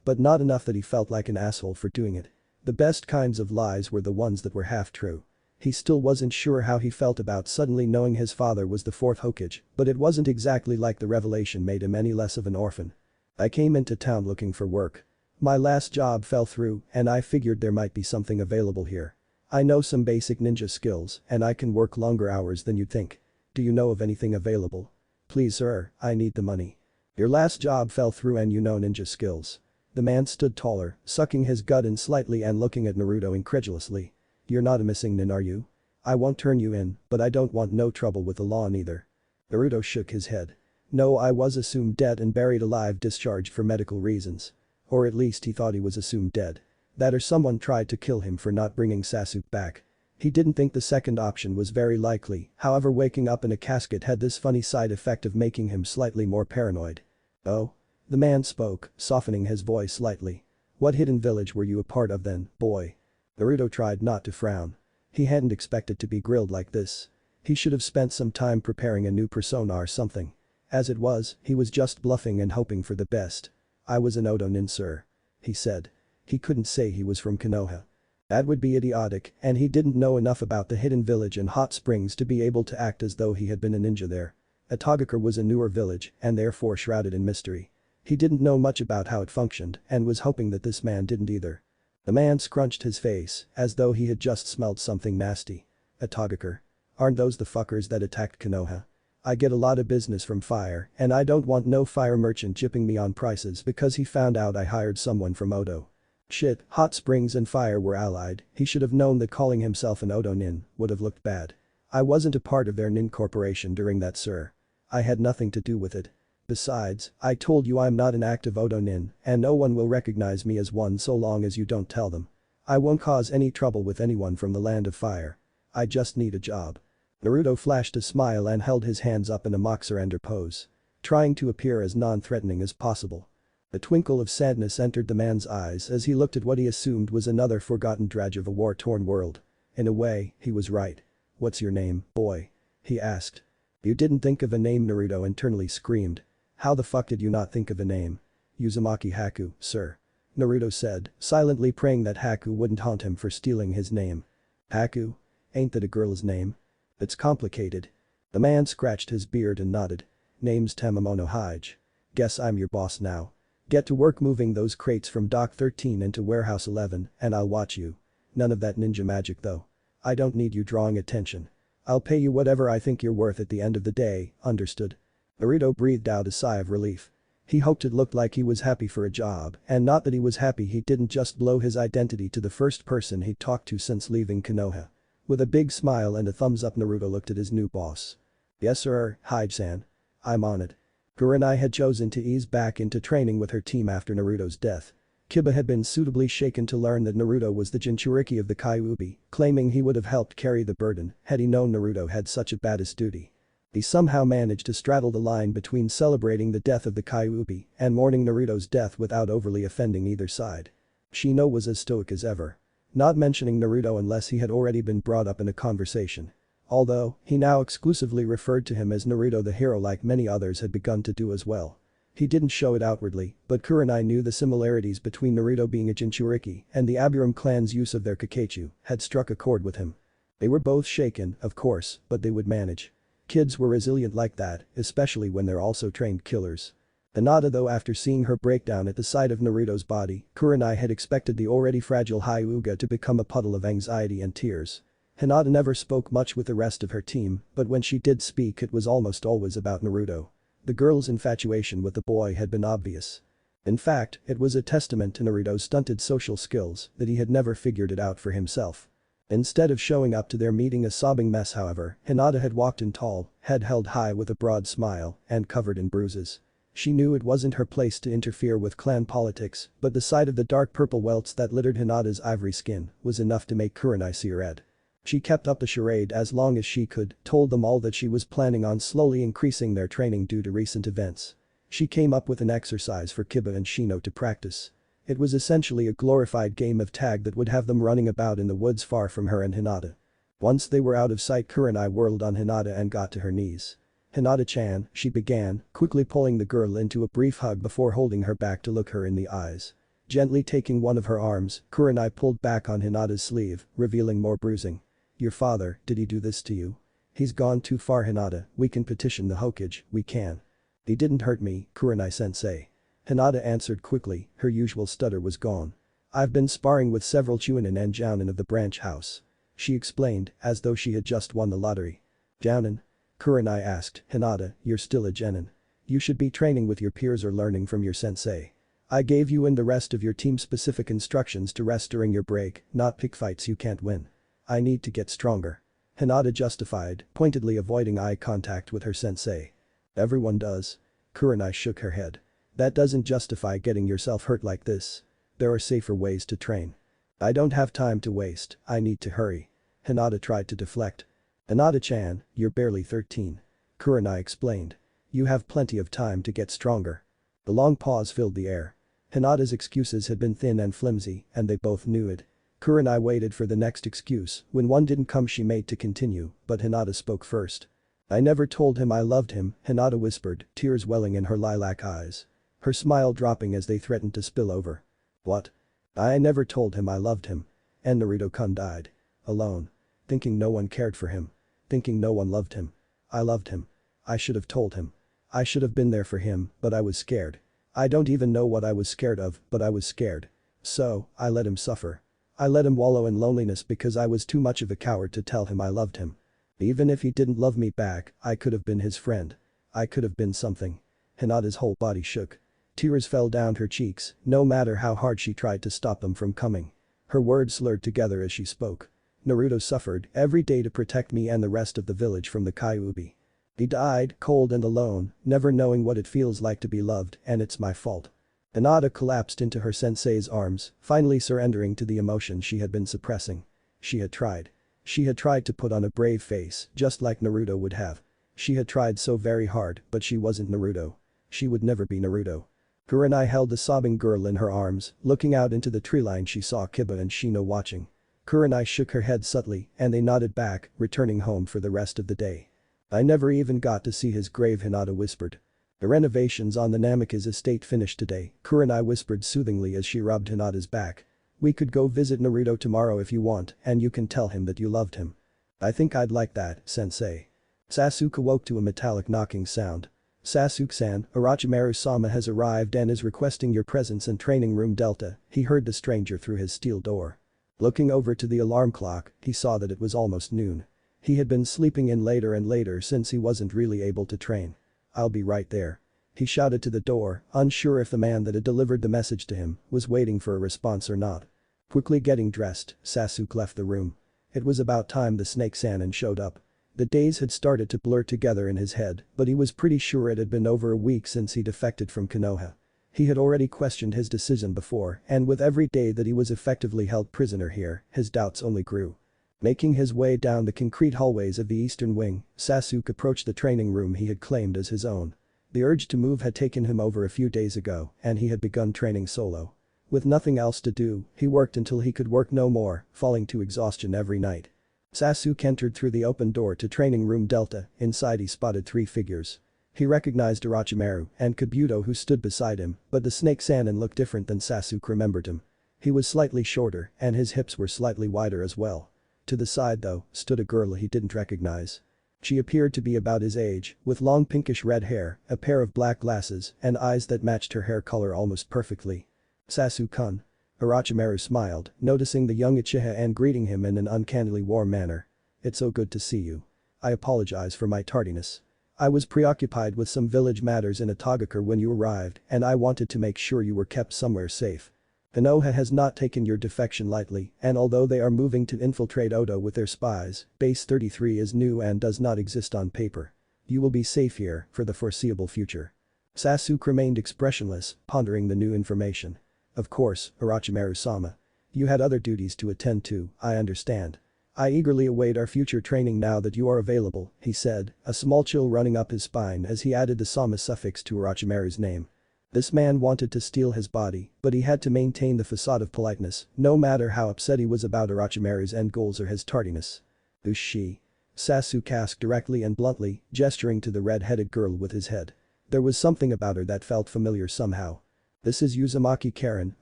but not enough that he felt like an asshole for doing it. The best kinds of lies were the ones that were half true. He still wasn't sure how he felt about suddenly knowing his father was the fourth Hokage, but it wasn't exactly like the revelation made him any less of an orphan. "I came into town looking for work. My last job fell through and I figured there might be something available here. I know some basic ninja skills and I can work longer hours than you'd think. Do you know of anything available?" "Please sir, I need the money." "Your last job fell through and you know ninja skills." The man stood taller, sucking his gut in slightly and looking at Naruto incredulously. "You're not a missing nin, are you? I won't turn you in, but I don't want no trouble with the law neither." Naruto shook his head. "No, I was assumed dead and buried alive, discharged for medical reasons. Or at least he thought he was assumed dead. That or someone tried to kill him for not bringing Sasuke back." He didn't think the second option was very likely, however waking up in a casket had this funny side effect of making him slightly more paranoid. "Oh?" The man spoke, softening his voice slightly. "What hidden village were you a part of then, boy?" Naruto tried not to frown. He hadn't expected to be grilled like this. He should have spent some time preparing a new persona or something. As it was, he was just bluffing and hoping for the best. "I was an Odo nin, sir," he said. He couldn't say he was from Konoha. That would be idiotic, and he didn't know enough about the hidden village and hot springs to be able to act as though he had been a ninja there. Atogakure was a newer village and therefore shrouded in mystery. He didn't know much about how it functioned and was hoping that this man didn't either. The man scrunched his face as though he had just smelled something nasty. "Atogakure? Aren't those the fuckers that attacked Konoha? I get a lot of business from fire and I don't want no fire merchant jipping me on prices because he found out I hired someone from Odo." Shit, hot springs and fire were allied, he should have known that calling himself an Odo nin would have looked bad. "I wasn't a part of their nin corporation during that, sir. I had nothing to do with it. Besides, I told you I'm not an active Odo nin and no one will recognize me as one so long as you don't tell them. I won't cause any trouble with anyone from the land of fire. I just need a job." Naruto flashed a smile and held his hands up in a mock surrender pose, trying to appear as non-threatening as possible. A twinkle of sadness entered the man's eyes as he looked at what he assumed was another forgotten drudge of a war-torn world. In a way, he was right. "What's your name, boy?" he asked. "You didn't think of a name?" Naruto internally screamed. "How the fuck did you not think of a name?" "Uzumaki Haku, sir," Naruto said, silently praying that Haku wouldn't haunt him for stealing his name. "Haku? Ain't that a girl's name?" "It's complicated." The man scratched his beard and nodded. "Name's Tamamono Hige. Guess I'm your boss now. Get to work moving those crates from Dock 13 into Warehouse 11 and I'll watch you. None of that ninja magic though. I don't need you drawing attention. I'll pay you whatever I think you're worth at the end of the day, understood?" Naruto breathed out a sigh of relief. He hoped it looked like he was happy for a job and not that he was happy he didn't just blow his identity to the first person he'd talked to since leaving Konoha. With a big smile and a thumbs up Naruto looked at his new boss. "Yes sir, Hige-san. I'm on it." Kurenai had chosen to ease back into training with her team after Naruto's death. Kiba had been suitably shaken to learn that Naruto was the Jinchuriki of the Kyuubi, claiming he would have helped carry the burden had he known Naruto had such a baddest duty. He somehow managed to straddle the line between celebrating the death of the Kyuubi and mourning Naruto's death without overly offending either side. Shino was as stoic as ever, not mentioning Naruto unless he had already been brought up in a conversation. Although, he now exclusively referred to him as Naruto the hero like many others had begun to do as well. He didn't show it outwardly, but Kurenai knew the similarities between Naruto being a Jinchuriki and the Aburame clan's use of their Kakeichu had struck a chord with him. They were both shaken, of course, but they would manage. Kids were resilient like that, especially when they're also trained killers. Hinata though after seeing her breakdown at the sight of Naruto's body, Kurenai had expected the already fragile Hyuga to become a puddle of anxiety and tears. Hinata never spoke much with the rest of her team, but when she did speak it was almost always about Naruto. The girl's infatuation with the boy had been obvious. In fact, it was a testament to Naruto's stunted social skills that he had never figured it out for himself. Instead of showing up to their meeting a sobbing mess however, Hinata had walked in tall, head held high with a broad smile, and covered in bruises. She knew it wasn't her place to interfere with clan politics, but the sight of the dark purple welts that littered Hinata's ivory skin was enough to make Kurenai see red. She kept up the charade as long as she could, told them all that she was planning on slowly increasing their training due to recent events. She came up with an exercise for Kiba and Shino to practice. It was essentially a glorified game of tag that would have them running about in the woods far from her and Hinata. Once they were out of sight, Kurenai whirled on Hinata and got to her knees. "Hinata-chan," she began, quickly pulling the girl into a brief hug before holding her back to look her in the eyes. Gently taking one of her arms, Kurenai pulled back on Hinata's sleeve, revealing more bruising. "Your father, did he do this to you?" "He's gone too far, Hinata, we can petition the Hokage, we can." "He didn't hurt me, Kurenai-sensei." Hinata answered quickly, her usual stutter was gone. "I've been sparring with several Chunin and Jounin of the branch house." She explained, as though she had just won the lottery. "Jounin?" Kurenai asked. "Hinata, you're still a genin. You should be training with your peers or learning from your sensei. I gave you and the rest of your team specific instructions to rest during your break, not pick fights you can't win. I need to get stronger." Hinata justified, pointedly avoiding eye contact with her sensei. "Everyone does." Kurenai shook her head. "That doesn't justify getting yourself hurt like this. There are safer ways to train." "I don't have time to waste, I need to hurry." Hinata tried to deflect. "Hinata-chan, you're barely 13. Kurenai explained. "You have plenty of time to get stronger." The long pause filled the air. Hinata's excuses had been thin and flimsy, and they both knew it. Kurenai waited for the next excuse, when one didn't come she made to continue, but Hinata spoke first. "I never told him I loved him," Hinata whispered, tears welling in her lilac eyes. Her smile dropping as they threatened to spill over. "What?" "I never told him I loved him. And Naruto-kun died. Alone. Thinking no one cared for him. Thinking no one loved him. I loved him. I should have told him. I should have been there for him, but I was scared. I don't even know what I was scared of, but I was scared. So, I let him suffer. I let him wallow in loneliness because I was too much of a coward to tell him I loved him. Even if he didn't love me back, I could have been his friend. I could have been something." Hinata's whole body shook. Tears fell down her cheeks, no matter how hard she tried to stop them from coming. Her words slurred together as she spoke. "Naruto suffered every day to protect me and the rest of the village from the Kyuubi. He died, cold and alone, never knowing what it feels like to be loved, and it's my fault." Hinata collapsed into her sensei's arms, finally surrendering to the emotion she had been suppressing. She had tried. She had tried to put on a brave face, just like Naruto would have. She had tried so very hard, but she wasn't Naruto. She would never be Naruto. Kurenai held the sobbing girl in her arms, looking out into the treeline she saw Kiba and Shino watching. Kurenai shook her head subtly, and they nodded back, returning home for the rest of the day. "I never even got to see his grave," Hinata whispered. "The renovations on the Namikaze estate finished today," Kurenai whispered soothingly as she rubbed Hinata's back. "We could go visit Naruto tomorrow if you want, and you can tell him that you loved him." "I think I'd like that, sensei." Sasuke woke to a metallic knocking sound. "Sasuke-san, Orochimaru-sama has arrived and is requesting your presence in training room Delta," he heard the stranger through his steel door. Looking over to the alarm clock, he saw that it was almost noon. He had been sleeping in later and later since he wasn't really able to train. "I'll be right there." He shouted to the door, unsure if the man that had delivered the message to him was waiting for a response or not. Quickly getting dressed, Sasuke left the room. It was about time the Snake Sannin showed up. The days had started to blur together in his head, but he was pretty sure it had been over a week since he defected from Konoha. He had already questioned his decision before, and with every day that he was effectively held prisoner here, his doubts only grew. Making his way down the concrete hallways of the eastern wing, Sasuke approached the training room he had claimed as his own. The urge to move had taken him over a few days ago, and he had begun training solo. With nothing else to do, he worked until he could work no more, falling to exhaustion every night. Sasuke entered through the open door to training room Delta. Inside he spotted three figures. He recognized Orochimaru and Kabuto who stood beside him, but the Snake Sannin looked different than Sasuke remembered him. He was slightly shorter and his hips were slightly wider as well. To the side though, stood a girl he didn't recognize. She appeared to be about his age, with long pinkish red hair, a pair of black glasses, and eyes that matched her hair color almost perfectly. "Sasuke-kun." Orochimaru smiled, noticing the young Uchiha and greeting him in an uncannily warm manner. "It's so good to see you. I apologize for my tardiness. I was preoccupied with some village matters in Atagakure when you arrived, and I wanted to make sure you were kept somewhere safe." Konoha has not taken your defection lightly, and although they are moving to infiltrate Odo with their spies, Base 33 is new and does not exist on paper. You will be safe here for the foreseeable future. Sasuke remained expressionless, pondering the new information. Of course, Orochimaru-sama. You had other duties to attend to, I understand. I eagerly await our future training now that you are available, he said, a small chill running up his spine as he added the sama suffix to Orochimaru's name. This man wanted to steal his body, but he had to maintain the facade of politeness, no matter how upset he was about Orochimaru's end goals or his tardiness. Who's she? Sasuke asked directly and bluntly, gesturing to the red-headed girl with his head. There was something about her that felt familiar somehow. This is Uzumaki Karin,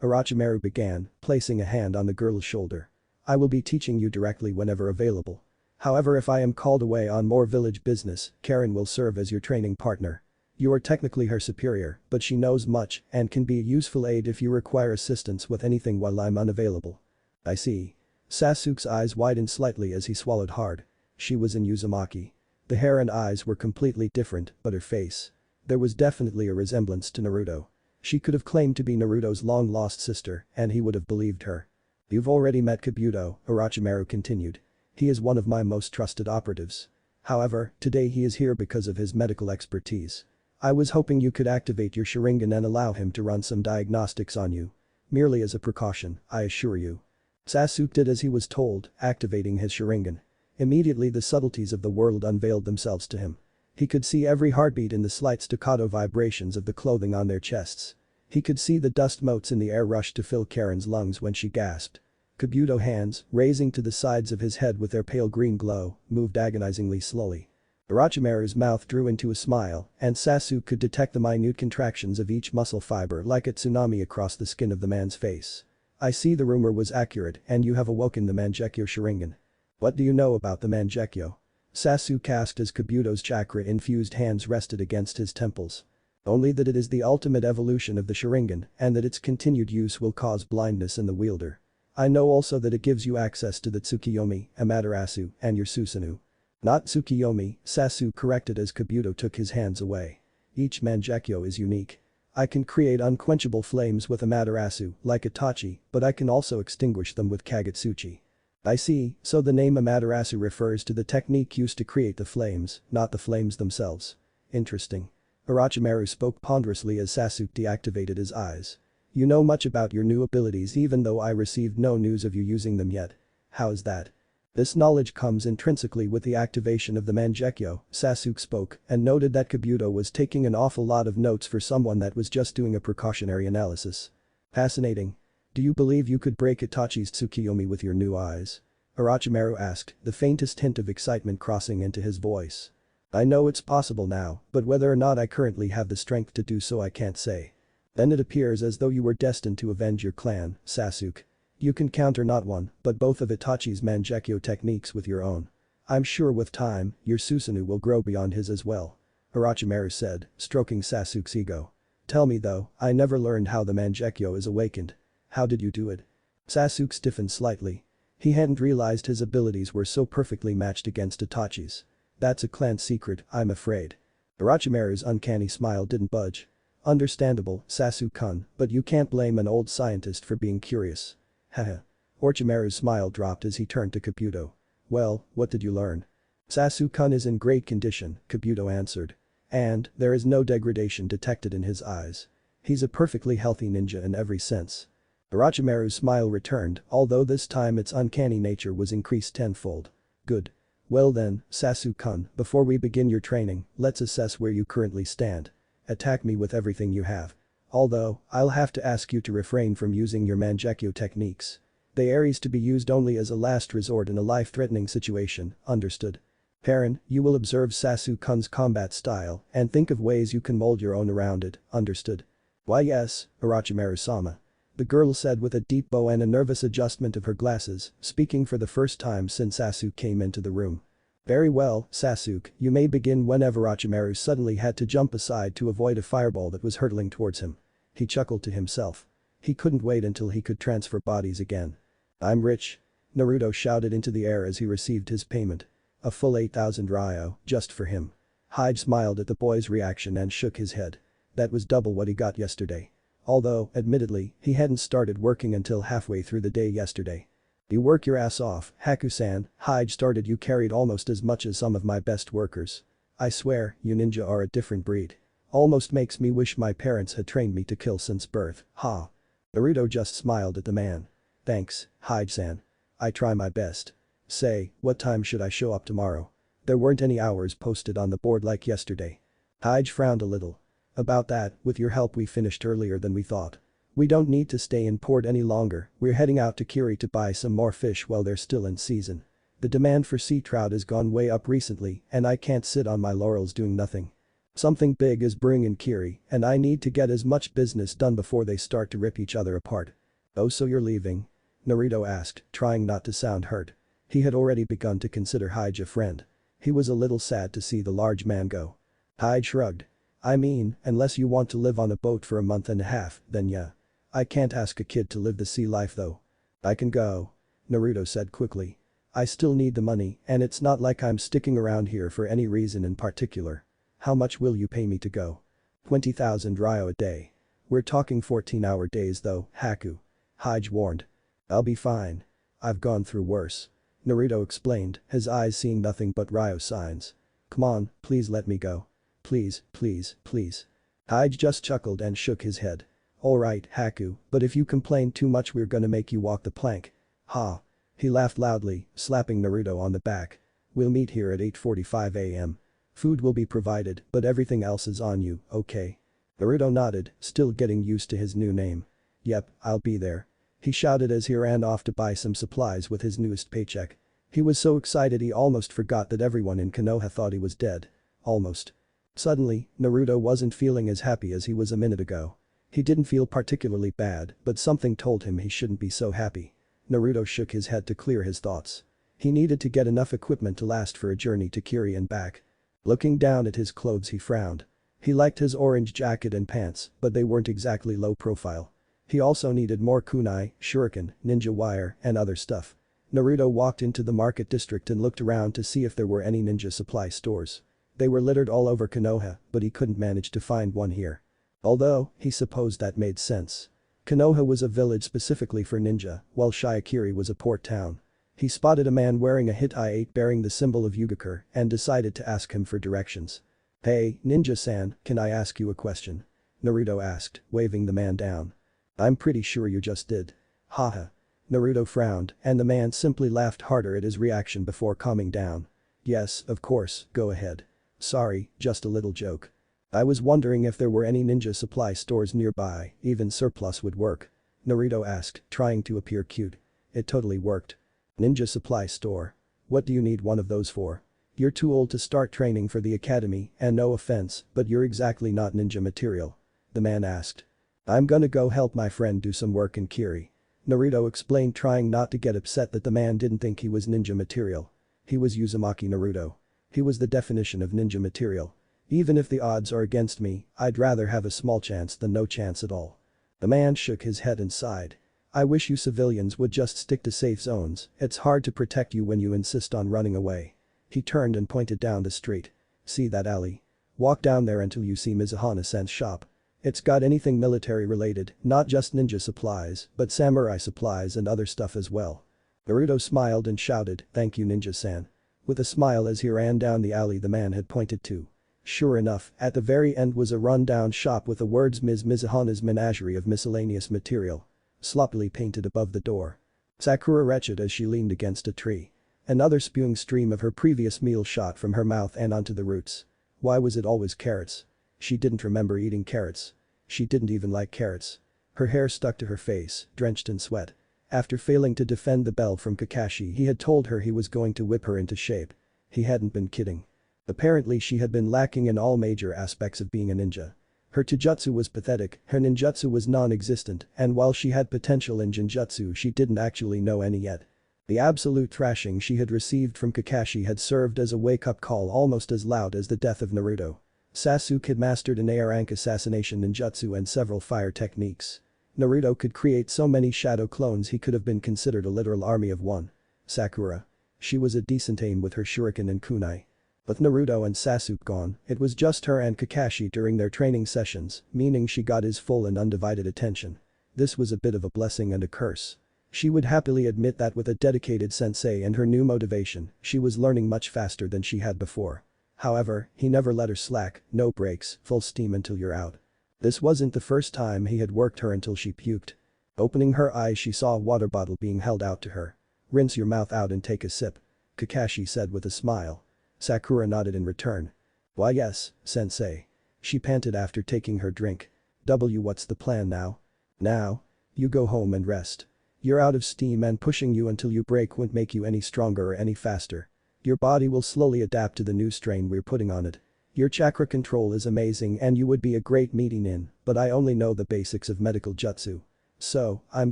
Orochimaru began, placing a hand on the girl's shoulder. I will be teaching you directly whenever available. However, if I am called away on more village business, Karin will serve as your training partner. You are technically her superior, but she knows much and can be a useful aid if you require assistance with anything while I'm unavailable. I see. Sasuke's eyes widened slightly as he swallowed hard. She was in Uzumaki. The hair and eyes were completely different, but her face. There was definitely a resemblance to Naruto. She could have claimed to be Naruto's long-lost sister, and he would have believed her. You've already met Kabuto, Orochimaru continued. He is one of my most trusted operatives. However, today he is here because of his medical expertise. I was hoping you could activate your Sharingan and allow him to run some diagnostics on you. Merely as a precaution, I assure you. Sasuke did as he was told, activating his Sharingan. Immediately the subtleties of the world unveiled themselves to him. He could see every heartbeat in the slight staccato vibrations of the clothing on their chests. He could see the dust motes in the air rush to fill Karin's lungs when she gasped. Kabuto hands, raising to the sides of his head with their pale green glow, moved agonizingly slowly. Orochimaru's mouth drew into a smile, and Sasuke could detect the minute contractions of each muscle fiber like a tsunami across the skin of the man's face. I see the rumor was accurate and you have awoken the Mangekyo Sharingan. What do you know about the Mangekyo? Sasuke asked as Kabuto's chakra-infused hands rested against his temples. Only that it is the ultimate evolution of the Sharingan and that its continued use will cause blindness in the wielder. I know also that it gives you access to the Tsukiyomi, Amaterasu, and your Susanoo. Not Tsukiyomi, Sasuke corrected as Kabuto took his hands away. Each Mangekyo is unique. I can create unquenchable flames with Amaterasu, like Itachi, but I can also extinguish them with Kagetsuchi. I see, so the name Amaterasu refers to the technique used to create the flames, not the flames themselves. Interesting. Orochimaru spoke ponderously as Sasuke deactivated his eyes. You know much about your new abilities even though I received no news of you using them yet. How is that? This knowledge comes intrinsically with the activation of the Mangekyo, Sasuke spoke and noted that Kabuto was taking an awful lot of notes for someone that was just doing a precautionary analysis. Fascinating. Do you believe you could break Itachi's Tsukiyomi with your new eyes? Orochimaru asked, the faintest hint of excitement crossing into his voice. I know it's possible now, but whether or not I currently have the strength to do so I can't say. Then it appears as though you were destined to avenge your clan, Sasuke. You can counter not one, but both of Itachi's Mangekyo techniques with your own. I'm sure with time, your Susanoo will grow beyond his as well. Orochimaru said, stroking Sasuke's ego. Tell me though, I never learned how the Mangekyo is awakened. How did you do it? Sasuke stiffened slightly. He hadn't realized his abilities were so perfectly matched against Itachi's. That's a clan secret, I'm afraid. Orochimaru's uncanny smile didn't budge. Understandable, Sasuke-kun, but you can't blame an old scientist for being curious. Haha. Orochimaru's smile dropped as he turned to Kabuto. Well, what did you learn? Sasuke-kun is in great condition, Kabuto answered. And, there is no degradation detected in his eyes. He's a perfectly healthy ninja in every sense. Orochimaru's smile returned, although this time its uncanny nature was increased tenfold. Good. Well then, Sasuke-kun, before we begin your training, let's assess where you currently stand. Attack me with everything you have. Although, I'll have to ask you to refrain from using your Mangekyo techniques. They are to be used only as a last resort in a life-threatening situation, understood? Karin, you will observe Sasuke-kun's combat style and think of ways you can mold your own around it, understood? Why yes, Orochimaru-sama. The girl said with a deep bow and a nervous adjustment of her glasses, speaking for the first time since Sasuke came into the room. Very well, Sasuke, you may begin whenever. Orochimaru suddenly had to jump aside to avoid a fireball that was hurtling towards him. He chuckled to himself. He couldn't wait until he could transfer bodies again. I'm rich. Naruto shouted into the air as he received his payment. A full 8,000 ryo, just for him. Hyde smiled at the boy's reaction and shook his head. That was double what he got yesterday. Although, admittedly, he hadn't started working until halfway through the day yesterday. You work your ass off, Haku-san, Hyde started you carried almost as much as some of my best workers. I swear, you ninja are a different breed. Almost makes me wish my parents had trained me to kill since birth, ha. Naruto just smiled at the man. Thanks, Hyde-san. I try my best. Say, what time should I show up tomorrow? There weren't any hours posted on the board like yesterday. Hyde frowned a little. About that, with your help we finished earlier than we thought. We don't need to stay in port any longer, we're heading out to Kiri to buy some more fish while they're still in season. The demand for sea trout has gone way up recently and I can't sit on my laurels doing nothing. Something big is brewing in Kiri and I need to get as much business done before they start to rip each other apart. Oh, so you're leaving? Naruto asked, trying not to sound hurt. He had already begun to consider Hyde a friend. He was a little sad to see the large man go. Hyde shrugged. I mean, unless you want to live on a boat for a month and a half, then yeah. I can't ask a kid to live the sea life though. I can go. Naruto said quickly. I still need the money and it's not like I'm sticking around here for any reason in particular. How much will you pay me to go? 20,000 ryo a day. We're talking 14-hour days though, Haku. Hyde warned. I'll be fine. I've gone through worse. Naruto explained, his eyes seeing nothing but ryo signs. Come on, please let me go. Please, please, please. Hyde just chuckled and shook his head. Alright, Haku, but if you complain too much we're gonna make you walk the plank. Ha. He laughed loudly, slapping Naruto on the back. We'll meet here at 8:45 am. Food will be provided, but everything else is on you, okay? Naruto nodded, still getting used to his new name. Yep, I'll be there. He shouted as he ran off to buy some supplies with his newest paycheck. He was so excited he almost forgot that everyone in Konoha thought he was dead. Almost. Suddenly, Naruto wasn't feeling as happy as he was a minute ago. He didn't feel particularly bad, but something told him he shouldn't be so happy. Naruto shook his head to clear his thoughts. He needed to get enough equipment to last for a journey to Kiri and back. Looking down at his clothes he frowned. He liked his orange jacket and pants, but they weren't exactly low profile. He also needed more kunai, shuriken, ninja wire, and other stuff. Naruto walked into the market district and looked around to see if there were any ninja supply stores. They were littered all over Konoha, but he couldn't manage to find one here. Although, he supposed that made sense. Konoha was a village specifically for ninja, while Shiokiri was a port town. He spotted a man wearing a hit I-8 bearing the symbol of Uzushiogakure and decided to ask him for directions. Hey, ninja-san, can I ask you a question? Naruto asked, waving the man down. I'm pretty sure you just did. Haha. Naruto frowned and the man simply laughed harder at his reaction before calming down. Yes, of course, go ahead. Sorry, just a little joke. I was wondering if there were any ninja supply stores nearby, even surplus would work. Naruto asked, trying to appear cute. It totally worked. Ninja supply store. What do you need one of those for? You're too old to start training for the academy and no offense, but you're exactly not ninja material. The man asked. I'm gonna go help my friend do some work in Kiri. Naruto explained, trying not to get upset that the man didn't think he was ninja material. He was Uzumaki Naruto. He was the definition of ninja material. Even if the odds are against me, I'd rather have a small chance than no chance at all. The man shook his head and sighed. I wish you civilians would just stick to safe zones, it's hard to protect you when you insist on running away. He turned and pointed down the street. See that alley? Walk down there until you see Mizuhana-san's shop. It's got anything military related, not just ninja supplies, but samurai supplies and other stuff as well. Naruto smiled and shouted, thank you ninja-san. With a smile as he ran down the alley the man had pointed to. Sure enough, at the very end was a run-down shop with the words Ms. Mizuhana's Menagerie of Miscellaneous Material sloppily painted above the door. Sakura retched as she leaned against a tree. Another spewing stream of her previous meal shot from her mouth and onto the roots. Why was it always carrots? She didn't remember eating carrots. She didn't even like carrots. Her hair stuck to her face, drenched in sweat. After failing to defend the bell from Kakashi, he had told her he was going to whip her into shape. He hadn't been kidding. Apparently she had been lacking in all major aspects of being a ninja. Her taijutsu was pathetic, her ninjutsu was non-existent, and while she had potential in Genjutsu she didn't actually know any yet. The absolute thrashing she had received from Kakashi had served as a wake-up call almost as loud as the death of Naruto. Sasuke had mastered an air rank assassination ninjutsu and several fire techniques. Naruto could create so many shadow clones he could have been considered a literal army of one. Sakura. She was a decent aim with her shuriken and kunai. With Naruto and Sasuke gone, it was just her and Kakashi during their training sessions, meaning she got his full and undivided attention. This was a bit of a blessing and a curse. She would happily admit that with a dedicated sensei and her new motivation, she was learning much faster than she had before. However, he never let her slack, no breaks, full steam until you're out. This wasn't the first time he had worked her until she puked. Opening her eyes, she saw a water bottle being held out to her. "Rinse your mouth out and take a sip," Kakashi said with a smile. Sakura nodded in return. "Why yes, sensei." She panted after taking her drink. What's the plan now?" "Now? You go home and rest. You're out of steam and pushing you until you break won't make you any stronger or any faster. Your body will slowly adapt to the new strain we're putting on it. Your chakra control is amazing and you would be a great meeting in, but I only know the basics of medical jutsu. So, I'm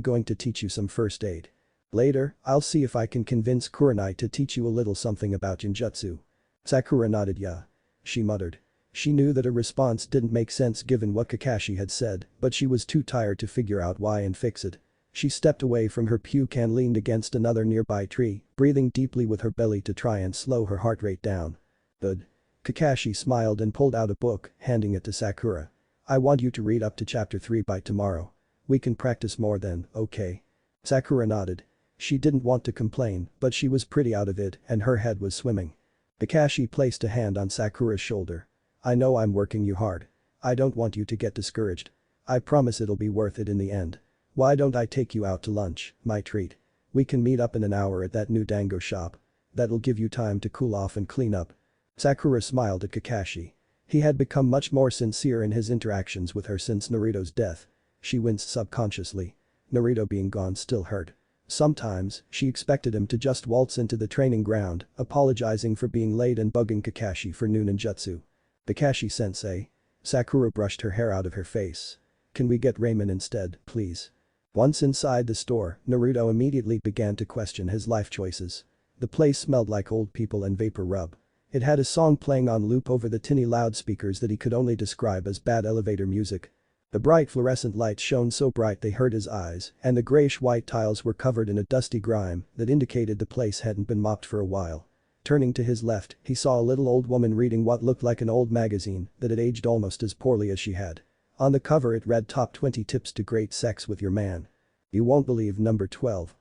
going to teach you some first aid. Later, I'll see if I can convince Kurenai to teach you a little something about Genjutsu." Sakura nodded. "Yeah." She muttered. She knew that her response didn't make sense given what Kakashi had said, but she was too tired to figure out why and fix it. She stepped away from her puke and leaned against another nearby tree, breathing deeply with her belly to try and slow her heart rate down. "Good." Kakashi smiled and pulled out a book, handing it to Sakura. "I want you to read up to chapter 3 by tomorrow. We can practice more then, okay?" Sakura nodded. She didn't want to complain, but she was pretty out of it and her head was swimming. Kakashi placed a hand on Sakura's shoulder. "I know I'm working you hard. I don't want you to get discouraged. I promise it'll be worth it in the end. Why don't I take you out to lunch, my treat? We can meet up in an hour at that new dango shop. That'll give you time to cool off and clean up." Sakura smiled at Kakashi. He had become much more sincere in his interactions with her since Naruto's death. She winced subconsciously. Naruto being gone still hurt. Sometimes, she expected him to just waltz into the training ground, apologizing for being late and bugging Kakashi for new ninjutsu. "Kakashi-sensei." Sakura brushed her hair out of her face. "Can we get ramen instead, please?" Once inside the store, Naruto immediately began to question his life choices. The place smelled like old people and vapor rub. It had a song playing on loop over the tinny loudspeakers that he could only describe as bad elevator music. The bright fluorescent lights shone so bright they hurt his eyes, and the grayish-white tiles were covered in a dusty grime that indicated the place hadn't been mopped for a while. Turning to his left, he saw a little old woman reading what looked like an old magazine that had aged almost as poorly as she had. On the cover it read "Top 20 Tips to Great Sex with Your Man." "You won't believe number 12.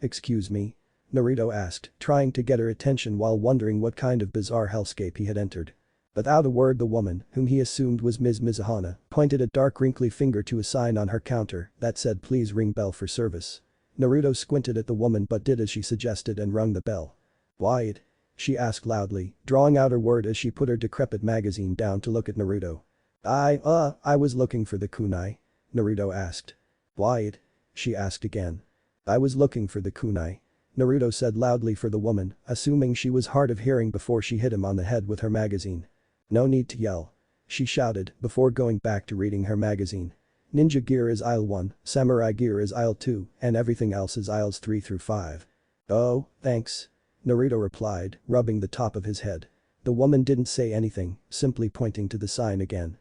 Excuse me?" Naruto asked, trying to get her attention while wondering what kind of bizarre hellscape he had entered. Without a word, the woman, whom he assumed was Ms. Mizuhana, pointed a dark wrinkly finger to a sign on her counter that said "Please ring bell for service." Naruto squinted at the woman but did as she suggested and rung the bell. "Why?" she asked loudly, drawing out her word as she put her decrepit magazine down to look at Naruto. I was looking for the kunai," Naruto asked. "Why?" she asked again. "I was looking for the kunai," Naruto said loudly for the woman, assuming she was hard of hearing before she hit him on the head with her magazine. "No need to yell," she shouted before going back to reading her magazine. "Ninja gear is aisle 1, samurai gear is aisle 2, and everything else is aisles 3 through 5. "Oh, thanks," Naruto replied, rubbing the top of his head. The woman didn't say anything, simply pointing to the sign again.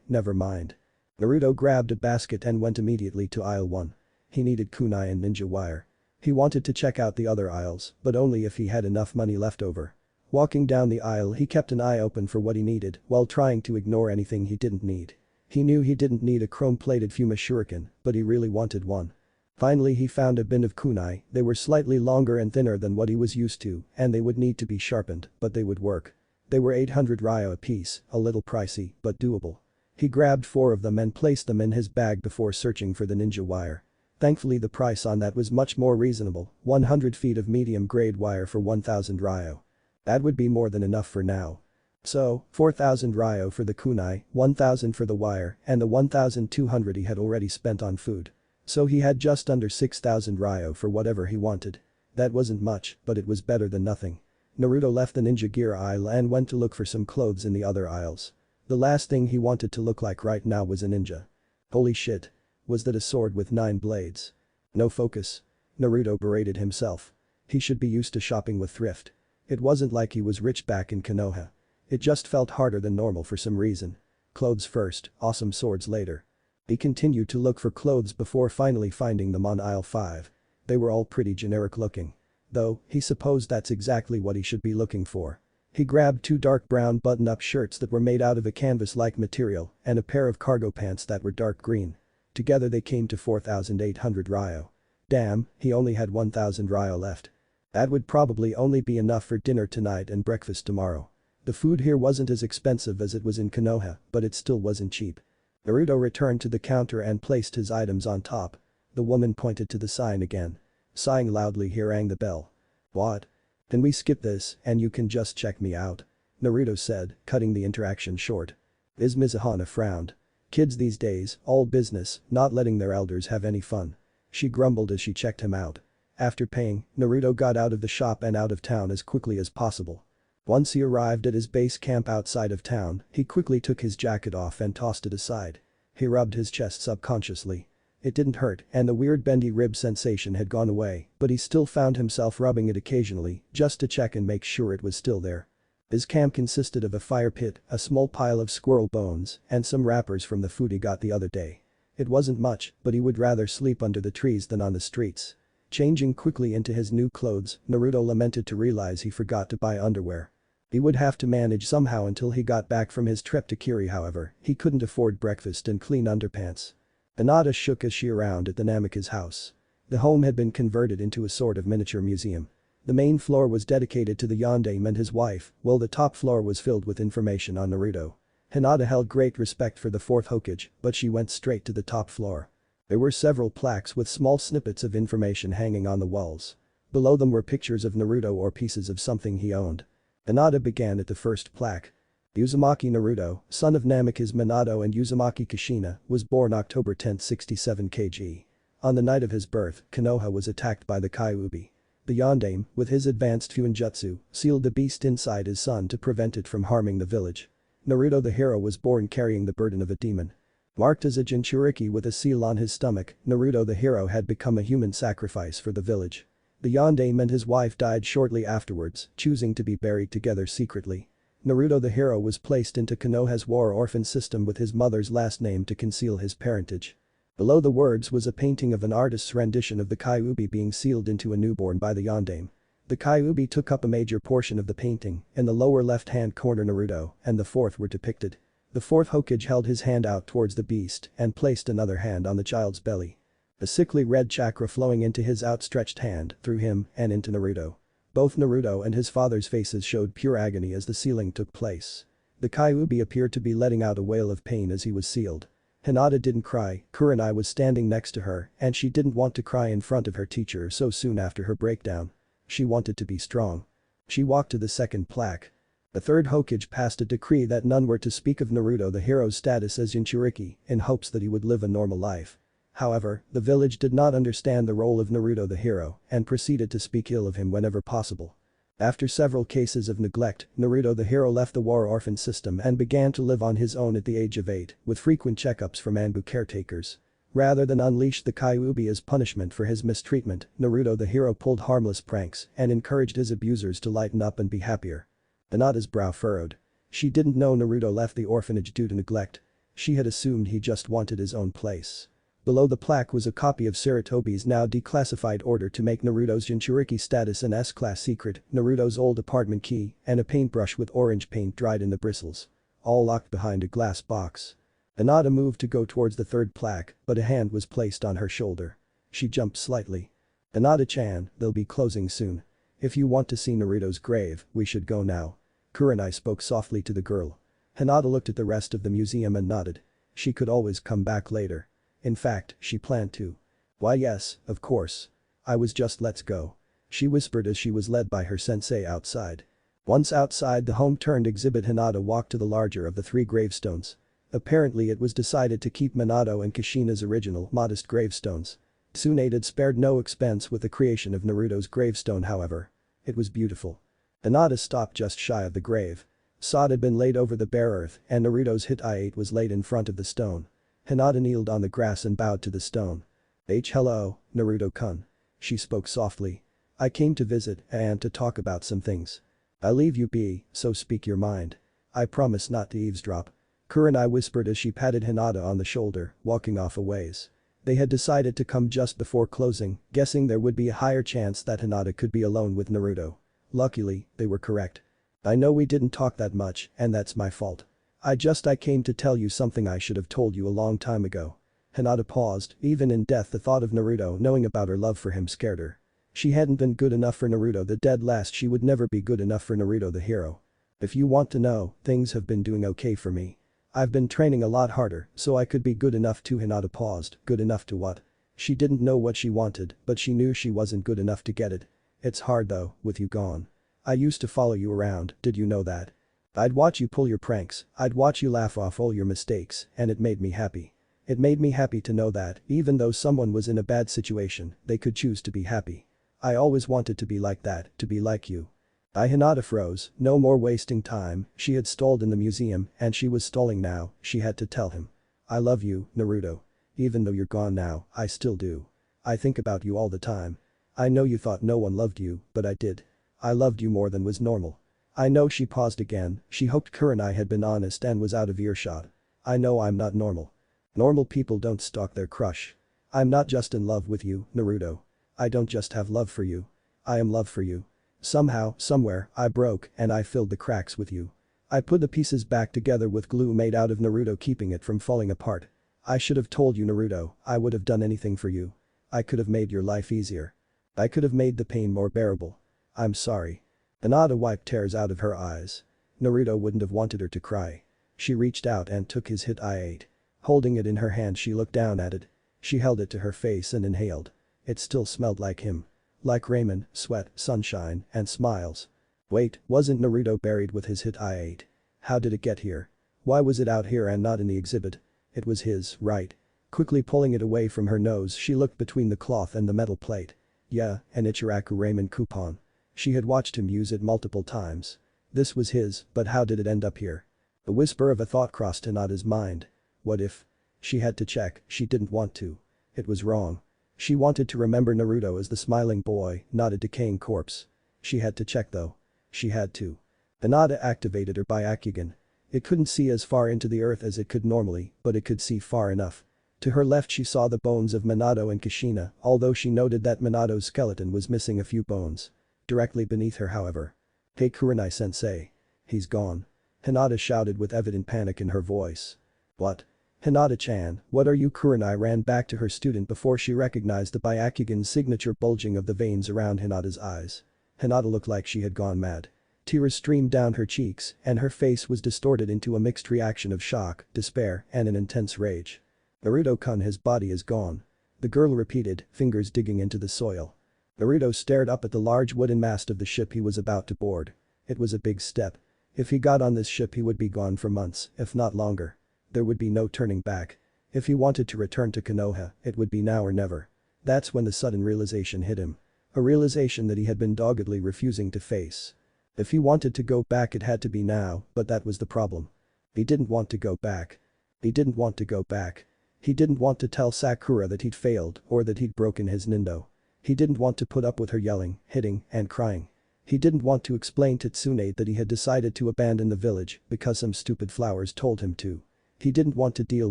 Never mind." Naruto grabbed a basket and went immediately to aisle 1. He needed kunai and ninja wire. He wanted to check out the other aisles, but only if he had enough money left over. Walking down the aisle, he kept an eye open for what he needed while trying to ignore anything he didn't need. He knew he didn't need a chrome-plated Fuma shuriken, but he really wanted one. Finally he found a bin of kunai. They were slightly longer and thinner than what he was used to, and they would need to be sharpened, but they would work. They were 800 ryo apiece, a little pricey, but doable. He grabbed 4 of them and placed them in his bag before searching for the ninja wire. Thankfully the price on that was much more reasonable, 100 feet of medium-grade wire for 1,000 ryo. That would be more than enough for now. So, 4,000 ryo for the kunai, 1,000 for the wire, and the 1,200 he had already spent on food. So he had just under 6,000 ryo for whatever he wanted. That wasn't much, but it was better than nothing. Naruto left the ninja gear aisle and went to look for some clothes in the other aisles. The last thing he wanted to look like right now was a ninja. Holy shit. Was that a sword with 9 blades? No focus. Naruto berated himself. He should be used to shopping with thrift. It wasn't like he was rich back in Konoha. It just felt harder than normal for some reason. Clothes first, awesome swords later. He continued to look for clothes before finally finding them on aisle 5. They were all pretty generic looking. Though, he supposed that's exactly what he should be looking for. He grabbed two dark brown button-up shirts that were made out of a canvas-like material and a pair of cargo pants that were dark green. Together they came to 4,800 ryo. Damn, he only had 1,000 ryo left. That would probably only be enough for dinner tonight and breakfast tomorrow. The food here wasn't as expensive as it was in Konoha, but it still wasn't cheap. Naruto returned to the counter and placed his items on top. The woman pointed to the sign again. Sighing loudly, he rang the bell. What? Then we skip this and you can just check me out. Naruto said, cutting the interaction short. Ms. Mizuhana frowned. Kids these days, all business, not letting their elders have any fun. She grumbled as she checked him out. After paying, Naruto got out of the shop and out of town as quickly as possible. Once he arrived at his base camp outside of town, he quickly took his jacket off and tossed it aside. He rubbed his chest subconsciously. It didn't hurt and the weird bendy rib sensation had gone away, but he still found himself rubbing it occasionally just to check and make sure it was still there. His camp consisted of a fire pit, a small pile of squirrel bones, and some wrappers from the food he got the other day. It wasn't much, but he would rather sleep under the trees than on the streets. Changing quickly into his new clothes, Naruto lamented to realize he forgot to buy underwear. He would have to manage somehow until he got back from his trip to Kiri, however, he couldn't afford breakfast and clean underpants. Hinata shook as she around at the Namika's house. The home had been converted into a sort of miniature museum. The main floor was dedicated to the yondaime and his wife, while the top floor was filled with information on Naruto. Hinata held great respect for the fourth Hokage, but she went straight to the top floor. There were several plaques with small snippets of information hanging on the walls. Below them were pictures of Naruto or pieces of something he owned. Hinata began at the first plaque. Uzumaki Naruto, son of Namikaze Minato and Uzumaki Kushina, was born October 10, 67 kg. On the night of his birth, Konoha was attacked by the Kyuubi. The yondaime, with his advanced Genjutsu, sealed the beast inside his son to prevent it from harming the village. Naruto the hero was born carrying the burden of a demon. Marked as a Jinchuriki with a seal on his stomach, Naruto the hero had become a human sacrifice for the village. The yondaime and his wife died shortly afterwards, choosing to be buried together secretly. Naruto the hero was placed into Konoha's war orphan system with his mother's last name to conceal his parentage. Below the words was a painting of an artist's rendition of the Kyuubi being sealed into a newborn by the yondaime. The Kyuubi took up a major portion of the painting. In the lower left-hand corner Naruto and the fourth were depicted. The fourth Hokage held his hand out towards the beast and placed another hand on the child's belly. A sickly red chakra flowing into his outstretched hand through him and into Naruto. Both Naruto and his father's faces showed pure agony as the sealing took place. The Kyuubi appeared to be letting out a wail of pain as he was sealed. Hinata didn't cry, Karin was standing next to her and she didn't want to cry in front of her teacher so soon after her breakdown. She wanted to be strong. She walked to the second plaque. The third Hokage passed a decree that none were to speak of Naruto the hero's status as Jinchuriki in hopes that he would live a normal life. However, the village did not understand the role of Naruto the hero and proceeded to speak ill of him whenever possible. After several cases of neglect, Naruto the hero left the war orphan system and began to live on his own at the age of 8, with frequent checkups from Anbu caretakers. Rather than unleash the Kyuubi as punishment for his mistreatment, Naruto the hero pulled harmless pranks and encouraged his abusers to lighten up and be happier. Hinata's brow furrowed. She didn't know Naruto left the orphanage due to neglect. She had assumed he just wanted his own place. Below the plaque was a copy of Sarutobi's now declassified order to make Naruto's Jinchuriki status an S-class secret, Naruto's old apartment key, and a paintbrush with orange paint dried in the bristles. All locked behind a glass box. Hinata moved to go towards the third plaque, but a hand was placed on her shoulder. She jumped slightly. Hinata-chan, they'll be closing soon. If you want to see Naruto's grave, we should go now. Kurenai spoke softly to the girl. Hinata looked at the rest of the museum and nodded. She could always come back later. In fact, she planned to. Why yes, of course. I was just let's go. She whispered as she was led by her sensei outside. Once outside the home-turned exhibit, Hinata walked to the larger of the 3 gravestones. Apparently it was decided to keep Minato and Kushina's original, modest gravestones. Tsunade had spared no expense with the creation of Naruto's gravestone, however. It was beautiful. Hinata stopped just shy of the grave. Sod had been laid over the bare earth and Naruto's hit-I-8 was laid in front of the stone. Hinata kneeled on the grass and bowed to the stone. Hello, Naruto-kun. She spoke softly. I came to visit and to talk about some things. I'll leave you be, so speak your mind. I promise not to eavesdrop. Kurenai whispered as she patted Hinata on the shoulder, walking off a ways. They had decided to come just before closing, guessing there would be a higher chance that Hinata could be alone with Naruto. Luckily, they were correct. I know we didn't talk that much, and that's my fault. I came to tell you something I should have told you a long time ago. Hinata paused, even in death the thought of Naruto knowing about her love for him scared her. She hadn't been good enough for Naruto the dead last, she would never be good enough for Naruto the hero. If you want to know, things have been doing okay for me. I've been training a lot harder, so I could be good enough too. Hinata paused, good enough to what? She didn't know what she wanted, but she knew she wasn't good enough to get it. It's hard though, with you gone. I used to follow you around, did you know that? I'd watch you pull your pranks, I'd watch you laugh off all your mistakes, and it made me happy. It made me happy to know that, even though someone was in a bad situation, they could choose to be happy. I always wanted to be like that, to be like you. Hinata froze, no more wasting time, she had stalled in the museum, and she was stalling now, she had to tell him. I love you, Naruto. Even though you're gone now, I still do. I think about you all the time. I know you thought no one loved you, but I did. I loved you more than was normal. I know. She paused again, she hoped Kurenai had been honest and was out of earshot. I know I'm not normal. Normal people don't stalk their crush. I'm not just in love with you, Naruto. I don't just have love for you. I am love for you. Somehow, somewhere, I broke and I filled the cracks with you. I put the pieces back together with glue made out of Naruto, keeping it from falling apart. I should have told you, Naruto, I would have done anything for you. I could have made your life easier. I could have made the pain more bearable. I'm sorry. Hinata wiped tears out of her eyes. Naruto wouldn't have wanted her to cry. She reached out and took his hit I-8. Holding it in her hand, she looked down at it. She held it to her face and inhaled. It still smelled like him. Like ramen, sweat, sunshine, and smiles. Wait, wasn't Naruto buried with his hit I-8? How did it get here? Why was it out here and not in the exhibit? It was his, right? Quickly pulling it away from her nose, she looked between the cloth and the metal plate. Yeah, an Ichiraku ramen coupon. She had watched him use it multiple times. This was his, but how did it end up here? The whisper of a thought crossed Hinata's mind. What if? She had to check, she didn't want to. It was wrong. She wanted to remember Naruto as the smiling boy, not a decaying corpse. She had to check though. She had to. Hinata activated her Byakugan. It couldn't see as far into the earth as it could normally, but it could see far enough. To her left she saw the bones of Minato and Kushina, although she noted that Minato's skeleton was missing a few bones. Directly beneath her, however. Hey Kurenai-sensei. He's gone. Hinata shouted with evident panic in her voice. What? Hinata-chan, what are you? Kurenai ran back to her student before she recognized the Byakugan's signature bulging of the veins around Hinata's eyes. Hinata looked like she had gone mad. Tears streamed down her cheeks and her face was distorted into a mixed reaction of shock, despair, and an intense rage. Naruto-kun, his body is gone. The girl repeated, fingers digging into the soil. Naruto stared up at the large wooden mast of the ship he was about to board. It was a big step. If he got on this ship he would be gone for months, if not longer. There would be no turning back. If he wanted to return to Konoha, it would be now or never. That's when the sudden realization hit him. A realization that he had been doggedly refusing to face. If he wanted to go back it had to be now, but that was the problem. He didn't want to go back. He didn't want to go back. He didn't want to tell Sakura that he'd failed or that he'd broken his Nindo. He didn't want to put up with her yelling, hitting, and crying. He didn't want to explain to Tsunade that he had decided to abandon the village because some stupid flowers told him to. He didn't want to deal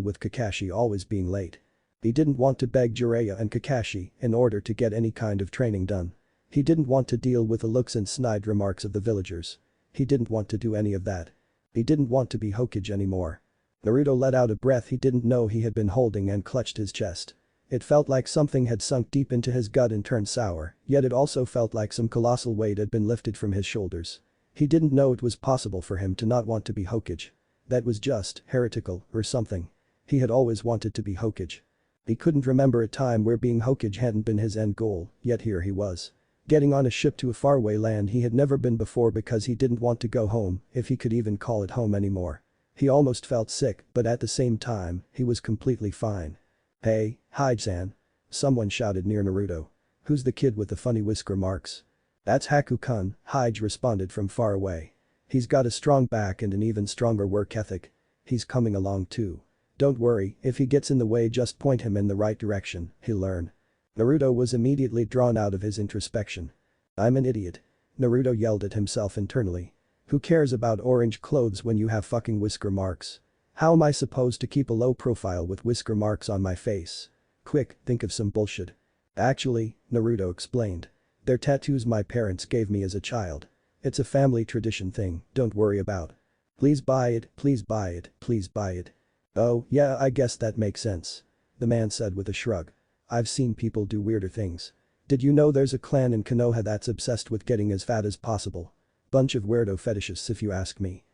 with Kakashi always being late. He didn't want to beg Jiraiya and Kakashi in order to get any kind of training done. He didn't want to deal with the looks and snide remarks of the villagers. He didn't want to do any of that. He didn't want to be Hokage anymore. Naruto let out a breath he didn't know he had been holding and clutched his chest. It felt like something had sunk deep into his gut and turned sour, yet it also felt like some colossal weight had been lifted from his shoulders. He didn't know it was possible for him to not want to be Hokage. That was just heretical or something. He had always wanted to be Hokage. He couldn't remember a time where being Hokage hadn't been his end goal, yet here he was. Getting on a ship to a faraway land he had never been before because he didn't want to go home, if he could even call it home anymore. He almost felt sick, but at the same time, he was completely fine. Hey, Hide-san. Someone shouted near Naruto. Who's the kid with the funny whisker marks? That's Haku-kun, Hide responded from far away. He's got a strong back and an even stronger work ethic. He's coming along too. Don't worry, if he gets in the way just point him in the right direction, he'll learn. Naruto was immediately drawn out of his introspection. I'm an idiot. Naruto yelled at himself internally. Who cares about orange clothes when you have fucking whisker marks? How am I supposed to keep a low profile with whisker marks on my face? Quick, think of some bullshit. Actually, Naruto explained. They're tattoos my parents gave me as a child. It's a family tradition thing, don't worry about. Please buy it, please buy it, please buy it. Oh, yeah, I guess that makes sense. The man said with a shrug. I've seen people do weirder things. Did you know there's a clan in Konoha that's obsessed with getting as fat as possible? Bunch of weirdo fetishists if you ask me.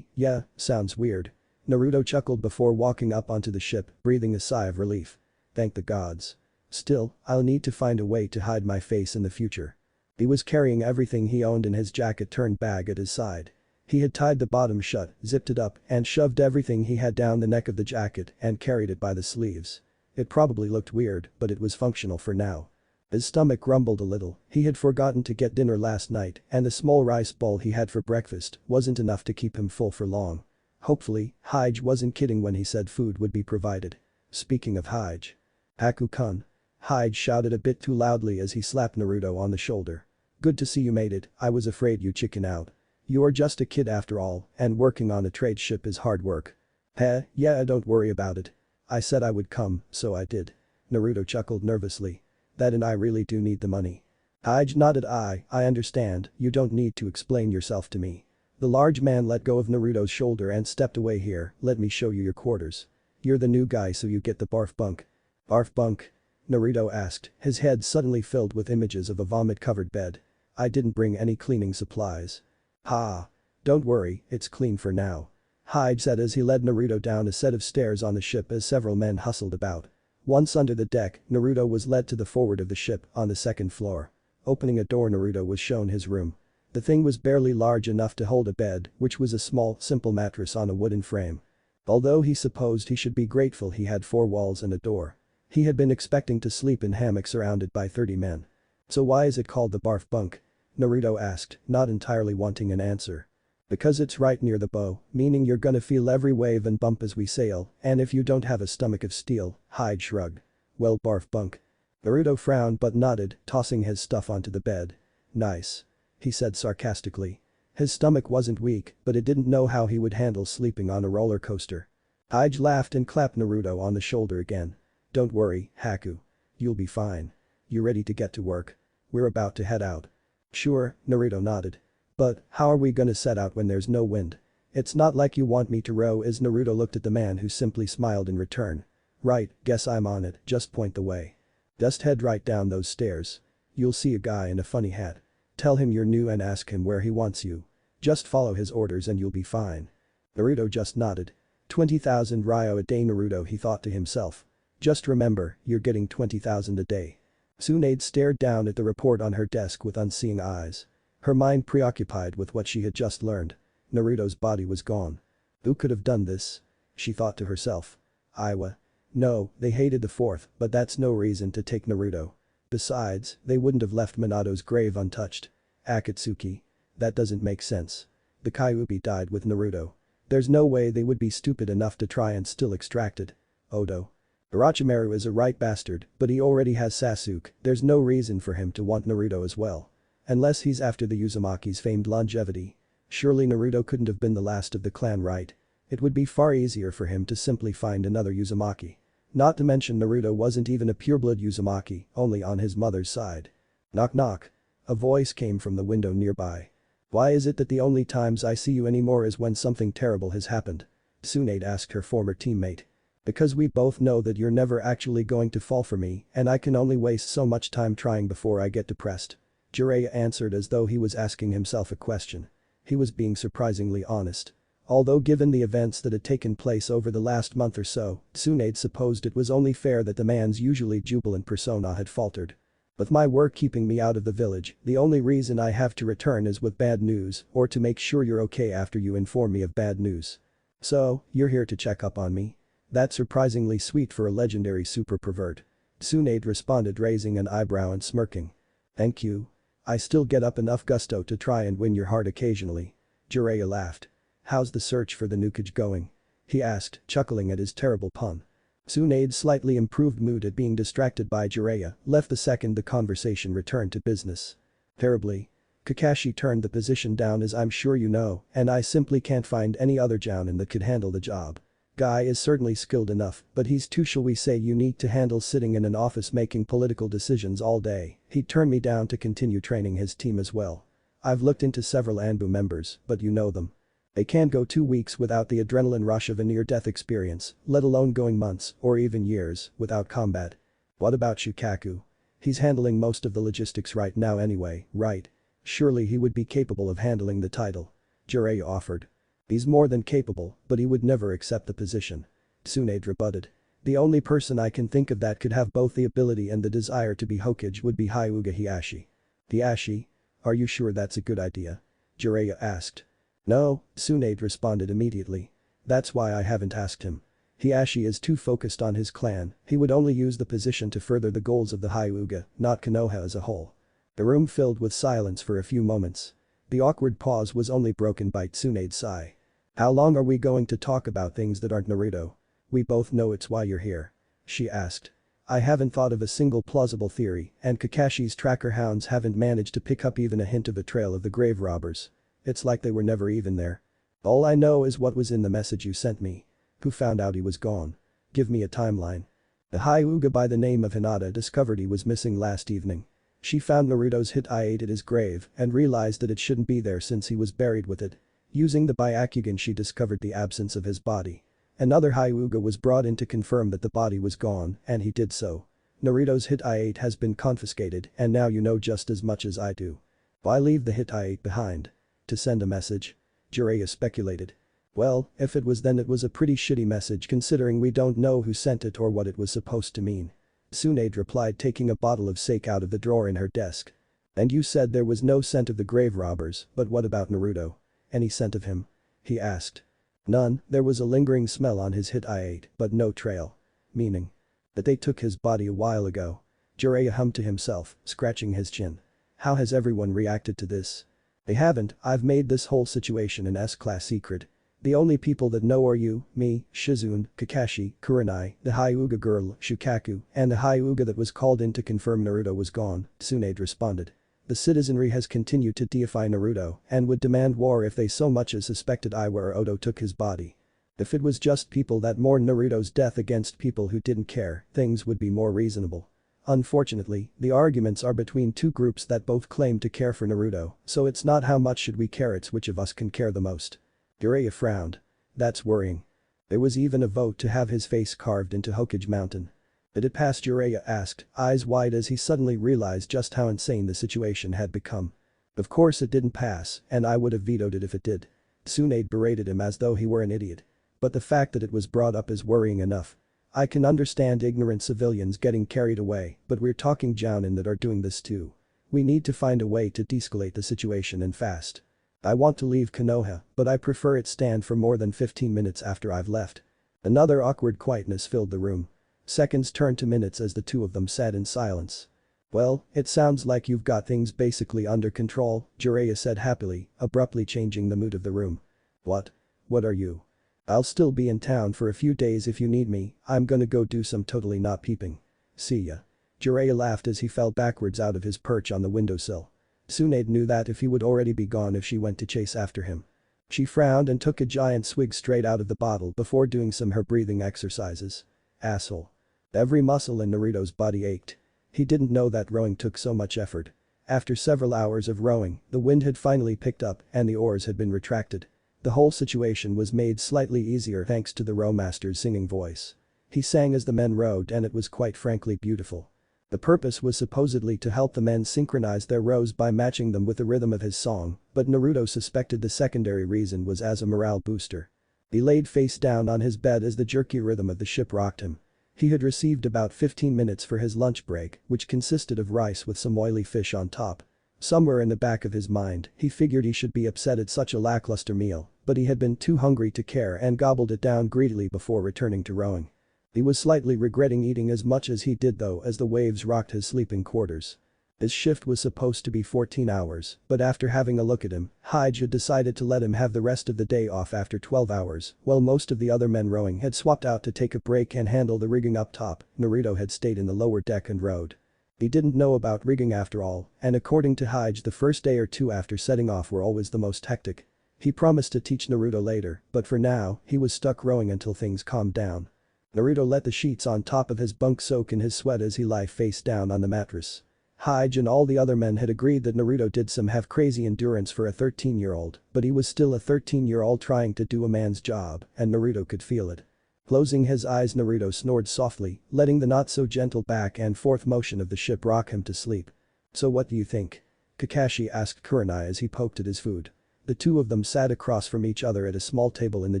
Yeah, sounds weird. Naruto chuckled before walking up onto the ship, breathing a sigh of relief. Thank the gods. Still, I'll need to find a way to hide my face in the future. He was carrying everything he owned in his jacket-turned bag at his side. He had tied the bottom shut, zipped it up, and shoved everything he had down the neck of the jacket and carried it by the sleeves. It probably looked weird, but it was functional for now. His stomach grumbled a little, he had forgotten to get dinner last night and the small rice bowl he had for breakfast wasn't enough to keep him full for long. Hopefully, Hyge wasn't kidding when he said food would be provided. Speaking of Hyge. Haku-kun. Hyge shouted a bit too loudly as he slapped Naruto on the shoulder. Good to see you made it, I was afraid you'd chicken out. You're just a kid after all, and working on a trade ship is hard work. Yeah, don't worry about it. I said I would come, so I did. Naruto chuckled nervously. That and I really do need the money. Hyge nodded. I understand, you don't need to explain yourself to me. The large man let go of Naruto's shoulder and stepped away. Here, let me show you your quarters. You're the new guy so you get the barf bunk. Barf bunk? Naruto asked, his head suddenly filled with images of a vomit-covered bed. I didn't bring any cleaning supplies. Ha. Don't worry, it's clean for now. Hyde said as he led Naruto down a set of stairs on the ship as several men hustled about. Once under the deck, Naruto was led to the forward of the ship on the second floor. Opening a door, Naruto was shown his room. The thing was barely large enough to hold a bed, which was a small, simple mattress on a wooden frame. Although he supposed he should be grateful he had 4 walls and a door. He had been expecting to sleep in hammock surrounded by 30 men. So why is it called the barf bunk? Naruto asked, not entirely wanting an answer. Because it's right near the bow, meaning you're gonna feel every wave and bump as we sail, and if you don't have a stomach of steel, Hyde shrugged. Well, barf bunk. Naruto frowned but nodded, tossing his stuff onto the bed. Nice. He said sarcastically. His stomach wasn't weak, but it didn't know how he would handle sleeping on a roller coaster. Hyde laughed and clapped Naruto on the shoulder again. Don't worry, Haku. You'll be fine. You ready to get to work? We're about to head out. Sure, Naruto nodded. But, how are we gonna set out when there's no wind? It's not like you want me to row as Naruto looked at the man who simply smiled in return. Right, guess I'm on it, just point the way. Just head right down those stairs. You'll see a guy in a funny hat. Tell him you're new and ask him where he wants you. Just follow his orders and you'll be fine. Naruto just nodded. 20,000 ryo a day, Naruto, he thought to himself. Just remember, you're getting 20,000 a day. Tsunade stared down at the report on her desk with unseeing eyes. Her mind preoccupied with what she had just learned. Naruto's body was gone. Who could have done this? She thought to herself. Iwa. No, they hated the fourth, but that's no reason to take Naruto. Besides, they wouldn't have left Minato's grave untouched. Akatsuki. That doesn't make sense. The Kyuubi died with Naruto. There's no way they would be stupid enough to try and still extract it. Odo. Orochimaru is a right bastard, but he already has Sasuke, there's no reason for him to want Naruto as well. Unless he's after the Uzumaki's famed longevity. Surely Naruto couldn't have been the last of the clan, right? It would be far easier for him to simply find another Uzumaki. Not to mention Naruto wasn't even a pureblood Uzumaki, only on his mother's side. Knock knock. A voice came from the window nearby. Why is it that the only times I see you anymore is when something terrible has happened? Tsunade asked her former teammate. Because we both know that you're never actually going to fall for me and I can only waste so much time trying before I get depressed. Jiraiya answered as though he was asking himself a question. He was being surprisingly honest. Although given the events that had taken place over the last month or so, Tsunade supposed it was only fair that the man's usually jubilant persona had faltered. With my work keeping me out of the village, the only reason I have to return is with bad news or to make sure you're okay after you inform me of bad news. So, you're here to check up on me? That's surprisingly sweet for a legendary super pervert. Tsunade responded, raising an eyebrow and smirking. Thank you. I still get up enough gusto to try and win your heart occasionally. Jiraiya laughed. How's the search for the Nukage going? He asked, chuckling at his terrible pun. Tsunade's slightly improved mood at being distracted by Jiraiya left the second the conversation returned to business. Terribly. Kakashi turned the position down, as I'm sure you know, and I simply can't find any other jounin that could handle the job. Guy is certainly skilled enough, but he's too, shall we say, unique to handle sitting in an office making political decisions all day. He'd turn me down to continue training his team as well. I've looked into several Anbu members, but you know them. They can't go 2 weeks without the adrenaline rush of a near-death experience, let alone going months, or even years, without combat. What about Shukaku? He's handling most of the logistics right now anyway, right? Surely he would be capable of handling the title. Jiraiya offered. He's more than capable, but he would never accept the position. Tsunade rebutted. The only person I can think of that could have both the ability and the desire to be Hokage would be Hyuga Hiashi. Hiashi? Are you sure that's a good idea? Jiraiya asked. No, Tsunade responded immediately. That's why I haven't asked him. Hiashi is too focused on his clan, he would only use the position to further the goals of the Hyuga, not Konoha as a whole. The room filled with silence for a few moments. The awkward pause was only broken by Tsunade's sigh. How long are we going to talk about things that aren't Naruto? We both know it's why you're here. She asked. I haven't thought of a single plausible theory, and Kakashi's tracker hounds haven't managed to pick up even a hint of a trail of the grave robbers. It's like they were never even there. All I know is what was in the message you sent me. Who found out he was gone? Give me a timeline. The Hyuga by the name of Hinata discovered he was missing last evening. She found Naruto's hit-eye at his grave and realized that it shouldn't be there since he was buried with it. Using the Byakugan she discovered the absence of his body. Another Hyuga was brought in to confirm that the body was gone, and he did so. Naruto's hit-eye has been confiscated and now you know just as much as I do. Why leave the hit-eye behind? To send a message? Jiraiya speculated. Well, if it was then it was a pretty shitty message considering we don't know who sent it or what it was supposed to mean. Tsunade replied taking a bottle of sake out of the drawer in her desk. And you said there was no scent of the grave robbers, but what about Naruto? Any scent of him? He asked. None, there was a lingering smell on his hit-eye, but no trail. Meaning? That they took his body a while ago. Jiraiya hummed to himself, scratching his chin. How has everyone reacted to this? They haven't, I've made this whole situation an S-class secret. The only people that know are you, me, Shizune, Kakashi, Kurenai, the Hyuga girl, Shukaku, and the Hyuga that was called in to confirm Naruto was gone, Tsunade responded. The citizenry has continued to deify Naruto and would demand war if they so much as suspected Iwa or Odo took his body. If it was just people that mourned Naruto's death against people who didn't care, things would be more reasonable. Unfortunately, the arguments are between two groups that both claim to care for Naruto, so it's not how much should we care, it's which of us can care the most. Jiraiya frowned. That's worrying. There was even a vote to have his face carved into Hokage Mountain. Did it pass? Jiraiya asked, eyes wide as he suddenly realized just how insane the situation had become. Of course it didn't pass, and I would have vetoed it if it did. Tsunade berated him as though he were an idiot. But the fact that it was brought up is worrying enough. I can understand ignorant civilians getting carried away, but we're talking Jounin that are doing this too. We need to find a way to de-escalate the situation and fast. I want to leave Konoha, but I prefer it stand for more than 15 minutes after I've left. Another awkward quietness filled the room. Seconds turned to minutes as the two of them sat in silence. Well, it sounds like you've got things basically under control, Jiraiya said happily, abruptly changing the mood of the room. What? What are you? I'll still be in town for a few days if you need me, I'm gonna go do some totally not peeping. See ya. Jiraiya laughed as he fell backwards out of his perch on the windowsill. Tsunade knew that if he would already be gone if she went to chase after him. She frowned and took a giant swig straight out of the bottle before doing some her breathing exercises. Asshole. Every muscle in Naruto's body ached. He didn't know that rowing took so much effort. After several hours of rowing, the wind had finally picked up and the oars had been retracted. The whole situation was made slightly easier thanks to the rowmaster's singing voice. He sang as the men rowed and it was quite frankly beautiful. The purpose was supposedly to help the men synchronize their rows by matching them with the rhythm of his song, but Naruto suspected the secondary reason was as a morale booster. He laid face down on his bed as the jerky rhythm of the ship rocked him. He had received about 15 minutes for his lunch break, which consisted of rice with some oily fish on top. Somewhere in the back of his mind, he figured he should be upset at such a lackluster meal, but he had been too hungry to care and gobbled it down greedily before returning to rowing. He was slightly regretting eating as much as he did though as the waves rocked his sleeping quarters. His shift was supposed to be 14 hours, but after having a look at him, Hyuga decided to let him have the rest of the day off after 12 hours, while most of the other men rowing had swapped out to take a break and handle the rigging up top. Naruto had stayed in the lower deck and rowed. He didn't know about rigging after all, and according to Hyuga the first day or two after setting off were always the most hectic. He promised to teach Naruto later, but for now, he was stuck rowing until things calmed down. Naruto let the sheets on top of his bunk soak in his sweat as he lay face down on the mattress. Hyde and all the other men had agreed that Naruto did some have-crazy endurance for a 13-year-old, but he was still a 13-year-old trying to do a man's job, and Naruto could feel it. Closing his eyes, Naruto snored softly, letting the not-so-gentle back and forth motion of the ship rock him to sleep. "So what do you think?" Kakashi asked Kurenai as he poked at his food. The two of them sat across from each other at a small table in the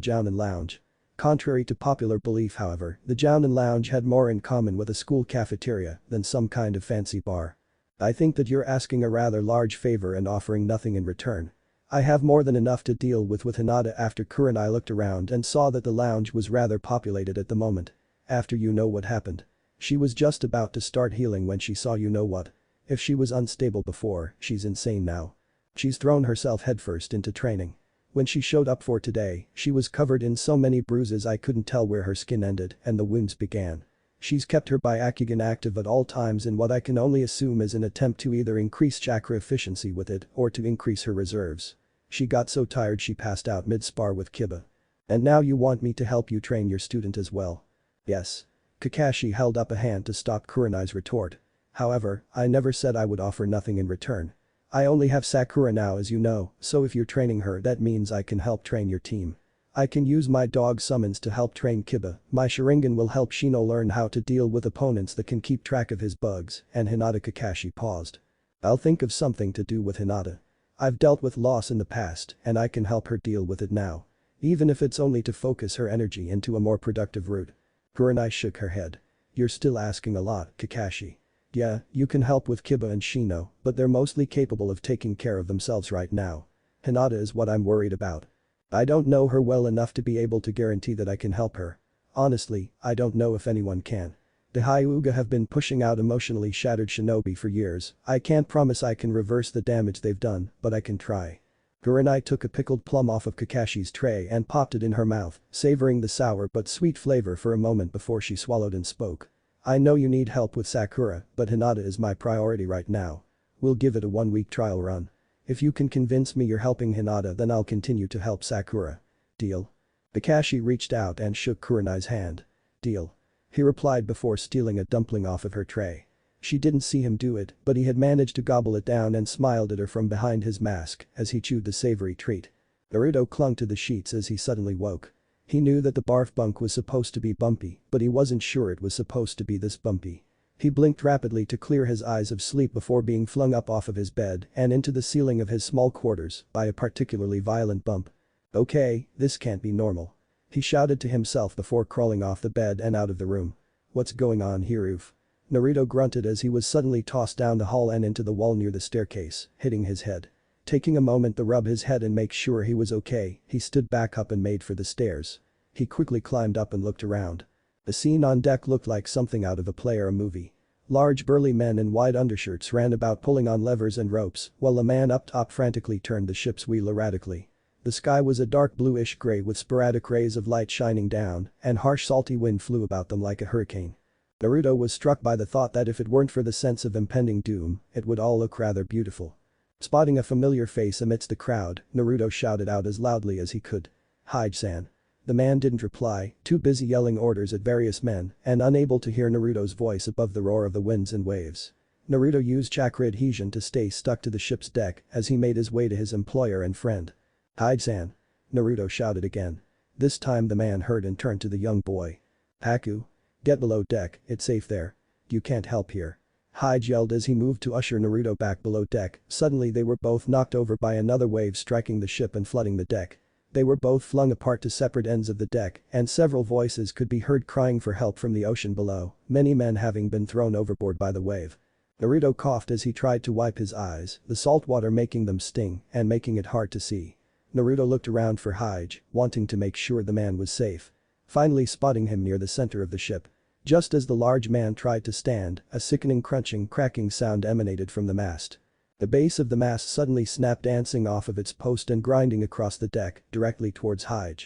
Jounin lounge. Contrary to popular belief, however, the Jounin lounge had more in common with a school cafeteria than some kind of fancy bar. "I think that you're asking a rather large favor and offering nothing in return. I have more than enough to deal with Hinata." After Kurenai looked around and saw that the lounge was rather populated at the moment. "After you know what happened." She was just about to start healing when she saw you know what. If she was unstable before, she's insane now. She's thrown herself headfirst into training. When she showed up for today, she was covered in so many bruises I couldn't tell where her skin ended and the wounds began. She's kept her Byakugan active at all times in what I can only assume is an attempt to either increase chakra efficiency with it or to increase her reserves. She got so tired she passed out mid-spar with Kiba. "And now you want me to help you train your student as well?" "Yes." Kakashi held up a hand to stop Kurenai's retort. "However, I never said I would offer nothing in return. I only have Sakura now, as you know, so if you're training her that means I can help train your team. I can use my dog summons to help train Kiba, my Sharingan will help Shino learn how to deal with opponents that can keep track of his bugs," and Hinata. Kakashi paused. "I'll think of something to do with Hinata. I've dealt with loss in the past and I can help her deal with it now. Even if it's only to focus her energy into a more productive route." Kurenai shook her head. "You're still asking a lot, Kakashi. Yeah, you can help with Kiba and Shino, but they're mostly capable of taking care of themselves right now. Hinata is what I'm worried about. I don't know her well enough to be able to guarantee that I can help her. Honestly, I don't know if anyone can. The Hyuga have been pushing out emotionally shattered shinobi for years. I can't promise I can reverse the damage they've done, but I can try." Kurenai took a pickled plum off of Kakashi's tray and popped it in her mouth, savoring the sour but sweet flavor for a moment before she swallowed and spoke. "I know you need help with Sakura, but Hinata is my priority right now. We'll give it a 1-week trial run. If you can convince me you're helping Hinata, then I'll continue to help Sakura. Deal?" Kakashi reached out and shook Kurenai's hand. "Deal." He replied before stealing a dumpling off of her tray. She didn't see him do it, but he had managed to gobble it down and smiled at her from behind his mask as he chewed the savory treat. Naruto clung to the sheets as he suddenly woke. He knew that the barf bunk was supposed to be bumpy, but he wasn't sure it was supposed to be this bumpy. He blinked rapidly to clear his eyes of sleep before being flung up off of his bed and into the ceiling of his small quarters by a particularly violent bump. "Okay, this can't be normal." He shouted to himself before crawling off the bed and out of the room. "What's going on here, oof?" Naruto grunted as he was suddenly tossed down the hall and into the wall near the staircase, hitting his head. Taking a moment to rub his head and make sure he was okay, he stood back up and made for the stairs. He quickly climbed up and looked around. The scene on deck looked like something out of a play or a movie. Large burly men in wide undershirts ran about pulling on levers and ropes while a man up top frantically turned the ship's wheel erratically. The sky was a dark bluish gray with sporadic rays of light shining down and harsh salty wind flew about them like a hurricane. Naruto was struck by the thought that if it weren't for the sense of impending doom, it would all look rather beautiful. Spotting a familiar face amidst the crowd, Naruto shouted out as loudly as he could. "Hyde-san." The man didn't reply, too busy yelling orders at various men and unable to hear Naruto's voice above the roar of the winds and waves. Naruto used chakra adhesion to stay stuck to the ship's deck as he made his way to his employer and friend. "Hyde-san." Naruto shouted again. This time the man heard and turned to the young boy. "Haku? Get below deck, it's safe there. You can't help here." Hyde yelled as he moved to usher Naruto back below deck. Suddenly they were both knocked over by another wave striking the ship and flooding the deck. They were both flung apart to separate ends of the deck and several voices could be heard crying for help from the ocean below, many men having been thrown overboard by the wave. Naruto coughed as he tried to wipe his eyes, the salt water making them sting and making it hard to see. Naruto looked around for Hyde, wanting to make sure the man was safe. Finally spotting him near the center of the ship. Just as the large man tried to stand, a sickening crunching cracking sound emanated from the mast. The base of the mast suddenly snapped dancing off of its post and grinding across the deck, directly towards Hyde.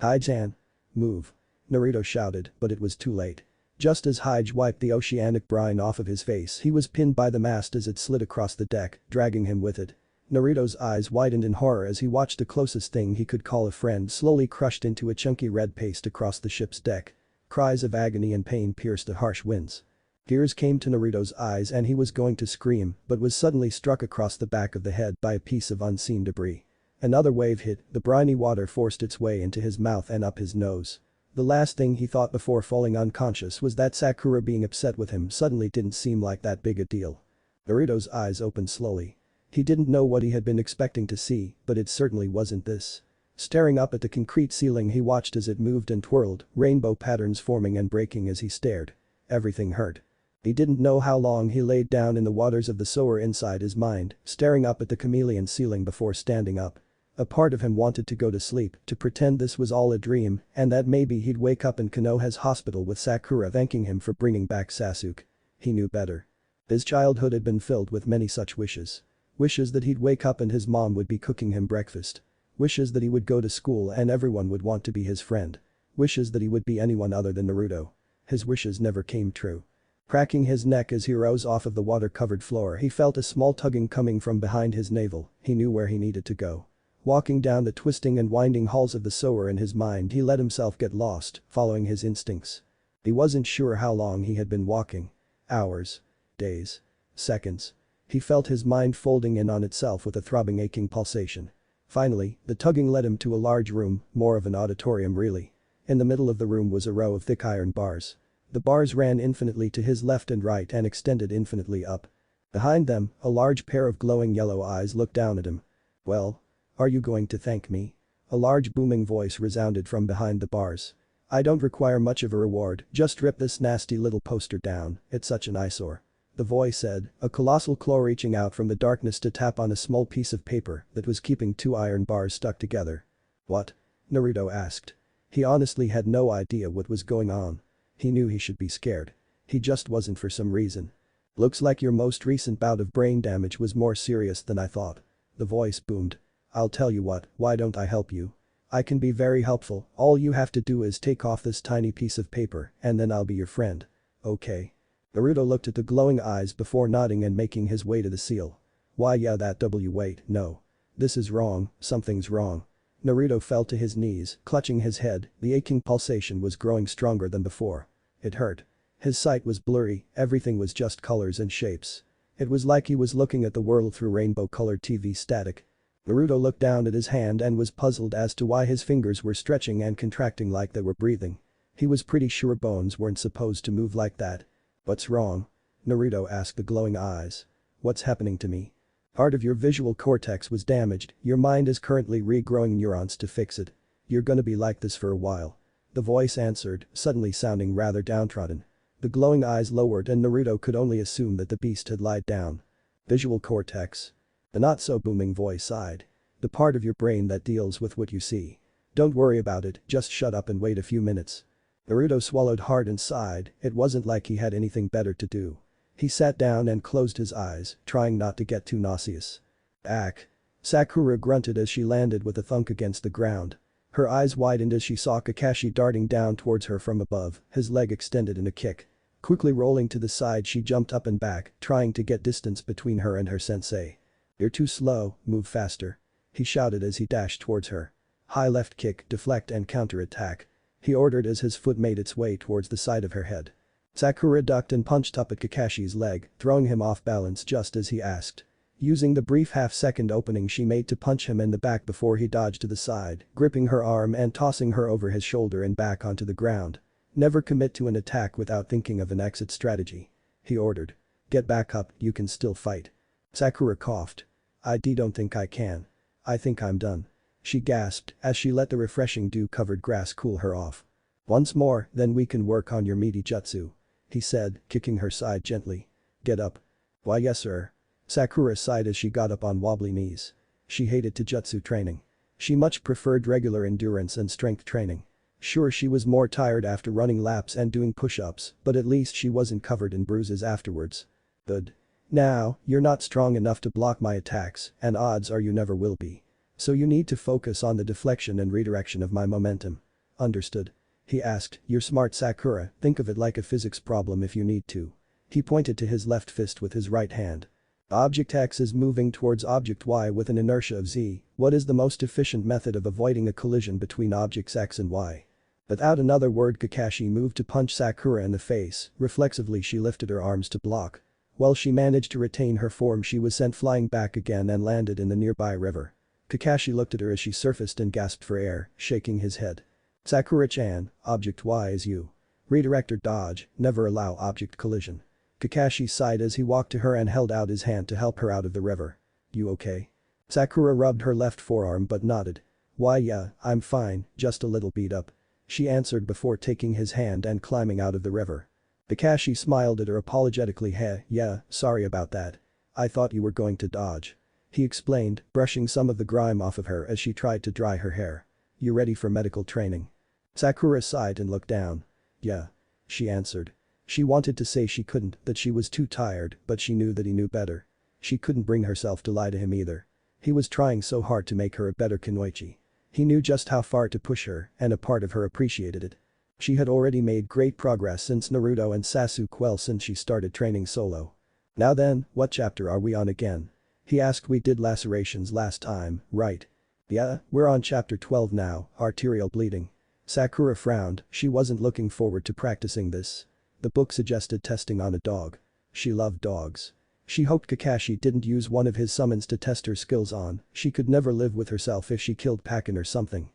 "Hyde-san. Move." Naruto shouted, but it was too late. Just as Hyde wiped the oceanic brine off of his face, he was pinned by the mast as it slid across the deck, dragging him with it. Naruto's eyes widened in horror as he watched the closest thing he could call a friend slowly crushed into a chunky red paste across the ship's deck. Cries of agony and pain pierced the harsh winds. Tears came to Naruto's eyes and he was going to scream but was suddenly struck across the back of the head by a piece of unseen debris. Another wave hit, the briny water forced its way into his mouth and up his nose. The last thing he thought before falling unconscious was that Sakura being upset with him suddenly didn't seem like that big a deal. Naruto's eyes opened slowly. He didn't know what he had been expecting to see, but it certainly wasn't this. Staring up at the concrete ceiling he watched as it moved and twirled, rainbow patterns forming and breaking as he stared. Everything hurt. He didn't know how long he laid down in the waters of the sewer inside his mind, staring up at the chameleon ceiling before standing up. A part of him wanted to go to sleep, to pretend this was all a dream, and that maybe he'd wake up in Konoha's hospital with Sakura thanking him for bringing back Sasuke. He knew better. His childhood had been filled with many such wishes. Wishes that he'd wake up and his mom would be cooking him breakfast. Wishes that he would go to school and everyone would want to be his friend. Wishes that he would be anyone other than Naruto. His wishes never came true. Cracking his neck as he rose off of the water-covered floor he felt a small tugging coming from behind his navel, he knew where he needed to go. Walking down the twisting and winding halls of the sewer in his mind he let himself get lost, following his instincts. He wasn't sure how long he had been walking. Hours. Days. Seconds. He felt his mind folding in on itself with a throbbing aching pulsation. Finally, the tugging led him to a large room, more of an auditorium really. In the middle of the room was a row of thick iron bars. The bars ran infinitely to his left and right and extended infinitely up. Behind them, a large pair of glowing yellow eyes looked down at him. "Well? Are you going to thank me?" A large booming voice resounded from behind the bars. "I don't require much of a reward, just rip this nasty little poster down, it's such an eyesore." The voice said, a colossal claw reaching out from the darkness to tap on a small piece of paper that was keeping two iron bars stuck together. "What?" Naruto asked. He honestly had no idea what was going on. He knew he should be scared. He just wasn't for some reason. "Looks like your most recent bout of brain damage was more serious than I thought." The voice boomed. "I'll tell you what, why don't I help you? I can be very helpful, all you have to do is take off this tiny piece of paper and then I'll be your friend. Okay?" Naruto looked at the glowing eyes before nodding and making his way to the seal. "Why yeah wait, no. This is wrong, something's wrong." Naruto fell to his knees, clutching his head, the aching pulsation was growing stronger than before. It hurt. His sight was blurry, everything was just colors and shapes. It was like he was looking at the world through rainbow-colored TV static. Naruto looked down at his hand and was puzzled as to why his fingers were stretching and contracting like they were breathing. He was pretty sure bones weren't supposed to move like that. "What's wrong?" Naruto asked the glowing eyes. "What's happening to me?" "Part of your visual cortex was damaged, your mind is currently regrowing neurons to fix it. You're gonna be like this for a while." The voice answered, suddenly sounding rather downtrodden. The glowing eyes lowered and Naruto could only assume that the beast had lied down. "Visual cortex?" The not-so-booming voice sighed. "The part of your brain that deals with what you see. Don't worry about it, just shut up and wait a few minutes." Naruto swallowed hard and sighed, it wasn't like he had anything better to do. He sat down and closed his eyes, trying not to get too nauseous. "Ack." Sakura grunted as she landed with a thunk against the ground. Her eyes widened as she saw Kakashi darting down towards her from above, his leg extended in a kick. Quickly rolling to the side she jumped up and back, trying to get distance between her and her sensei. "You're too slow, move faster." He shouted as he dashed towards her. High left kick, deflect and counter-attack. He ordered as his foot made its way towards the side of her head. Sakura ducked and punched up at Kakashi's leg, throwing him off balance just as he asked. Using the brief half-second opening she made to punch him in the back before he dodged to the side, gripping her arm and tossing her over his shoulder and back onto the ground. "Never commit to an attack without thinking of an exit strategy," he ordered. "Get back up, you can still fight." Sakura coughed. "I don't think I can. I think I'm done." She gasped as she let the refreshing dew-covered grass cool her off. "Once more, then we can work on your meaty jutsu," he said, kicking her side gently. "Get up." "Why yes sir." Sakura sighed as she got up on wobbly knees. She hated jutsu training. She much preferred regular endurance and strength training. Sure she was more tired after running laps and doing push-ups, but at least she wasn't covered in bruises afterwards. "Good. Now, you're not strong enough to block my attacks, and odds are you never will be. So you need to focus on the deflection and redirection of my momentum. Understood?" He asked. "You're smart Sakura, think of it like a physics problem if you need to." He pointed to his left fist with his right hand. "Object X is moving towards object Y with an inertia of Z, what is the most efficient method of avoiding a collision between objects X and Y?" Without another word Kakashi moved to punch Sakura in the face, reflexively she lifted her arms to block. While she managed to retain her form she was sent flying back again and landed in the nearby river. Kakashi looked at her as she surfaced and gasped for air, shaking his head. Sakura-chan, object Y is you. Redirect or dodge, never allow object collision. Kakashi sighed as he walked to her and held out his hand to help her out of the river. You okay? Sakura rubbed her left forearm but nodded. Why yeah, I'm fine, just a little beat up. She answered before taking his hand and climbing out of the river. Kakashi smiled at her apologetically. Heh, yeah, sorry about that. I thought you were going to dodge. He explained, brushing some of the grime off of her as she tried to dry her hair. You ready for medical training? Sakura sighed and looked down. Yeah. She answered. She wanted to say she couldn't, that she was too tired, but she knew that he knew better. She couldn't bring herself to lie to him either. He was trying so hard to make her a better kunoichi. He knew just how far to push her, and a part of her appreciated it. She had already made great progress since Naruto and Sasuke, well since she started training solo. Now then, what chapter are we on again? He asked. We did lacerations last time, right? Yeah, we're on chapter 12 now, arterial bleeding. Sakura frowned, she wasn't looking forward to practicing this. The book suggested testing on a dog. She loved dogs. She hoped Kakashi didn't use one of his summons to test her skills on, she could never live with herself if she killed Pakin or something.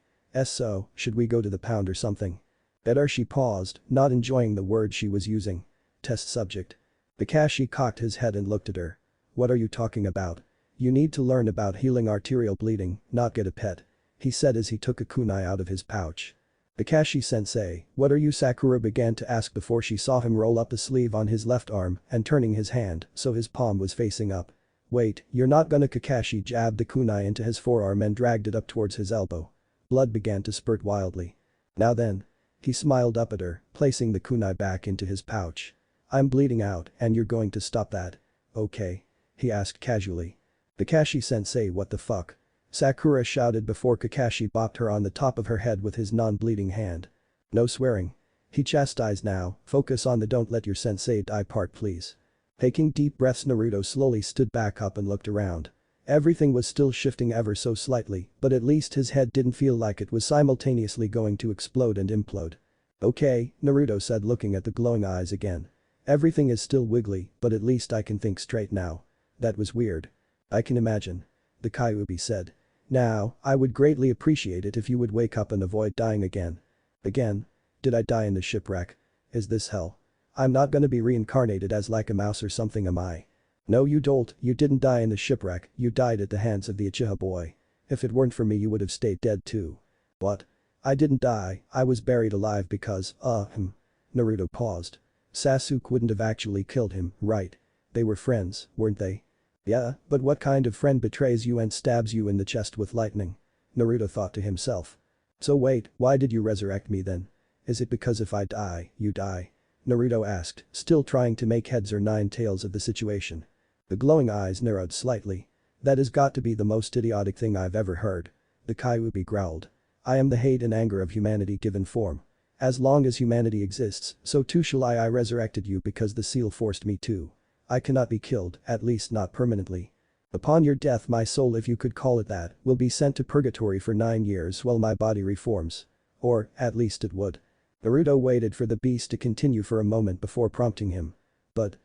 So, should we go to the pound or something? Better. She paused, not enjoying the word she was using. Test subject. Kakashi cocked his head and looked at her. What are you talking about? You need to learn about healing arterial bleeding, not get a pet. He said as he took a kunai out of his pouch. Kakashi-sensei, what are you? Sakura began to ask before she saw him roll up a sleeve on his left arm and turning his hand so his palm was facing up. Wait, you're not gonna. Kakashi jabbed the kunai into his forearm and dragged it up towards his elbow. Blood began to spurt wildly. Now then. He smiled up at her, placing the kunai back into his pouch. I'm bleeding out and you're going to stop that. Okay? He asked casually. Kakashi-sensei, what the fuck? Sakura shouted before Kakashi bopped her on the top of her head with his non-bleeding hand. No swearing. He chastised. Now, focus on the don't let your sensei die part please. Taking deep breaths Naruto slowly stood back up and looked around. Everything was still shifting ever so slightly, but at least his head didn't feel like it was simultaneously going to explode and implode. Okay, Naruto said looking at the glowing eyes again. Everything is still wiggly, but at least I can think straight now. That was weird. I can imagine. The Kyuubi said. Now, I would greatly appreciate it if you would wake up and avoid dying again. Again? Did I die in the shipwreck? Is this hell? I'm not gonna be reincarnated as like a mouse or something, am I? No you didn't die in the shipwreck, you died at the hands of the Uchiha boy. If it weren't for me you would have stayed dead too. What? I didn't die, I was buried alive because, Naruto paused. Sasuke wouldn't have actually killed him, right? They were friends, weren't they? Yeah, but what kind of friend betrays you and stabs you in the chest with lightning? Naruto thought to himself. So wait, why did you resurrect me then? Is it because if I die, you die? Naruto asked, still trying to make heads or nine tails of the situation. The glowing eyes narrowed slightly. That has got to be the most idiotic thing I've ever heard. The Kyuubi growled. I am the hate and anger of humanity given form. As long as humanity exists, so too shall I resurrected you because the seal forced me to. I cannot be killed, at least not permanently. Upon your death my soul, if you could call it that, will be sent to purgatory for 9 years while my body reforms. Or, at least it would. Naruto waited for the beast to continue for a moment before prompting him. But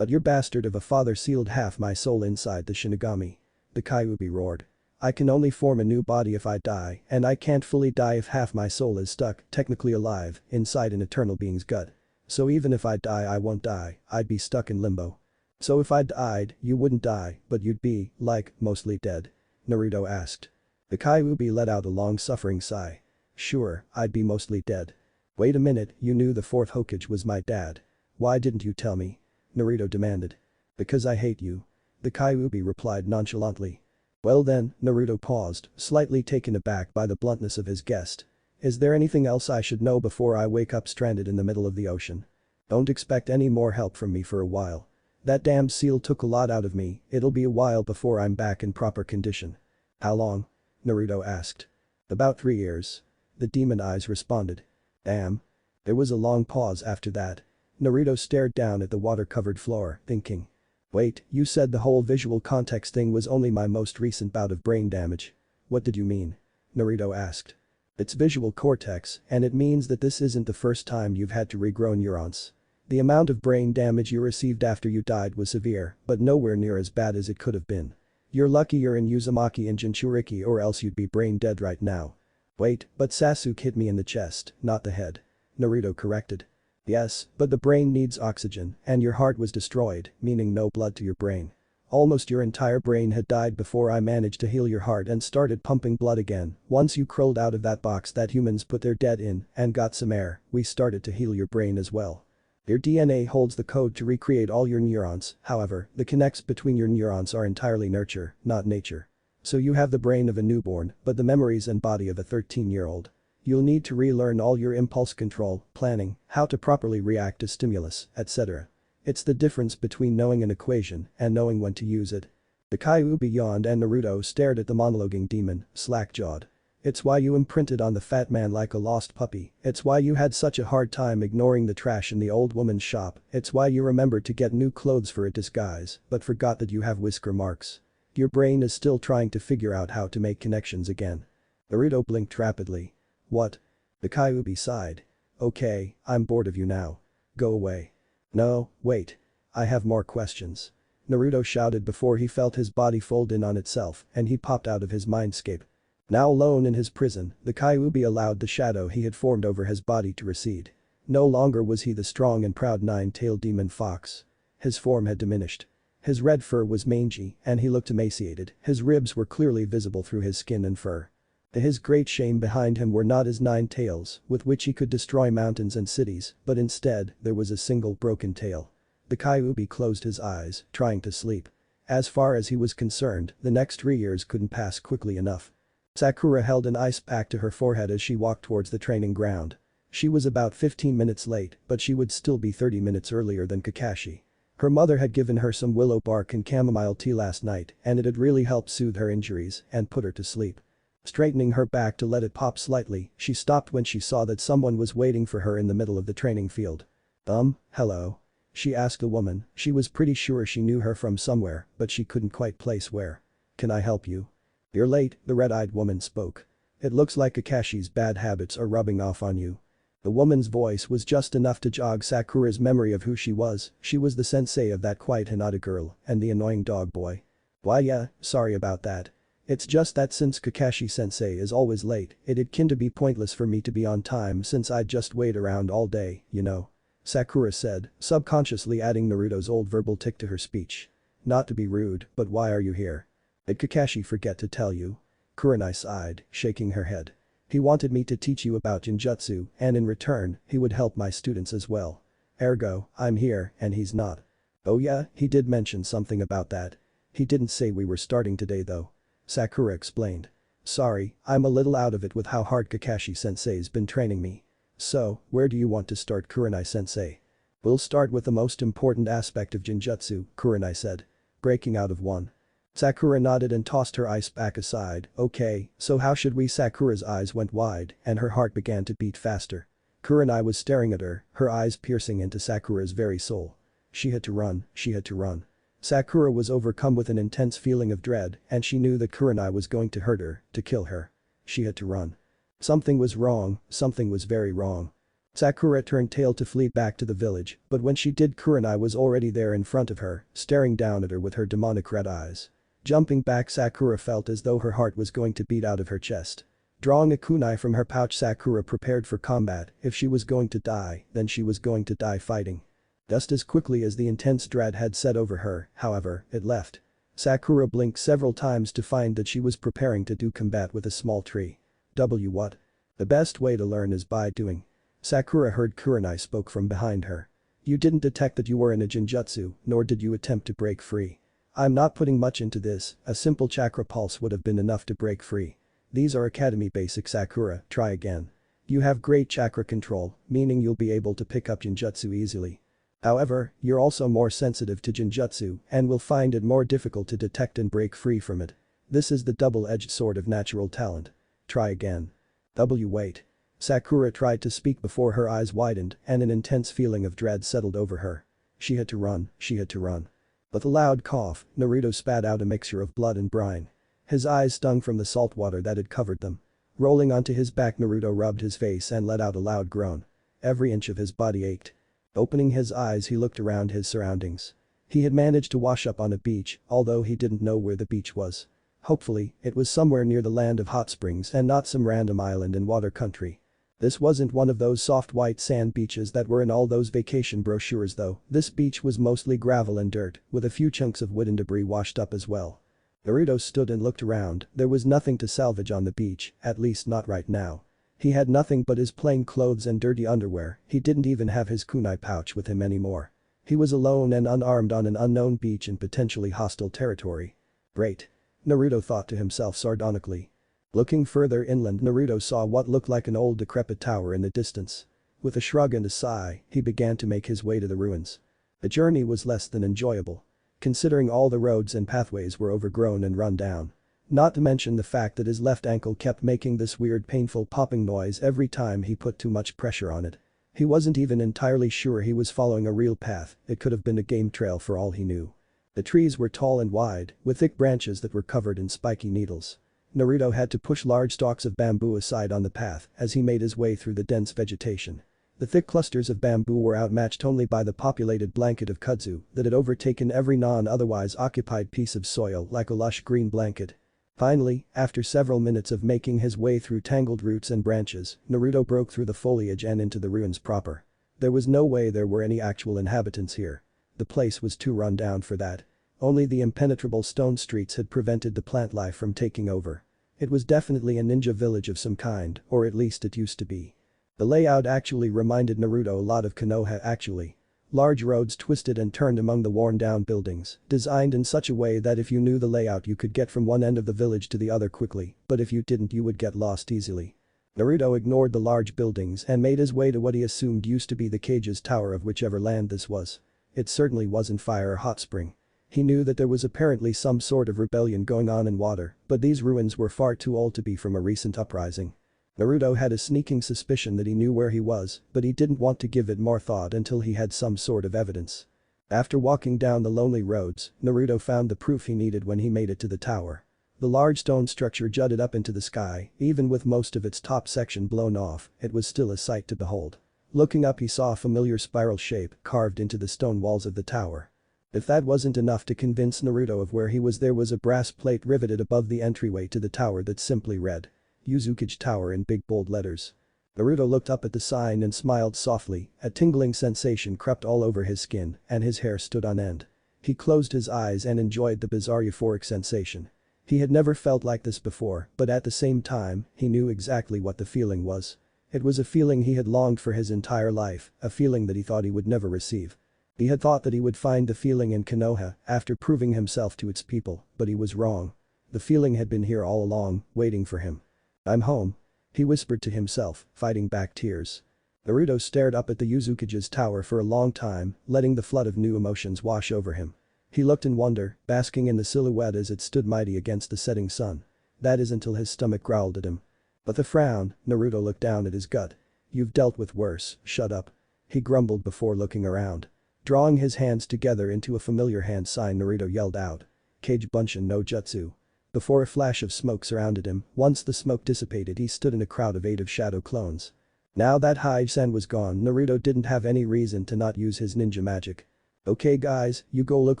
your bastard of a father sealed half my soul inside the Shinigami. The Kyuubi roared. I can only form a new body if I die, and I can't fully die if half my soul is stuck, technically alive, inside an eternal being's gut. So even if I die I won't die, I'd be stuck in limbo. So if I died, you wouldn't die, but you'd be, like, mostly dead? Naruto asked. The Kyuubi let out a long-suffering sigh. Sure, I'd be mostly dead. Wait a minute, you knew the fourth Hokage was my dad. Why didn't you tell me? Naruto demanded. Because I hate you. The Kyuubi replied nonchalantly. Well then, Naruto paused, slightly taken aback by the bluntness of his guest. Is there anything else I should know before I wake up stranded in the middle of the ocean? Don't expect any more help from me for a while. That damned seal took a lot out of me, it'll be a while before I'm back in proper condition. How long? Naruto asked. About 3 years. The demon eyes responded. Damn. There was a long pause after that. Naruto stared down at the water-covered floor, thinking. Wait, you said the whole visual context thing was only my most recent bout of brain damage. What did you mean? Naruto asked. It's visual cortex, and it means that this isn't the first time you've had to regrow neurons. The amount of brain damage you received after you died was severe, but nowhere near as bad as it could have been. You're lucky you're in Uzumaki and Jinchuriki or else you'd be brain dead right now. Wait, but Sasuke hit me in the chest, not the head. Naruto corrected. Yes, but the brain needs oxygen, and your heart was destroyed, meaning no blood to your brain. Almost your entire brain had died before I managed to heal your heart and started pumping blood again. Once you crawled out of that box that humans put their dead in and got some air, we started to heal your brain as well. Your DNA holds the code to recreate all your neurons, however, the connects between your neurons are entirely nurture, not nature. So you have the brain of a newborn, but the memories and body of a 13-year-old. You'll need to relearn all your impulse control, planning, how to properly react to stimulus, etc. It's the difference between knowing an equation and knowing when to use it. The Kyuubi yawned and Naruto stared at the monologuing demon, slack-jawed. It's why you imprinted on the fat man like a lost puppy, it's why you had such a hard time ignoring the trash in the old woman's shop, it's why you remembered to get new clothes for a disguise, but forgot that you have whisker marks. Your brain is still trying to figure out how to make connections again. Naruto blinked rapidly. What? The Kyuubi sighed. Okay, I'm bored of you now. Go away. No, wait. I have more questions. Naruto shouted before he felt his body fold in on itself and he popped out of his mindscape. Now alone in his prison, the Kyuubi allowed the shadow he had formed over his body to recede. No longer was he the strong and proud nine-tailed demon fox. His form had diminished. His red fur was mangy and he looked emaciated, his ribs were clearly visible through his skin and fur. His great shame behind him were not his 9 tails, with which he could destroy mountains and cities, but instead, there was a single broken tail. The Kyuubi closed his eyes, trying to sleep. As far as he was concerned, the next 3 years couldn't pass quickly enough. Sakura held an ice pack to her forehead as she walked towards the training ground. She was about 15 minutes late, but she would still be 30 minutes earlier than Kakashi. Her mother had given her some willow bark and chamomile tea last night, and it had really helped soothe her injuries and put her to sleep. Straightening her back to let it pop slightly, she stopped when she saw that someone was waiting for her in the middle of the training field. Hello? She asked the woman, she was pretty sure she knew her from somewhere, but she couldn't quite place where. Can I help you? You're late, the red-eyed woman spoke. It looks like Kakashi's bad habits are rubbing off on you. The woman's voice was just enough to jog Sakura's memory of who she was the sensei of that quiet Hinata girl and the annoying dog boy. Why yeah, sorry about that. It's just that since Kakashi-sensei is always late, it'd kinda be pointless for me to be on time since I'd just wait around all day, you know. Sakura said, subconsciously adding Naruto's old verbal tick to her speech. Not to be rude, but why are you here? Did Kakashi forget to tell you? Kurenai sighed, shaking her head. He wanted me to teach you about Genjutsu, and in return, he would help my students as well. Ergo, I'm here, and he's not. Oh yeah, he did mention something about that. He didn't say we were starting today though. Sakura explained. Sorry, I'm a little out of it with how hard Kakashi-sensei's been training me. So, where do you want to start, Kurenai-sensei? We'll start with the most important aspect of Genjutsu, Kurenai said. Breaking out of one. Sakura nodded and tossed her ice pack aside. Okay, so how should we? Sakura's eyes went wide and her heart began to beat faster. Kurenai was staring at her eyes piercing into Sakura's very soul. She had to run, she had to run. Sakura was overcome with an intense feeling of dread and she knew that Kurenai was going to hurt her, to kill her. She had to run. Something was wrong, something was very wrong. Sakura turned tail to flee back to the village, but when she did Kurenai was already there in front of her, staring down at her with her demonic red eyes. Jumping back, Sakura felt as though her heart was going to beat out of her chest. Drawing a kunai from her pouch, Sakura prepared for combat. If she was going to die, then she was going to die fighting. Just as quickly as the intense dread had set over her, however, it left. Sakura blinked several times to find that she was preparing to do combat with a small tree. What? The best way to learn is by doing. Sakura heard Kurenai spoke from behind her. You didn't detect that you were in a Genjutsu, nor did you attempt to break free. I'm not putting much into this, a simple chakra pulse would have been enough to break free. These are academy basics, Sakura, try again. You have great chakra control, meaning you'll be able to pick up Genjutsu easily. However, you're also more sensitive to Genjutsu and will find it more difficult to detect and break free from it. This is the double-edged sword of natural talent. Try again. Wait. Sakura tried to speak before her eyes widened and an intense feeling of dread settled over her. She had to run, she had to run. With a loud cough, Naruto spat out a mixture of blood and brine. His eyes stung from the salt water that had covered them. Rolling onto his back, Naruto rubbed his face and let out a loud groan. Every inch of his body ached. Opening his eyes, he looked around his surroundings. He had managed to wash up on a beach, although he didn't know where the beach was. Hopefully, it was somewhere near the land of hot springs and not some random island in water country. This wasn't one of those soft white sand beaches that were in all those vacation brochures though. This beach was mostly gravel and dirt, with a few chunks of wood and debris washed up as well. Naruto stood and looked around. There was nothing to salvage on the beach, at least not right now. He had nothing but his plain clothes and dirty underwear. He didn't even have his kunai pouch with him anymore. He was alone and unarmed on an unknown beach in potentially hostile territory. Great. Naruto thought to himself sardonically. Looking further inland, Naruto saw what looked like an old decrepit tower in the distance. With a shrug and a sigh, he began to make his way to the ruins. The journey was less than enjoyable. Considering all the roads and pathways were overgrown and run down. Not to mention the fact that his left ankle kept making this weird painful popping noise every time he put too much pressure on it. He wasn't even entirely sure he was following a real path, it could have been a game trail for all he knew. The trees were tall and wide, with thick branches that were covered in spiky needles. Naruto had to push large stalks of bamboo aside on the path as he made his way through the dense vegetation. The thick clusters of bamboo were outmatched only by the populated blanket of kudzu that had overtaken every non-otherwise occupied piece of soil like a lush green blanket. Finally, after several minutes of making his way through tangled roots and branches, Naruto broke through the foliage and into the ruins proper. There was no way there were any actual inhabitants here. The place was too run down for that. Only the impenetrable stone streets had prevented the plant life from taking over. It was definitely a ninja village of some kind, or at least it used to be. The layout actually reminded Naruto a lot of Konoha actually. Large roads twisted and turned among the worn-down buildings, designed in such a way that if you knew the layout you could get from one end of the village to the other quickly, but if you didn't you would get lost easily. Naruto ignored the large buildings and made his way to what he assumed used to be the cage's tower of whichever land this was. It certainly wasn't fire or hot spring. He knew that there was apparently some sort of rebellion going on in water, but these ruins were far too old to be from a recent uprising. Naruto had a sneaking suspicion that he knew where he was, but he didn't want to give it more thought until he had some sort of evidence. After walking down the lonely roads, Naruto found the proof he needed when he made it to the tower. The large stone structure jutted up into the sky, even with most of its top section blown off, it was still a sight to behold. Looking up he saw a familiar spiral shape carved into the stone walls of the tower. If that wasn't enough to convince Naruto of where he was, there was a brass plate riveted above the entryway to the tower that simply read, Uzushiogakure Tower in big bold letters. Naruto looked up at the sign and smiled softly, a tingling sensation crept all over his skin and his hair stood on end. He closed his eyes and enjoyed the bizarre euphoric sensation. He had never felt like this before, but at the same time, he knew exactly what the feeling was. It was a feeling he had longed for his entire life, a feeling that he thought he would never receive. He had thought that he would find the feeling in Konoha after proving himself to its people, but he was wrong. The feeling had been here all along, waiting for him. I'm home. He whispered to himself, fighting back tears. Naruto stared up at the Uzushiogakure tower for a long time, letting the flood of new emotions wash over him. He looked in wonder, basking in the silhouette as it stood mighty against the setting sun. That is until his stomach growled at him. With a frown, Naruto looked down at his gut. You've dealt with worse, shut up. He grumbled before looking around. Drawing his hands together into a familiar hand sign, Naruto yelled out. Kage Bunshin no Jutsu. Before a flash of smoke surrounded him, once the smoke dissipated he stood in a crowd of 8 of shadow clones. Now that Hive-san was gone, Naruto didn't have any reason to not use his ninja magic. Okay guys, you go look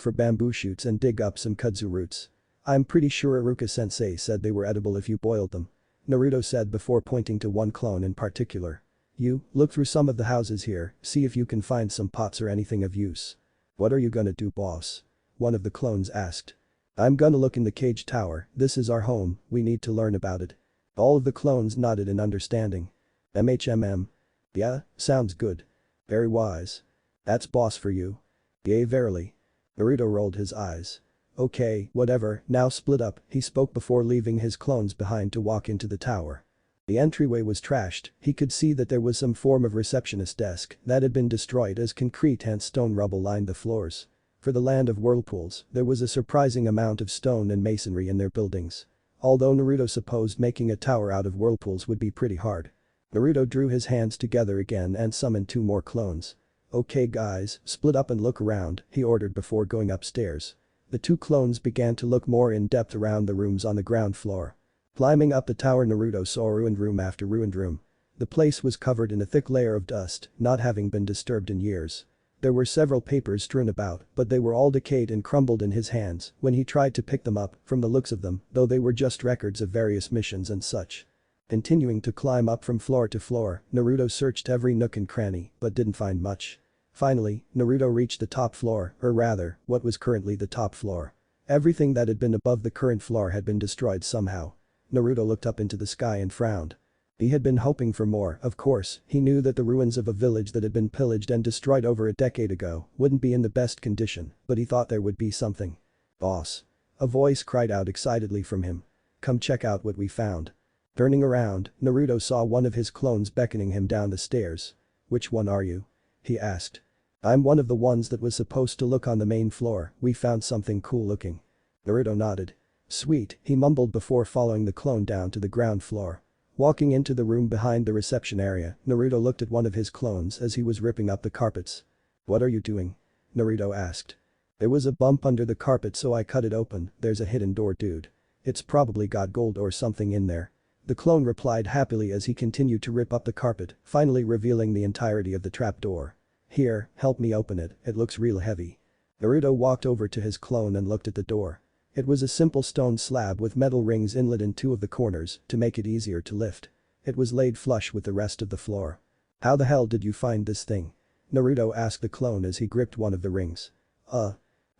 for bamboo shoots and dig up some kudzu roots. I'm pretty sure Iruka-sensei said they were edible if you boiled them. Naruto said before pointing to one clone in particular. You, look through some of the houses here, see if you can find some pots or anything of use. What are you gonna do, boss? One of the clones asked. I'm gonna look in the cage tower, this is our home, we need to learn about it. All of the clones nodded in understanding. MHMM. Yeah, sounds good. Very wise. That's boss for you. Yea verily. Naruto rolled his eyes. Okay, whatever, now split up, he spoke before leaving his clones behind to walk into the tower. The entryway was trashed, he could see that there was some form of receptionist desk that had been destroyed as concrete and stone rubble lined the floors. For the land of whirlpools, there was a surprising amount of stone and masonry in their buildings. Although Naruto supposed making a tower out of whirlpools would be pretty hard. Naruto drew his hands together again and summoned 2 more clones. Okay guys, split up and look around, he ordered before going upstairs. The 2 clones began to look more in depth around the rooms on the ground floor. Climbing up the tower, Naruto saw ruined room after ruined room. The place was covered in a thick layer of dust, not having been disturbed in years. There were several papers strewn about, but they were all decayed and crumbled in his hands when he tried to pick them up, from the looks of them, though they were just records of various missions and such. Continuing to climb up from floor to floor, Naruto searched every nook and cranny, but didn't find much. Finally, Naruto reached the top floor, or rather, what was currently the top floor. Everything that had been above the current floor had been destroyed somehow. Naruto looked up into the sky and frowned. He had been hoping for more, of course. He knew that the ruins of a village that had been pillaged and destroyed over a decade ago wouldn't be in the best condition, but he thought there would be something. "Boss." A voice cried out excitedly from him. "Come check out what we found." Turning around, Naruto saw one of his clones beckoning him down the stairs. "Which one are you?" he asked. "I'm one of the ones that was supposed to look on the main floor. We found something cool looking." Naruto nodded. "Sweet," he mumbled before following the clone down to the ground floor. Walking into the room behind the reception area, Naruto looked at one of his clones as he was ripping up the carpets. "What are you doing?" Naruto asked. "There was a bump under the carpet so I cut it open. There's a hidden door, dude. It's probably got gold or something in there." The clone replied happily as he continued to rip up the carpet, finally revealing the entirety of the trapdoor. "Here, help me open it, it looks real heavy." Naruto walked over to his clone and looked at the door. It was a simple stone slab with metal rings inlet in two of the corners to make it easier to lift. It was laid flush with the rest of the floor. "How the hell did you find this thing?" Naruto asked the clone as he gripped one of the rings.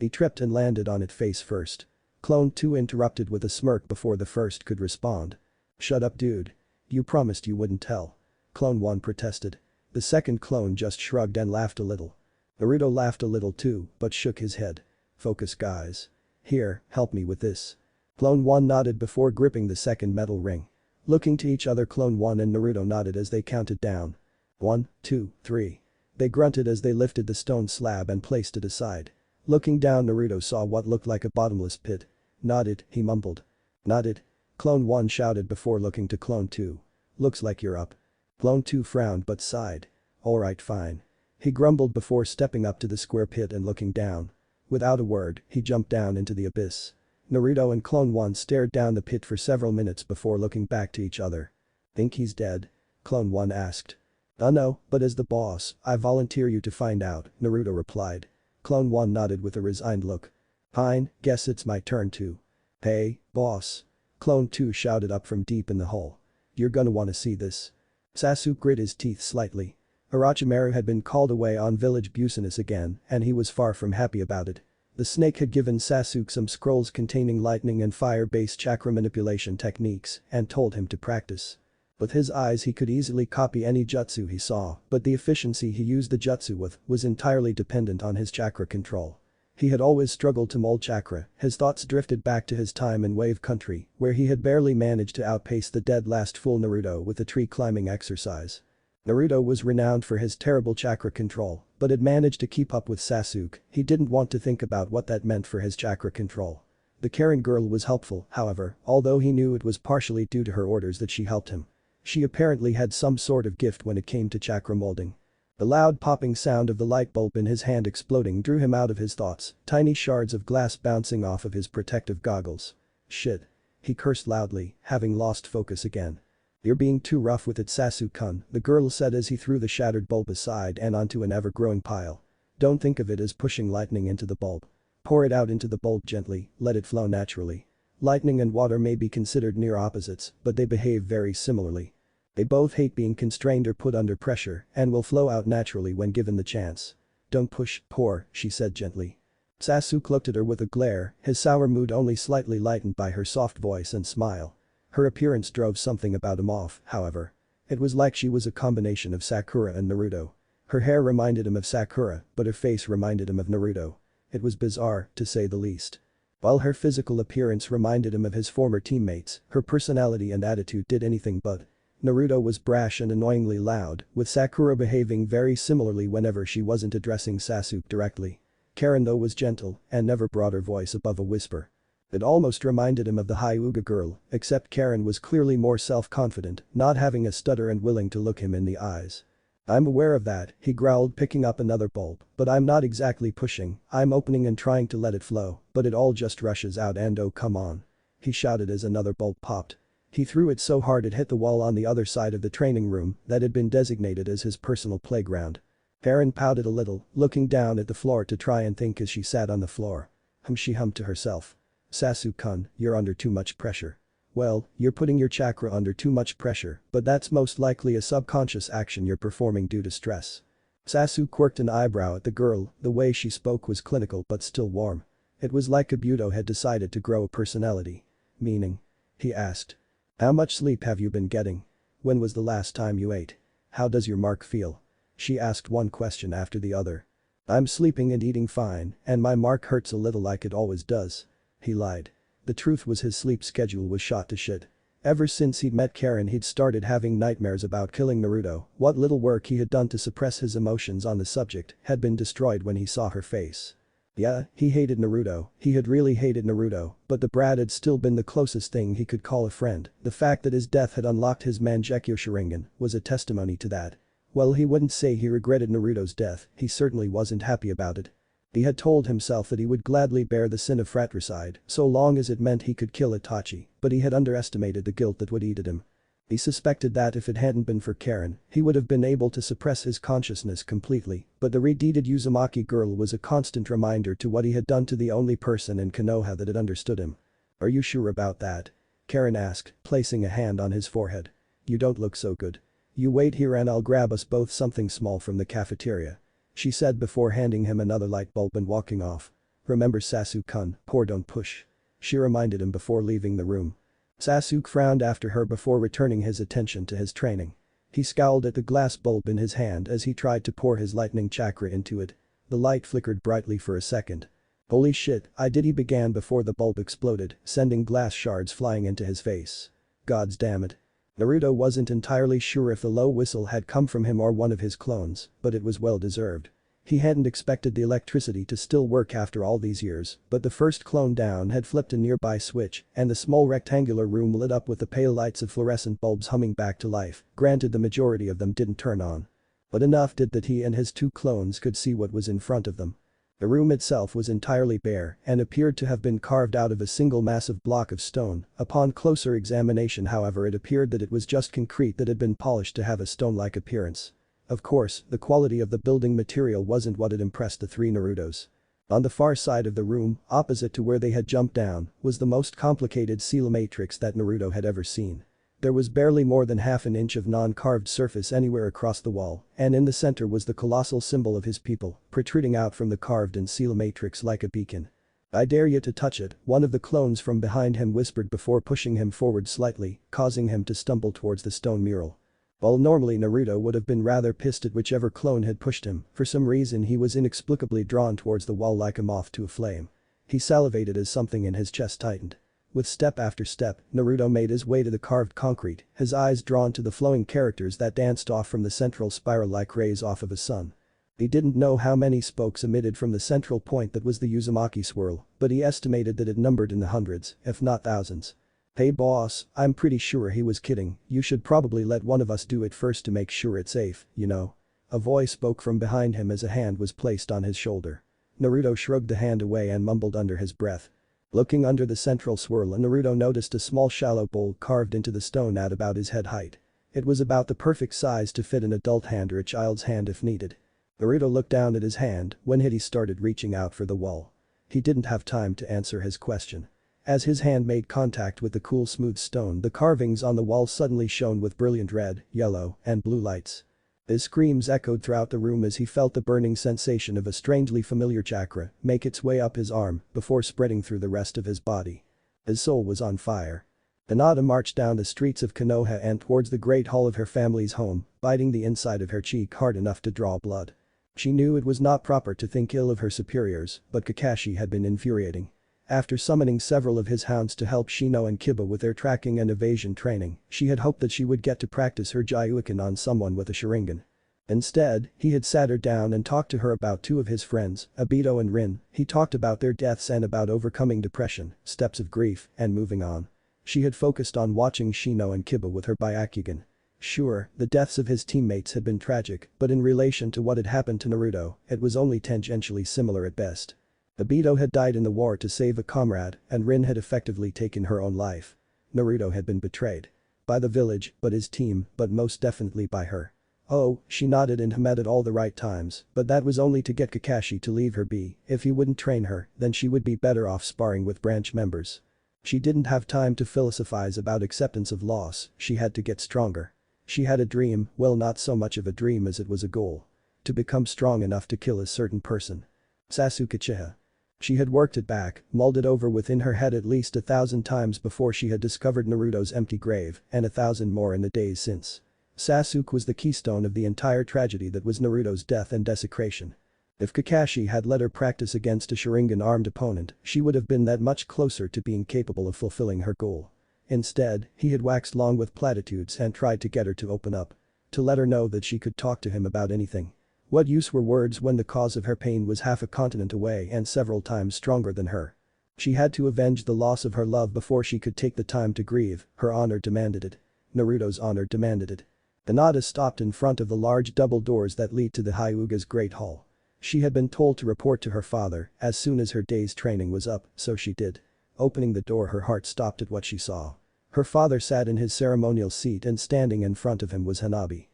He tripped and landed on it face first. Clone 2 interrupted with a smirk before the first could respond. "Shut up, dude. You promised you wouldn't tell." Clone 1 protested. The second clone just shrugged and laughed a little. Naruto laughed a little too, but shook his head. "Focus, guys. Here, help me with this." Clone 1 nodded before gripping the second metal ring. Looking to each other, Clone 1 and Naruto nodded as they counted down. 1, 2, 3. They grunted as they lifted the stone slab and placed it aside. Looking down, Naruto saw what looked like a bottomless pit. "Nodded," he mumbled. "Nodded." Clone 1 shouted before looking to Clone 2. "Looks like you're up." Clone 2 frowned but sighed. "Alright, fine." He grumbled before stepping up to the square pit and looking down. Without a word, he jumped down into the abyss. Naruto and Clone 1 stared down the pit for several minutes before looking back to each other. "Think he's dead?" Clone 1 asked. No, but as the boss, I volunteer you to find out," Naruto replied. Clone 1 nodded with a resigned look. "Fine, guess it's my turn too." "Hey, boss." Clone 2 shouted up from deep in the hole. "You're gonna wanna see this." Sasuke grit his teeth slightly. Orochimaru had been called away on village business again, and he was far from happy about it. The snake had given Sasuke some scrolls containing lightning and fire-based chakra manipulation techniques and told him to practice. With his eyes he could easily copy any jutsu he saw, but the efficiency he used the jutsu with was entirely dependent on his chakra control. He had always struggled to mold chakra. His thoughts drifted back to his time in Wave Country, where he had barely managed to outpace the dead last fool Naruto with a tree climbing exercise. Naruto was renowned for his terrible chakra control, but had managed to keep up with Sasuke. He didn't want to think about what that meant for his chakra control. The Karin girl was helpful, however, although he knew it was partially due to her orders that she helped him. She apparently had some sort of gift when it came to chakra molding. The loud popping sound of the light bulb in his hand exploding drew him out of his thoughts, tiny shards of glass bouncing off of his protective goggles. "Shit." He cursed loudly, having lost focus again. "You're being too rough with it, Sasuke-kun," the girl said as he threw the shattered bulb aside and onto an ever-growing pile. "Don't think of it as pushing lightning into the bulb. Pour it out into the bulb gently, let it flow naturally. Lightning and water may be considered near opposites, but they behave very similarly. They both hate being constrained or put under pressure and will flow out naturally when given the chance. Don't push, pour," she said gently. Sasuke looked at her with a glare, his sour mood only slightly lightened by her soft voice and smile. Her appearance drove something about him off, however. It was like she was a combination of Sakura and Naruto. Her hair reminded him of Sakura, but her face reminded him of Naruto. It was bizarre, to say the least. While her physical appearance reminded him of his former teammates, her personality and attitude did anything but. Naruto was brash and annoyingly loud, with Sakura behaving very similarly whenever she wasn't addressing Sasuke directly. Karin though was gentle and never brought her voice above a whisper. It almost reminded him of the Hyuga girl, except Karin was clearly more self-confident, not having a stutter and willing to look him in the eyes. "I'm aware of that," he growled, picking up another bulb, "but I'm not exactly pushing, I'm opening and trying to let it flow, but it all just rushes out and oh come on." He shouted as another bulb popped. He threw it so hard it hit the wall on the other side of the training room that had been designated as his personal playground. Karin pouted a little, looking down at the floor to try and think as she sat on the floor. She hummed to herself. Sasuke-kun, you're under too much pressure. Well, you're putting your chakra under too much pressure, but that's most likely a subconscious action you're performing due to stress. Sasuke quirked an eyebrow at the girl, the way she spoke was clinical but still warm. It was like Kabuto had decided to grow a personality. Meaning? He asked. How much sleep have you been getting? When was the last time you ate? How does your mark feel? She asked one question after the other. I'm sleeping and eating fine, and my mark hurts a little like it always does. He lied. The truth was his sleep schedule was shot to shit. Ever since he'd met Karin he'd started having nightmares about killing Naruto. What little work he had done to suppress his emotions on the subject had been destroyed when he saw her face. Yeah, he hated Naruto, he had really hated Naruto, but the brat had still been the closest thing he could call a friend. The fact that his death had unlocked his Mangekyo Sharingan was a testimony to that. Well, he wouldn't say he regretted Naruto's death, he certainly wasn't happy about it. He had told himself that he would gladly bear the sin of fratricide so long as it meant he could kill Itachi, but he had underestimated the guilt that would eat at him. He suspected that if it hadn't been for Karin, he would have been able to suppress his consciousness completely, but the redeeted Uzumaki girl was a constant reminder to what he had done to the only person in Konoha that had understood him. Are you sure about that? Karin asked, placing a hand on his forehead. You don't look so good. You wait here and I'll grab us both something small from the cafeteria. She said before handing him another light bulb and walking off. Remember Sasuke-kun, pour don't push. She reminded him before leaving the room. Sasuke frowned after her before returning his attention to his training. He scowled at the glass bulb in his hand as he tried to pour his lightning chakra into it. The light flickered brightly for a second. Holy shit, I did, he began before the bulb exploded, sending glass shards flying into his face. Gods damn it. Naruto wasn't entirely sure if the low whistle had come from him or one of his clones, but it was well deserved. He hadn't expected the electricity to still work after all these years, but the first clone down had flipped a nearby switch and the small rectangular room lit up with the pale lights of fluorescent bulbs humming back to life. Granted, the majority of them didn't turn on. But enough did that he and his two clones could see what was in front of them. The room itself was entirely bare and appeared to have been carved out of a single massive block of stone. Upon closer examination, however, it appeared that it was just concrete that had been polished to have a stone-like appearance. Of course, the quality of the building material wasn't what had impressed the three Narutos. On the far side of the room, opposite to where they had jumped down, was the most complicated seal matrix that Naruto had ever seen. There was barely more than half an inch of non-carved surface anywhere across the wall, and in the center was the colossal symbol of his people, protruding out from the carved and seal matrix like a beacon. I dare you to touch it, one of the clones from behind him whispered before pushing him forward slightly, causing him to stumble towards the stone mural. While normally Naruto would have been rather pissed at whichever clone had pushed him, for some reason he was inexplicably drawn towards the wall like a moth to a flame. He salivated as something in his chest tightened. With step after step, Naruto made his way to the carved concrete, his eyes drawn to the flowing characters that danced off from the central spiral like rays off of a sun. He didn't know how many spokes emitted from the central point that was the Uzumaki swirl, but he estimated that it numbered in the hundreds, if not thousands. Hey boss, I'm pretty sure he was kidding, you should probably let one of us do it first to make sure it's safe, you know. A voice spoke from behind him as a hand was placed on his shoulder. Naruto shrugged the hand away and mumbled under his breath. Looking under the central swirl, Naruto noticed a small shallow bowl carved into the stone at about his head height. It was about the perfect size to fit an adult hand or a child's hand if needed. Naruto looked down at his hand when he started reaching out for the wall. He didn't have time to answer his question. As his hand made contact with the cool smooth stone, the carvings on the wall suddenly shone with brilliant red, yellow, and blue lights. His screams echoed throughout the room as he felt the burning sensation of a strangely familiar chakra make its way up his arm before spreading through the rest of his body. His soul was on fire. Hinata marched down the streets of Konoha and towards the great hall of her family's home, biting the inside of her cheek hard enough to draw blood. She knew it was not proper to think ill of her superiors, but Kakashi had been infuriating. After summoning several of his hounds to help Shino and Kiba with their tracking and evasion training, she had hoped that she would get to practice her Gyuukin on someone with a Sharingan. Instead, he had sat her down and talked to her about two of his friends, Obito and Rin. He talked about their deaths and about overcoming depression, steps of grief, and moving on. She had focused on watching Shino and Kiba with her Byakugan. Sure, the deaths of his teammates had been tragic, but in relation to what had happened to Naruto, it was only tangentially similar at best. Obito had died in the war to save a comrade, and Rin had effectively taken her own life. Naruto had been betrayed. By the village, but his team, but most definitely by her. Oh, she nodded and hummed at all the right times, but that was only to get Kakashi to leave her be. If he wouldn't train her, then she would be better off sparring with branch members. She didn't have time to philosophize about acceptance of loss, she had to get stronger. She had a dream, well not so much of a dream as it was a goal. To become strong enough to kill a certain person. Sasuke Uchiha. She had worked it back, mulled it over within her head at least 1,000 times before she had discovered Naruto's empty grave, and 1,000 more in the days since. Sasuke was the keystone of the entire tragedy that was Naruto's death and desecration. If Kakashi had let her practice against a Sharingan-armed opponent, she would have been that much closer to being capable of fulfilling her goal. Instead, he had waxed long with platitudes and tried to get her to open up. To let her know that she could talk to him about anything. What use were words when the cause of her pain was half a continent away and several times stronger than her? She had to avenge the loss of her love before she could take the time to grieve, her honor demanded it. Naruto's honor demanded it. Hinata stopped in front of the large double doors that lead to the Hyuga's Great Hall. She had been told to report to her father as soon as her day's training was up, so she did. Opening the door, her heart stopped at what she saw. Her father sat in his ceremonial seat and standing in front of him was Hanabi.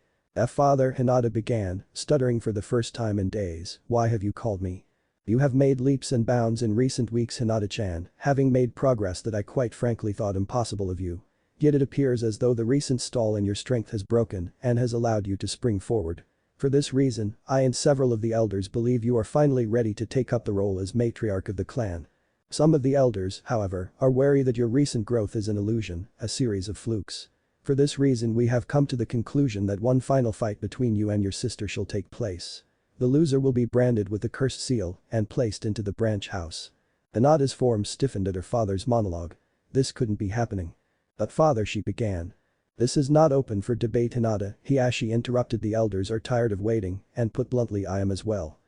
Father, Hinata began, stuttering for the first time in days, why have you called me? You have made leaps and bounds in recent weeks, Hinata-chan, having made progress that I quite frankly thought impossible of you. Yet it appears as though the recent stall in your strength has broken and has allowed you to spring forward. For this reason, I and several of the elders believe you are finally ready to take up the role as matriarch of the clan. Some of the elders, however, are wary that your recent growth is an illusion, a series of flukes. For this reason we have come to the conclusion that one final fight between you and your sister shall take place. The loser will be branded with the cursed seal and placed into the branch house. Hinata's form stiffened at her father's monologue. This couldn't be happening. But father, she began. This is not open for debate, Hinata, Hiashi interrupted. The elders are tired of waiting, and put bluntly I am as well.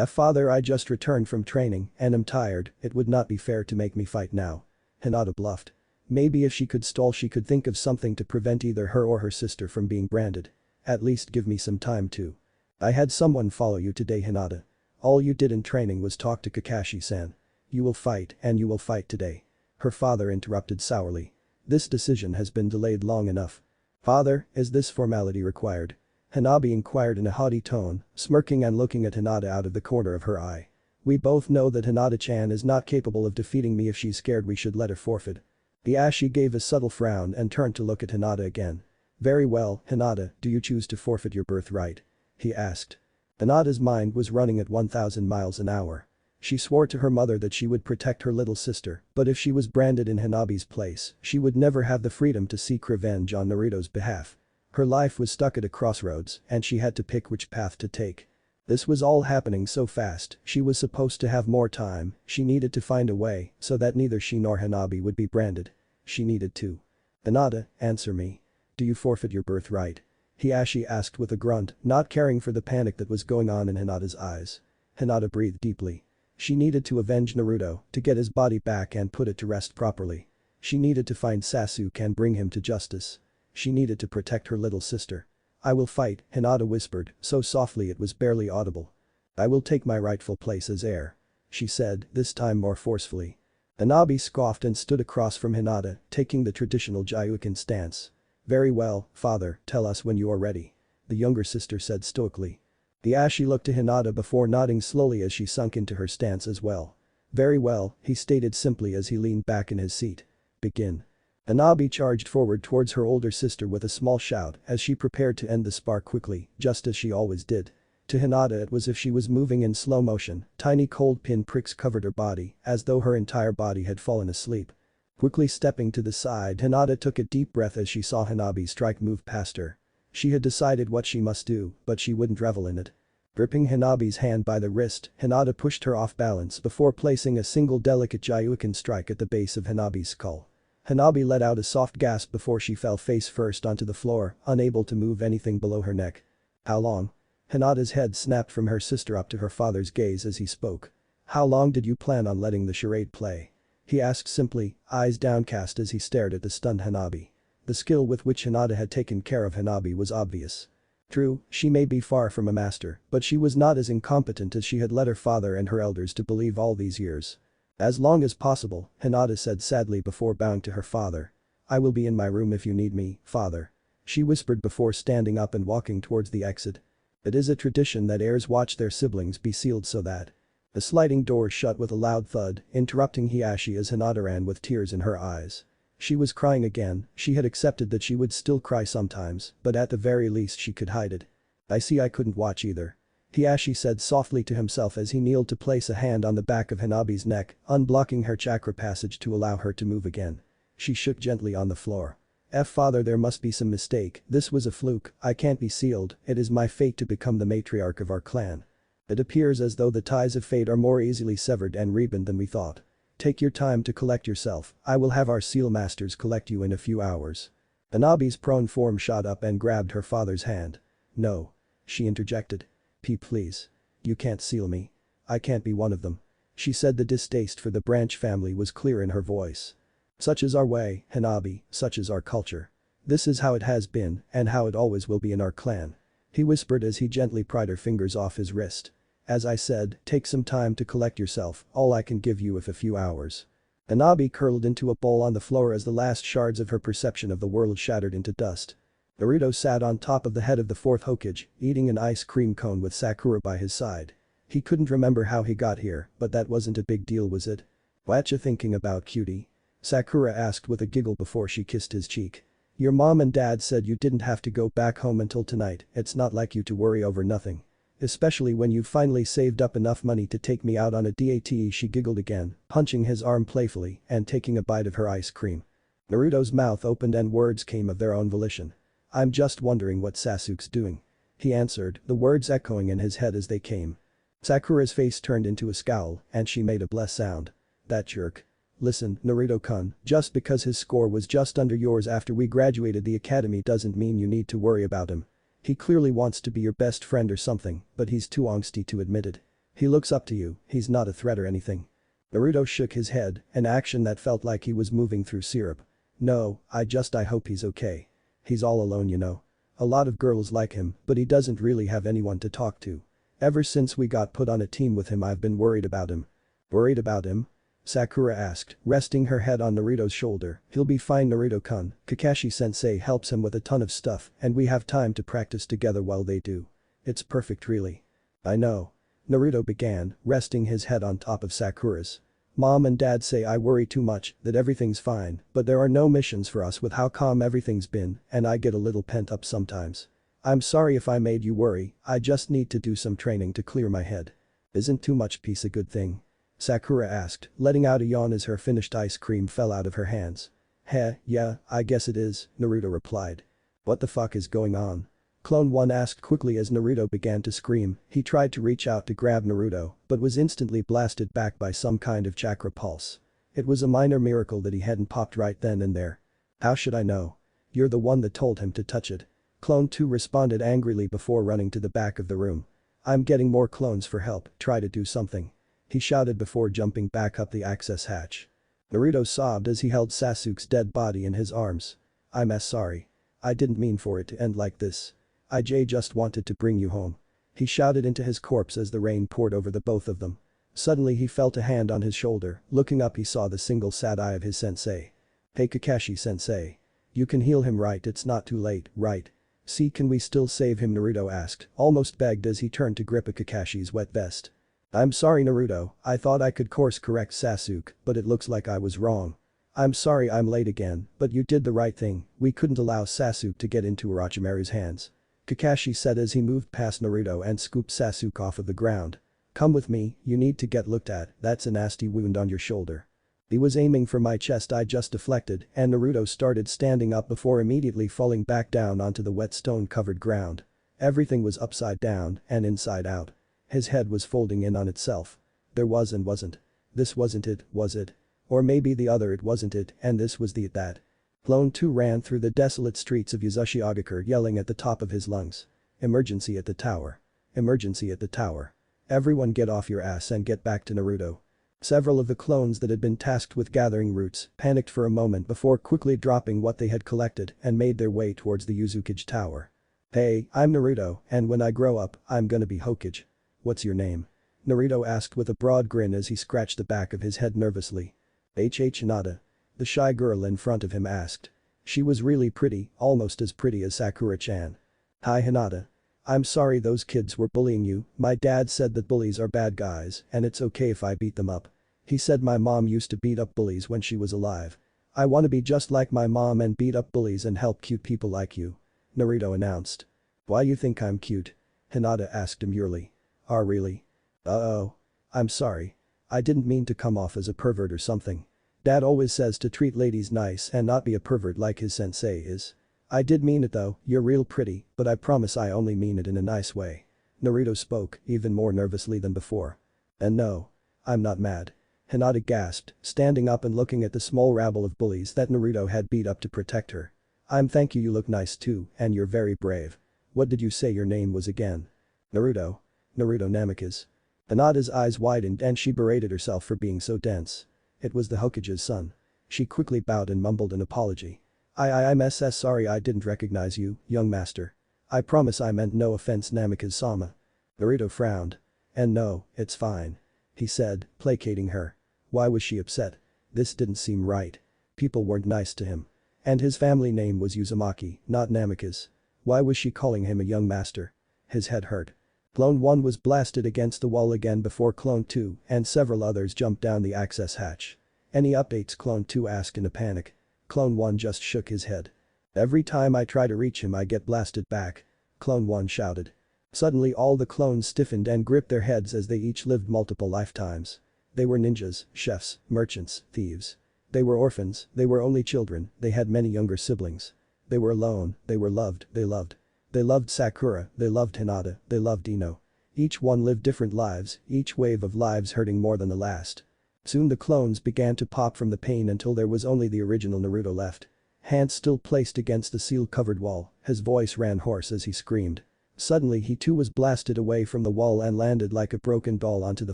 Father, I just returned from training and am tired, it would not be fair to make me fight now. Hinata bluffed. Maybe if she could stall she could think of something to prevent either her or her sister from being branded. At least give me some time too. I had someone follow you today, Hinata. All you did in training was talk to Kakashi-san. You will fight and you will fight today. Her father interrupted sourly. This decision has been delayed long enough. Father, is this formality required? Hanabi inquired in a haughty tone, smirking and looking at Hinata out of the corner of her eye. We both know that Hinata-chan is not capable of defeating me. If she's scared we should let her forfeit. Hiashi gave a subtle frown and turned to look at Hinata again. Very well, Hinata, do you choose to forfeit your birthright? He asked. Hinata's mind was running at 1,000 miles an hour. She swore to her mother that she would protect her little sister, but if she was branded in Hanabi's place, she would never have the freedom to seek revenge on Naruto's behalf. Her life was stuck at a crossroads and she had to pick which path to take. This was all happening so fast, she was supposed to have more time, she needed to find a way so that neither she nor Hanabi would be branded. She needed to. Hinata, answer me. Do you forfeit your birthright? Hiashi asked with a grunt, not caring for the panic that was going on in Hinata's eyes. Hinata breathed deeply. She needed to avenge Naruto, to get his body back and put it to rest properly. She needed to find Sasuke and bring him to justice. She needed to protect her little sister. I will fight, Hinata whispered, so softly it was barely audible. I will take my rightful place as heir. She said, this time more forcefully. Hanabi scoffed and stood across from Hinata, taking the traditional Gyuukin stance. Very well, father, tell us when you are ready. The younger sister said stoically. Hiashi looked to Hinata before nodding slowly as she sunk into her stance as well. Very well, he stated simply as he leaned back in his seat. Begin. Hanabi charged forward towards her older sister with a small shout as she prepared to end the spar quickly, just as she always did. To Hinata it was as if she was moving in slow motion, tiny cold pin pricks covered her body, as though her entire body had fallen asleep. Quickly stepping to the side, Hinata took a deep breath as she saw Hanabi's strike move past her. She had decided what she must do, but she wouldn't revel in it. Gripping Hanabi's hand by the wrist, Hinata pushed her off balance before placing a single delicate Gyuukin strike at the base of Hanabi's skull. Hanabi let out a soft gasp before she fell face first onto the floor, unable to move anything below her neck. How long? Hinata's head snapped from her sister up to her father's gaze as he spoke. How long did you plan on letting the charade play? He asked simply, eyes downcast as he stared at the stunned Hanabi. The skill with which Hinata had taken care of Hanabi was obvious. True, she may be far from a master, but she was not as incompetent as she had led her father and her elders to believe all these years. As long as possible, Hinata said sadly before bowing to her father. I will be in my room if you need me, father. She whispered before standing up and walking towards the exit. It is a tradition that heirs watch their siblings be sealed so that. The sliding door shut with a loud thud, interrupting Hiashi as Hinata ran with tears in her eyes. She was crying again, she had accepted that she would still cry sometimes, but at the very least she could hide it. I see I couldn't watch either. Hiashi said softly to himself as he kneeled to place a hand on the back of Hanabi's neck, unblocking her chakra passage to allow her to move again. She shook gently on the floor. Father, there must be some mistake, this was a fluke, I can't be sealed, it is my fate to become the matriarch of our clan. It appears as though the ties of fate are more easily severed and rebound than we thought. Take your time to collect yourself, I will have our seal masters collect you in a few hours. Hanabi's prone form shot up and grabbed her father's hand. No. She interjected. Please. You can't seal me. I can't be one of them. She said the distaste for the branch family was clear in her voice. Such is our way, Hanabi, such is our culture. This is how it has been and how it always will be in our clan. He whispered as he gently pried her fingers off his wrist. As I said, take some time to collect yourself, all I can give you is a few hours. Hanabi curled into a ball on the floor as the last shards of her perception of the world shattered into dust. Naruto sat on top of the head of the fourth Hokage, eating an ice cream cone with Sakura by his side. He couldn't remember how he got here, but that wasn't a big deal, was it? Whatcha thinking about, cutie? Sakura asked with a giggle before she kissed his cheek. Your mom and dad said you didn't have to go back home until tonight, it's not like you to worry over nothing. Especially when you've finally saved up enough money to take me out on a date, she giggled again, punching his arm playfully and taking a bite of her ice cream. Naruto's mouth opened and words came of their own volition. I'm just wondering what Sasuke's doing. He answered, the words echoing in his head as they came. Sakura's face turned into a scowl and she made a bless sound. That jerk. Listen, Naruto-kun, just because his score was just under yours after we graduated the academy doesn't mean you need to worry about him. He clearly wants to be your best friend or something, but he's too angsty to admit it. He looks up to you, he's not a threat or anything. Naruto shook his head, an action that felt like he was moving through syrup. No, I hope he's okay. He's all alone, you know. A lot of girls like him, but he doesn't really have anyone to talk to. Ever since we got put on a team with him, I've been worried about him. Worried about him? Sakura asked, resting her head on Naruto's shoulder. He'll be fine, Naruto-kun, Kakashi-sensei helps him with a ton of stuff and we have time to practice together while they do. It's perfect, really. I know. Naruto began, resting his head on top of Sakura's. Mom and dad say I worry too much, that everything's fine, but there are no missions for us with how calm everything's been and I get a little pent up sometimes. I'm sorry if I made you worry, I just need to do some training to clear my head. Isn't too much peace a good thing? Sakura asked, letting out a yawn as her finished ice cream fell out of her hands. Heh, yeah, I guess it is, Naruto replied. What the fuck is going on? Clone 1 asked quickly as Naruto began to scream. He tried to reach out to grab Naruto, but was instantly blasted back by some kind of chakra pulse. It was a minor miracle that he hadn't popped right then and there. How should I know? You're the one that told him to touch it. Clone 2 responded angrily before running to the back of the room. I'm getting more clones for help, try to do something. He shouted before jumping back up the access hatch. Naruto sobbed as he held Sasuke's dead body in his arms. I'm sorry. I didn't mean for it to end like this. I just wanted to bring you home. He shouted into his corpse as the rain poured over the both of them. Suddenly he felt a hand on his shoulder, looking up he saw the single sad eye of his sensei. Hey Kakashi-sensei. You can heal him, right? It's not too late, right? See, can we still save him? Naruto asked, almost begged as he turned to grip at Kakashi's wet vest. I'm sorry, Naruto, I thought I could course correct Sasuke, but it looks like I was wrong. I'm sorry I'm late again, but you did the right thing, we couldn't allow Sasuke to get into Orochimaru's hands. Kakashi said as he moved past Naruto and scooped Sasuke off of the ground. Come with me, you need to get looked at, that's a nasty wound on your shoulder. He was aiming for my chest, I just deflected and Naruto started standing up before immediately falling back down onto the wet stone-covered ground. Everything was upside down and inside out. His head was folding in on itself. There was and wasn't. This wasn't it, was it? Or maybe the other it wasn't it and this was the it that. Clone 2 ran through the desolate streets of Uzushiogakure yelling at the top of his lungs. Emergency at the tower. Emergency at the tower. Everyone get off your ass and get back to Naruto. Several of the clones that had been tasked with gathering roots panicked for a moment before quickly dropping what they had collected and made their way towards the Uzukage tower. Hey, I'm Naruto and when I grow up, I'm gonna be Hokage. What's your name? Naruto asked with a broad grin as he scratched the back of his head nervously. Hinata. The shy girl in front of him asked. She was really pretty, almost as pretty as Sakura-chan. Hi Hinata. I'm sorry those kids were bullying you, my dad said that bullies are bad guys and it's okay if I beat them up. He said my mom used to beat up bullies when she was alive. I want to be just like my mom and beat up bullies and help cute people like you. Naruto announced. Why you think I'm cute? Hinata asked demurely. Oh really? Uh-oh. I'm sorry. I didn't mean to come off as a pervert or something. Dad always says to treat ladies nice and not be a pervert like his sensei is. I did mean it though, you're real pretty, but I promise I only mean it in a nice way. Naruto spoke, even more nervously than before. And no. I'm not mad. Hinata gasped, standing up and looking at the small rabble of bullies that Naruto had beat up to protect her. Thank you look nice too, and you're very brave. What did you say your name was again? Naruto. Naruto Namikaze. Hinata's eyes widened and she berated herself for being so dense. It was the Hokage's son. She quickly bowed and mumbled an apology. I'm sorry I didn't recognize you, young master. I promise I meant no offense Namikaze-sama. Naruto frowned. And no, it's fine. He said, placating her. Why was she upset? This didn't seem right. People weren't nice to him. And his family name was Uzumaki, not Namikaze. Why was she calling him a young master? His head hurt. Clone 1 was blasted against the wall again before Clone 2 and several others jumped down the access hatch. Any updates? Clone 2 asked in a panic. Clone 1 just shook his head. Every time I try to reach him I get blasted back. Clone 1 shouted. Suddenly all the clones stiffened and gripped their heads as they each lived multiple lifetimes. They were ninjas, chefs, merchants, thieves. They were orphans, they were only children, they had many younger siblings. They were alone, they were loved, they loved. They loved Sakura, they loved Hinata, they loved Ino. Each one lived different lives, each wave of lives hurting more than the last. Soon the clones began to pop from the pain until there was only the original Naruto left. Hands still placed against the seal-covered wall, his voice ran hoarse as he screamed. Suddenly he too was blasted away from the wall and landed like a broken doll onto the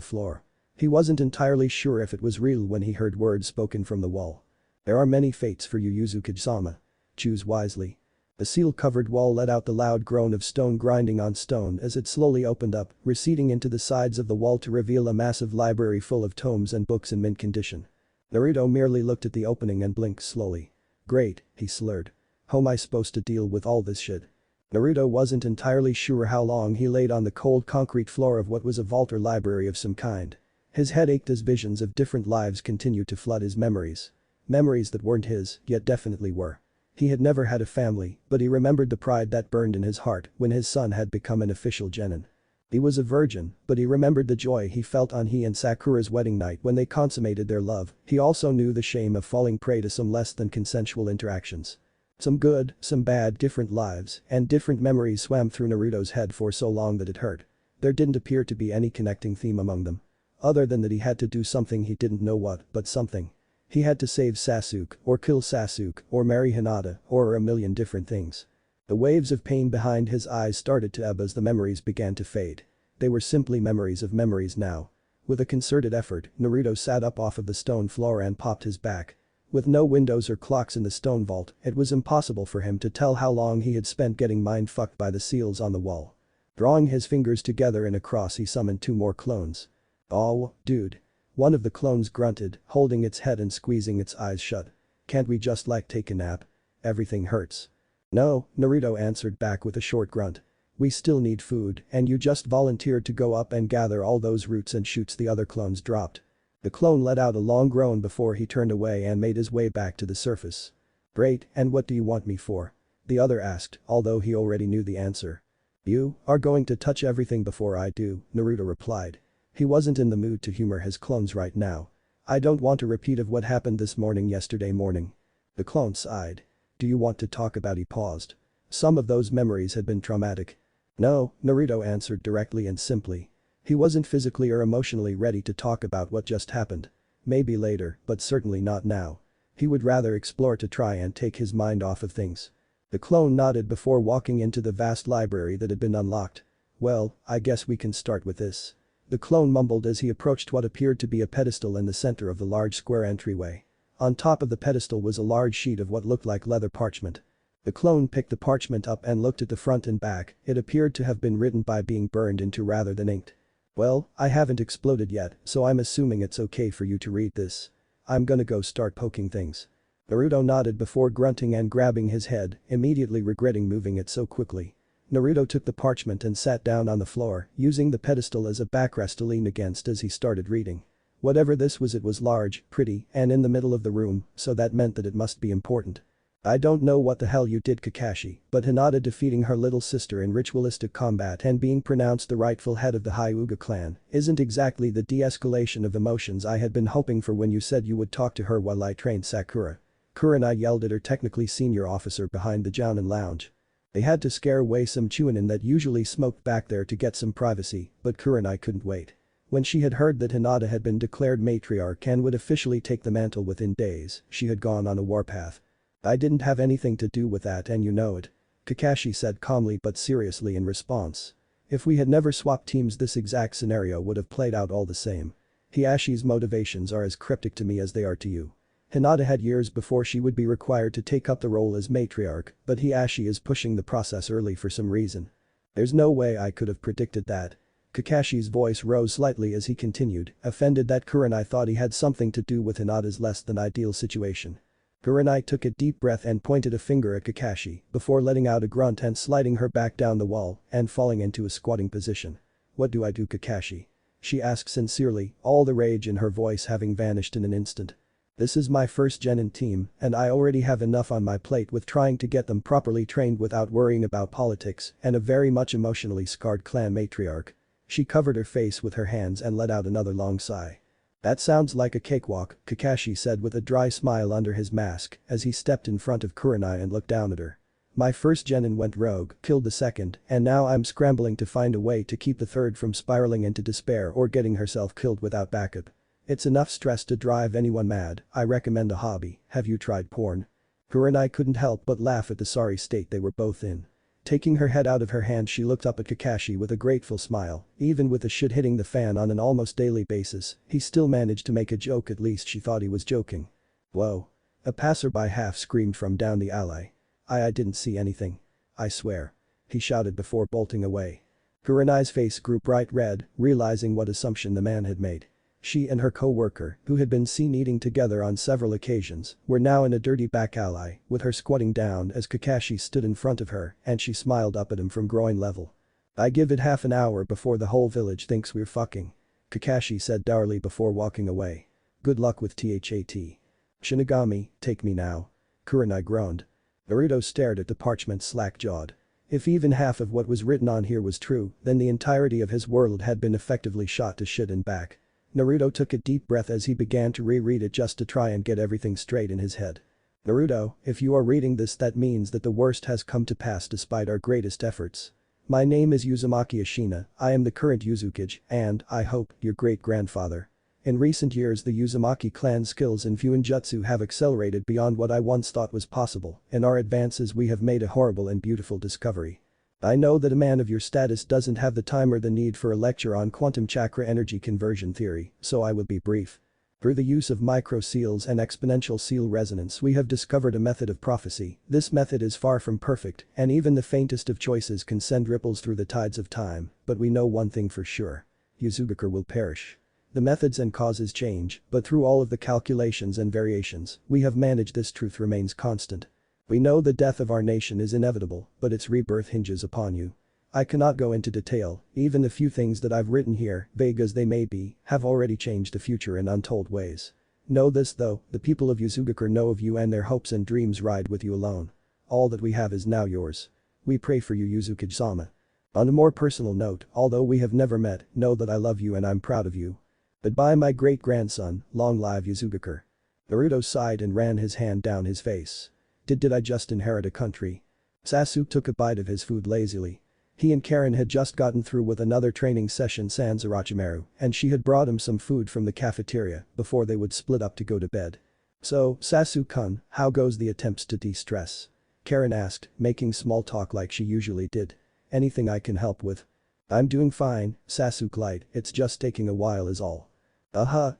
floor. He wasn't entirely sure if it was real when he heard words spoken from the wall. There are many fates for you Uzukage-sama. Choose wisely. The seal-covered wall let out the loud groan of stone grinding on stone as it slowly opened up, receding into the sides of the wall to reveal a massive library full of tomes and books in mint condition. Naruto merely looked at the opening and blinked slowly. Great, he slurred. How am I supposed to deal with all this shit? Naruto wasn't entirely sure how long he laid on the cold concrete floor of what was a vault or library of some kind. His head ached as visions of different lives continued to flood his memories. Memories that weren't his, yet definitely were. He had never had a family, but he remembered the pride that burned in his heart when his son had become an official genin. He was a virgin, but he remembered the joy he felt on he and Sakura's wedding night when they consummated their love. He also knew the shame of falling prey to some less than consensual interactions. Some good, some bad, different lives, and different memories swam through Naruto's head for so long that it hurt. There didn't appear to be any connecting theme among them. Other than that he had to do something he didn't know what, but something. He had to save Sasuke, or kill Sasuke, or marry Hinata, or a million different things. The waves of pain behind his eyes started to ebb as the memories began to fade. They were simply memories of memories now. With a concerted effort, Naruto sat up off of the stone floor and popped his back. With no windows or clocks in the stone vault, it was impossible for him to tell how long he had spent getting mind-fucked by the seals on the wall. Drawing his fingers together in a cross he summoned 2 more clones. Oh, dude. One of the clones grunted, holding its head and squeezing its eyes shut. Can't we just take a nap? Everything hurts. No, Naruto answered back with a short grunt. We still need food and you just volunteered to go up and gather all those roots and shoots the other clones dropped. The clone let out a long groan before he turned away and made his way back to the surface. Great, and what do you want me for? The other asked, although he already knew the answer. You are going to touch everything before I do, Naruto replied. He wasn't in the mood to humor his clones right now. I don't want a repeat of what happened this morning yesterday morning. The clone sighed. Do you want to talk about? He paused. Some of those memories had been traumatic. No, Naruto answered directly and simply. He wasn't physically or emotionally ready to talk about what just happened. Maybe later, but certainly not now. He would rather explore to try and take his mind off of things. The clone nodded before walking into the vast library that had been unlocked. Well, I guess we can start with this. The clone mumbled as he approached what appeared to be a pedestal in the center of the large square entryway. On top of the pedestal was a large sheet of what looked like leather parchment. The clone picked the parchment up and looked at the front and back. It appeared to have been written by being burned into rather than inked. Well, I haven't exploded yet, so I'm assuming it's okay for you to read this. I'm gonna go start poking things. Naruto nodded before grunting and grabbing his head, immediately regretting moving it so quickly. Naruto took the parchment and sat down on the floor, using the pedestal as a backrest to lean against as he started reading. Whatever this was, it was large, pretty, and in the middle of the room, so that meant that it must be important. I don't know what the hell you did, Kakashi, but Hinata defeating her little sister in ritualistic combat and being pronounced the rightful head of the Hyuga clan isn't exactly the de-escalation of emotions I had been hoping for when you said you would talk to her while I trained Sakura. Kurenai yelled at her technically senior officer behind the Jounin lounge. They had to scare away some Chunin that usually smoked back there to get some privacy, but Kurenai couldn't wait. When she had heard that Hinata had been declared matriarch and would officially take the mantle within days, she had gone on a warpath. I didn't have anything to do with that and you know it. Kakashi said calmly but seriously in response. If we had never swapped teams, this exact scenario would have played out all the same. Hiashi's motivations are as cryptic to me as they are to you. Hinata had years before she would be required to take up the role as matriarch, but Hiashi is pushing the process early for some reason. There's no way I could have predicted that. Kakashi's voice rose slightly as he continued, offended that Kurenai thought he had something to do with Hinata's less than ideal situation. Kurenai took a deep breath and pointed a finger at Kakashi before letting out a grunt and sliding her back down the wall and falling into a squatting position. What do I do, Kakashi? She asked sincerely, all the rage in her voice having vanished in an instant. This is my first Genin team and I already have enough on my plate with trying to get them properly trained without worrying about politics and a very much emotionally scarred clan matriarch. She covered her face with her hands and let out another long sigh. That sounds like a cakewalk, Kakashi said with a dry smile under his mask as he stepped in front of Kurenai and looked down at her. My first Genin went rogue, killed the second, and now I'm scrambling to find a way to keep the third from spiraling into despair or getting herself killed without backup. It's enough stress to drive anyone mad. I recommend a hobby. Have you tried porn? Kurenai couldn't help but laugh at the sorry state they were both in. Taking her head out of her hand, she looked up at Kakashi with a grateful smile. Even with the shit hitting the fan on an almost daily basis, he still managed to make a joke. At least she thought he was joking. Whoa. A passerby half screamed from down the alley. I didn't see anything. I swear. He shouted before bolting away. Kurenai's face grew bright red, realizing what assumption the man had made. She and her co-worker, who had been seen eating together on several occasions, were now in a dirty back alley, with her squatting down as Kakashi stood in front of her and she smiled up at him from groin level. I give it half an hour before the whole village thinks we're fucking. Kakashi said dourly before walking away. Good luck with THAT. Shinigami, take me now. Kurenai groaned. Naruto stared at the parchment slack-jawed. If even half of what was written on here was true, then the entirety of his world had been effectively shot to shit and back. Naruto took a deep breath as he began to reread it just to try and get everything straight in his head. Naruto, if you are reading this, that means that the worst has come to pass despite our greatest efforts. My name is Uzumaki Ashina, I am the current Uzukage, and, I hope, your great-grandfather. In recent years the Uzumaki clan's skills in Genjutsu have accelerated beyond what I once thought was possible. In our advances we have made a horrible and beautiful discovery. I know that a man of your status doesn't have the time or the need for a lecture on quantum chakra energy conversion theory, so I will be brief. Through the use of micro-seals and exponential seal resonance we have discovered a method of prophecy. This method is far from perfect, and even the faintest of choices can send ripples through the tides of time, but we know one thing for sure. Uzushiogakure will perish. The methods and causes change, but through all of the calculations and variations, we have managed this truth remains constant. We know the death of our nation is inevitable, but its rebirth hinges upon you. I cannot go into detail, even the few things that I've written here, vague as they may be, have already changed the future in untold ways. Know this though, the people of Uzushiogakure know of you and their hopes and dreams ride with you alone. All that we have is now yours. We pray for you, Uzukage-sama. On a more personal note, although we have never met, know that I love you and I'm proud of you. Goodbye my great-grandson, long live Uzushiogakure. Naruto sighed and ran his hand down his face. Did I just inherit a country? Sasuke took a bite of his food lazily. He and Karin had just gotten through with another training session sans Orochimaru, and she had brought him some food from the cafeteria before they would split up to go to bed. So, Sasuke-kun, how goes the attempts to de-stress? Karin asked, making small talk like she usually did. Anything I can help with? I'm doing fine, Sasuke lied, it's just taking a while is all.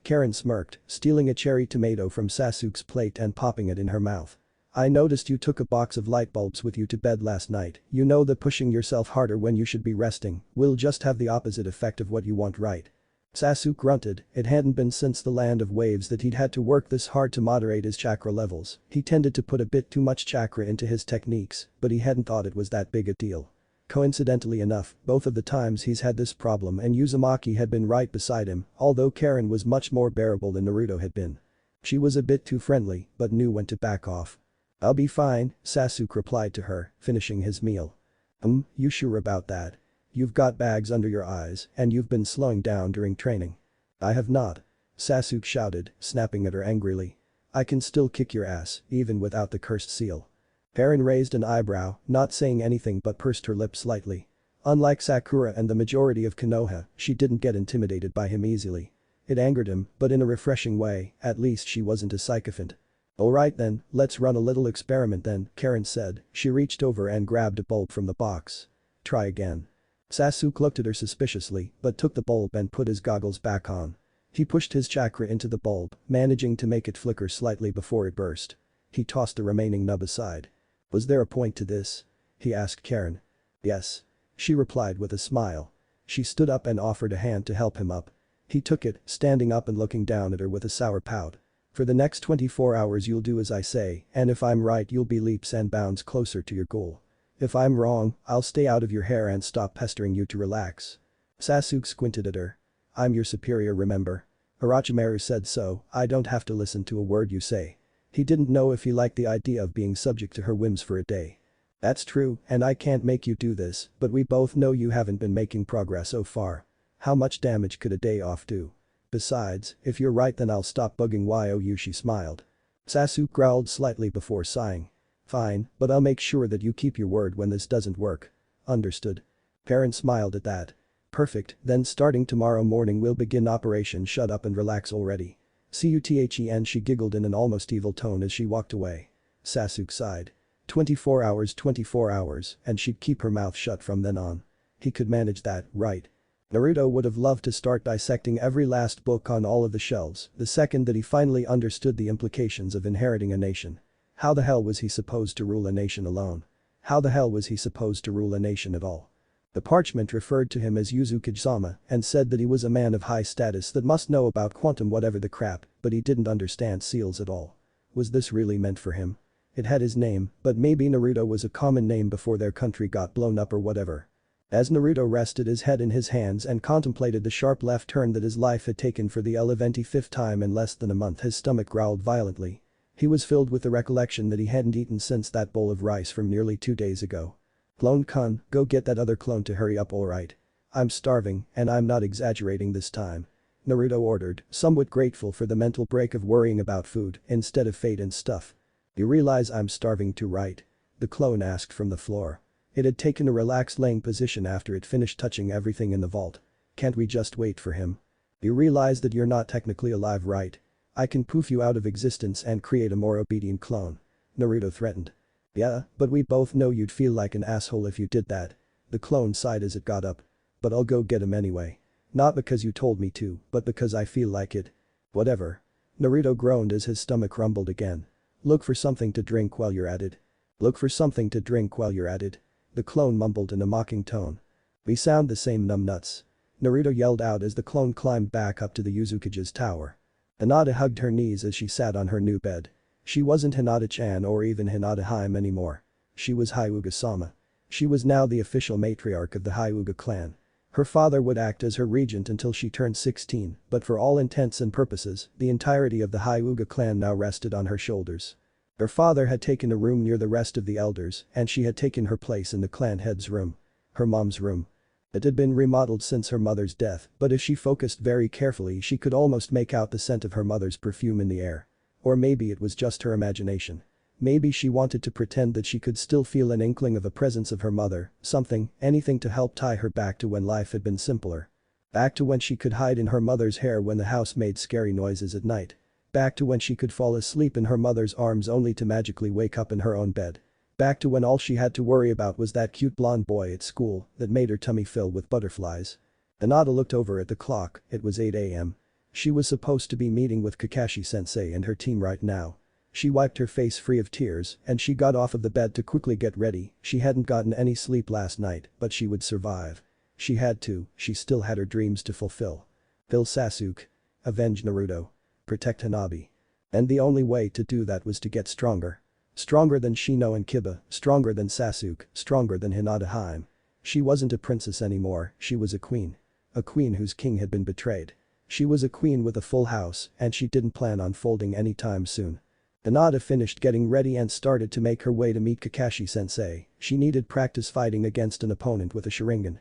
Karin smirked, stealing a cherry tomato from Sasuke's plate and popping it in her mouth. I noticed you took a box of light bulbs with you to bed last night. You know that pushing yourself harder when you should be resting will just have the opposite effect of what you want, right? Sasuke grunted, it hadn't been since the land of waves that he'd had to work this hard to moderate his chakra levels. He tended to put a bit too much chakra into his techniques, but he hadn't thought it was that big a deal. Coincidentally enough, both of the times he's had this problem and Uzumaki had been right beside him, although Karin was much more bearable than Naruto had been. She was a bit too friendly, but knew when to back off. "I'll be fine," Sasuke replied to her, finishing his meal. You sure about that? You've got bags under your eyes and you've been slowing down during training." "I have not." Sasuke shouted, snapping at her angrily. "I can still kick your ass, even without the cursed seal." Karin raised an eyebrow, not saying anything but pursed her lips slightly. Unlike Sakura and the majority of Konoha, she didn't get intimidated by him easily. It angered him, but in a refreshing way, at least she wasn't a sycophant. "Alright then, let's run a little experiment then," Karin said. She reached over and grabbed a bulb from the box. "Try again." Sasuke looked at her suspiciously, but took the bulb and put his goggles back on. He pushed his chakra into the bulb, managing to make it flicker slightly before it burst. He tossed the remaining nub aside. "Was there a point to this?" he asked Karin. "Yes." She replied with a smile. She stood up and offered a hand to help him up. He took it, standing up and looking down at her with a sour pout. "For the next 24 hours you'll do as I say, and if I'm right you'll be leaps and bounds closer to your goal. If I'm wrong, I'll stay out of your hair and stop pestering you to relax." Sasuke squinted at her. "I'm your superior, remember? Orochimaru said so, I don't have to listen to a word you say." He didn't know if he liked the idea of being subject to her whims for a day. "That's true, and I can't make you do this, but we both know you haven't been making progress so far. How much damage could a day off do? Besides, if you're right then I'll stop bugging you." She smiled. Sasuke growled slightly before sighing. "Fine, but I'll make sure that you keep your word when this doesn't work." "Understood." Karin smiled at that. "Perfect, then starting tomorrow morning we'll begin Operation Shut Up and Relax already. CUTHEN." She giggled in an almost evil tone as she walked away. Sasuke sighed. 24 hours, and she'd keep her mouth shut from then on. He could manage that, right? Naruto would have loved to start dissecting every last book on all of the shelves the second that he finally understood the implications of inheriting a nation. How the hell was he supposed to rule a nation alone? How the hell was he supposed to rule a nation at all? The parchment referred to him as Uzukage-sama and said that he was a man of high status that must know about quantum whatever the crap, but he didn't understand seals at all. Was this really meant for him? It had his name, but maybe Naruto was a common name before their country got blown up or whatever. As Naruto rested his head in his hands and contemplated the sharp left turn that his life had taken for the 25th time in less than a month, his stomach growled violently. He was filled with the recollection that he hadn't eaten since that bowl of rice from nearly 2 days ago. "Clone-kun, go get that other clone to hurry up, alright? I'm starving, and I'm not exaggerating this time," Naruto ordered, somewhat grateful for the mental break of worrying about food instead of fate and stuff. "You realize I'm starving too, right?" the clone asked from the floor. It had taken a relaxed laying position after it finished touching everything in the vault. "Can't we just wait for him? You realize that you're not technically alive, right? I can poof you out of existence and create a more obedient clone," Naruto threatened. "Yeah, but we both know you'd feel like an asshole if you did that," the clone sighed as it got up. "But I'll go get him anyway. Not because you told me to, but because I feel like it." "Whatever." Naruto groaned as his stomach rumbled again. "Look for something to drink while you're at it." "Look for something to drink while you're at it," the clone mumbled in a mocking tone. "We sound the same, numbnuts," Naruto yelled out as the clone climbed back up to the Uzukage's tower. Hinata hugged her knees as she sat on her new bed. She wasn't Hinata-chan or even Hinata-hime anymore. She was Hyuga-sama. She was now the official matriarch of the Hyuga clan. Her father would act as her regent until she turned 16, but for all intents and purposes, the entirety of the Hyuga clan now rested on her shoulders. Her father had taken a room near the rest of the elders, and she had taken her place in the clan head's room. Her mom's room. It had been remodeled since her mother's death, but if she focused very carefully she could almost make out the scent of her mother's perfume in the air. Or maybe it was just her imagination. Maybe she wanted to pretend that she could still feel an inkling of a presence of her mother, something, anything to help tie her back to when life had been simpler. Back to when she could hide in her mother's hair when the house made scary noises at night. Back to when she could fall asleep in her mother's arms only to magically wake up in her own bed. Back to when all she had to worry about was that cute blonde boy at school that made her tummy fill with butterflies. Hinata looked over at the clock, it was 8 a.m. She was supposed to be meeting with Kakashi-sensei and her team right now. She wiped her face free of tears and she got off of the bed to quickly get ready. She hadn't gotten any sleep last night, but she would survive. She had to, she still had her dreams to fulfill. Kill Sasuke. Avenge Naruto. Protect Hanabi. And the only way to do that was to get stronger. Stronger than Shino and Kiba, stronger than Sasuke, stronger than Hinata Haim. She wasn't a princess anymore, she was a queen. A queen whose king had been betrayed. She was a queen with a full house and she didn't plan on folding anytime soon. Hinata finished getting ready and started to make her way to meet Kakashi sensei. She needed practice fighting against an opponent with a Sharingan.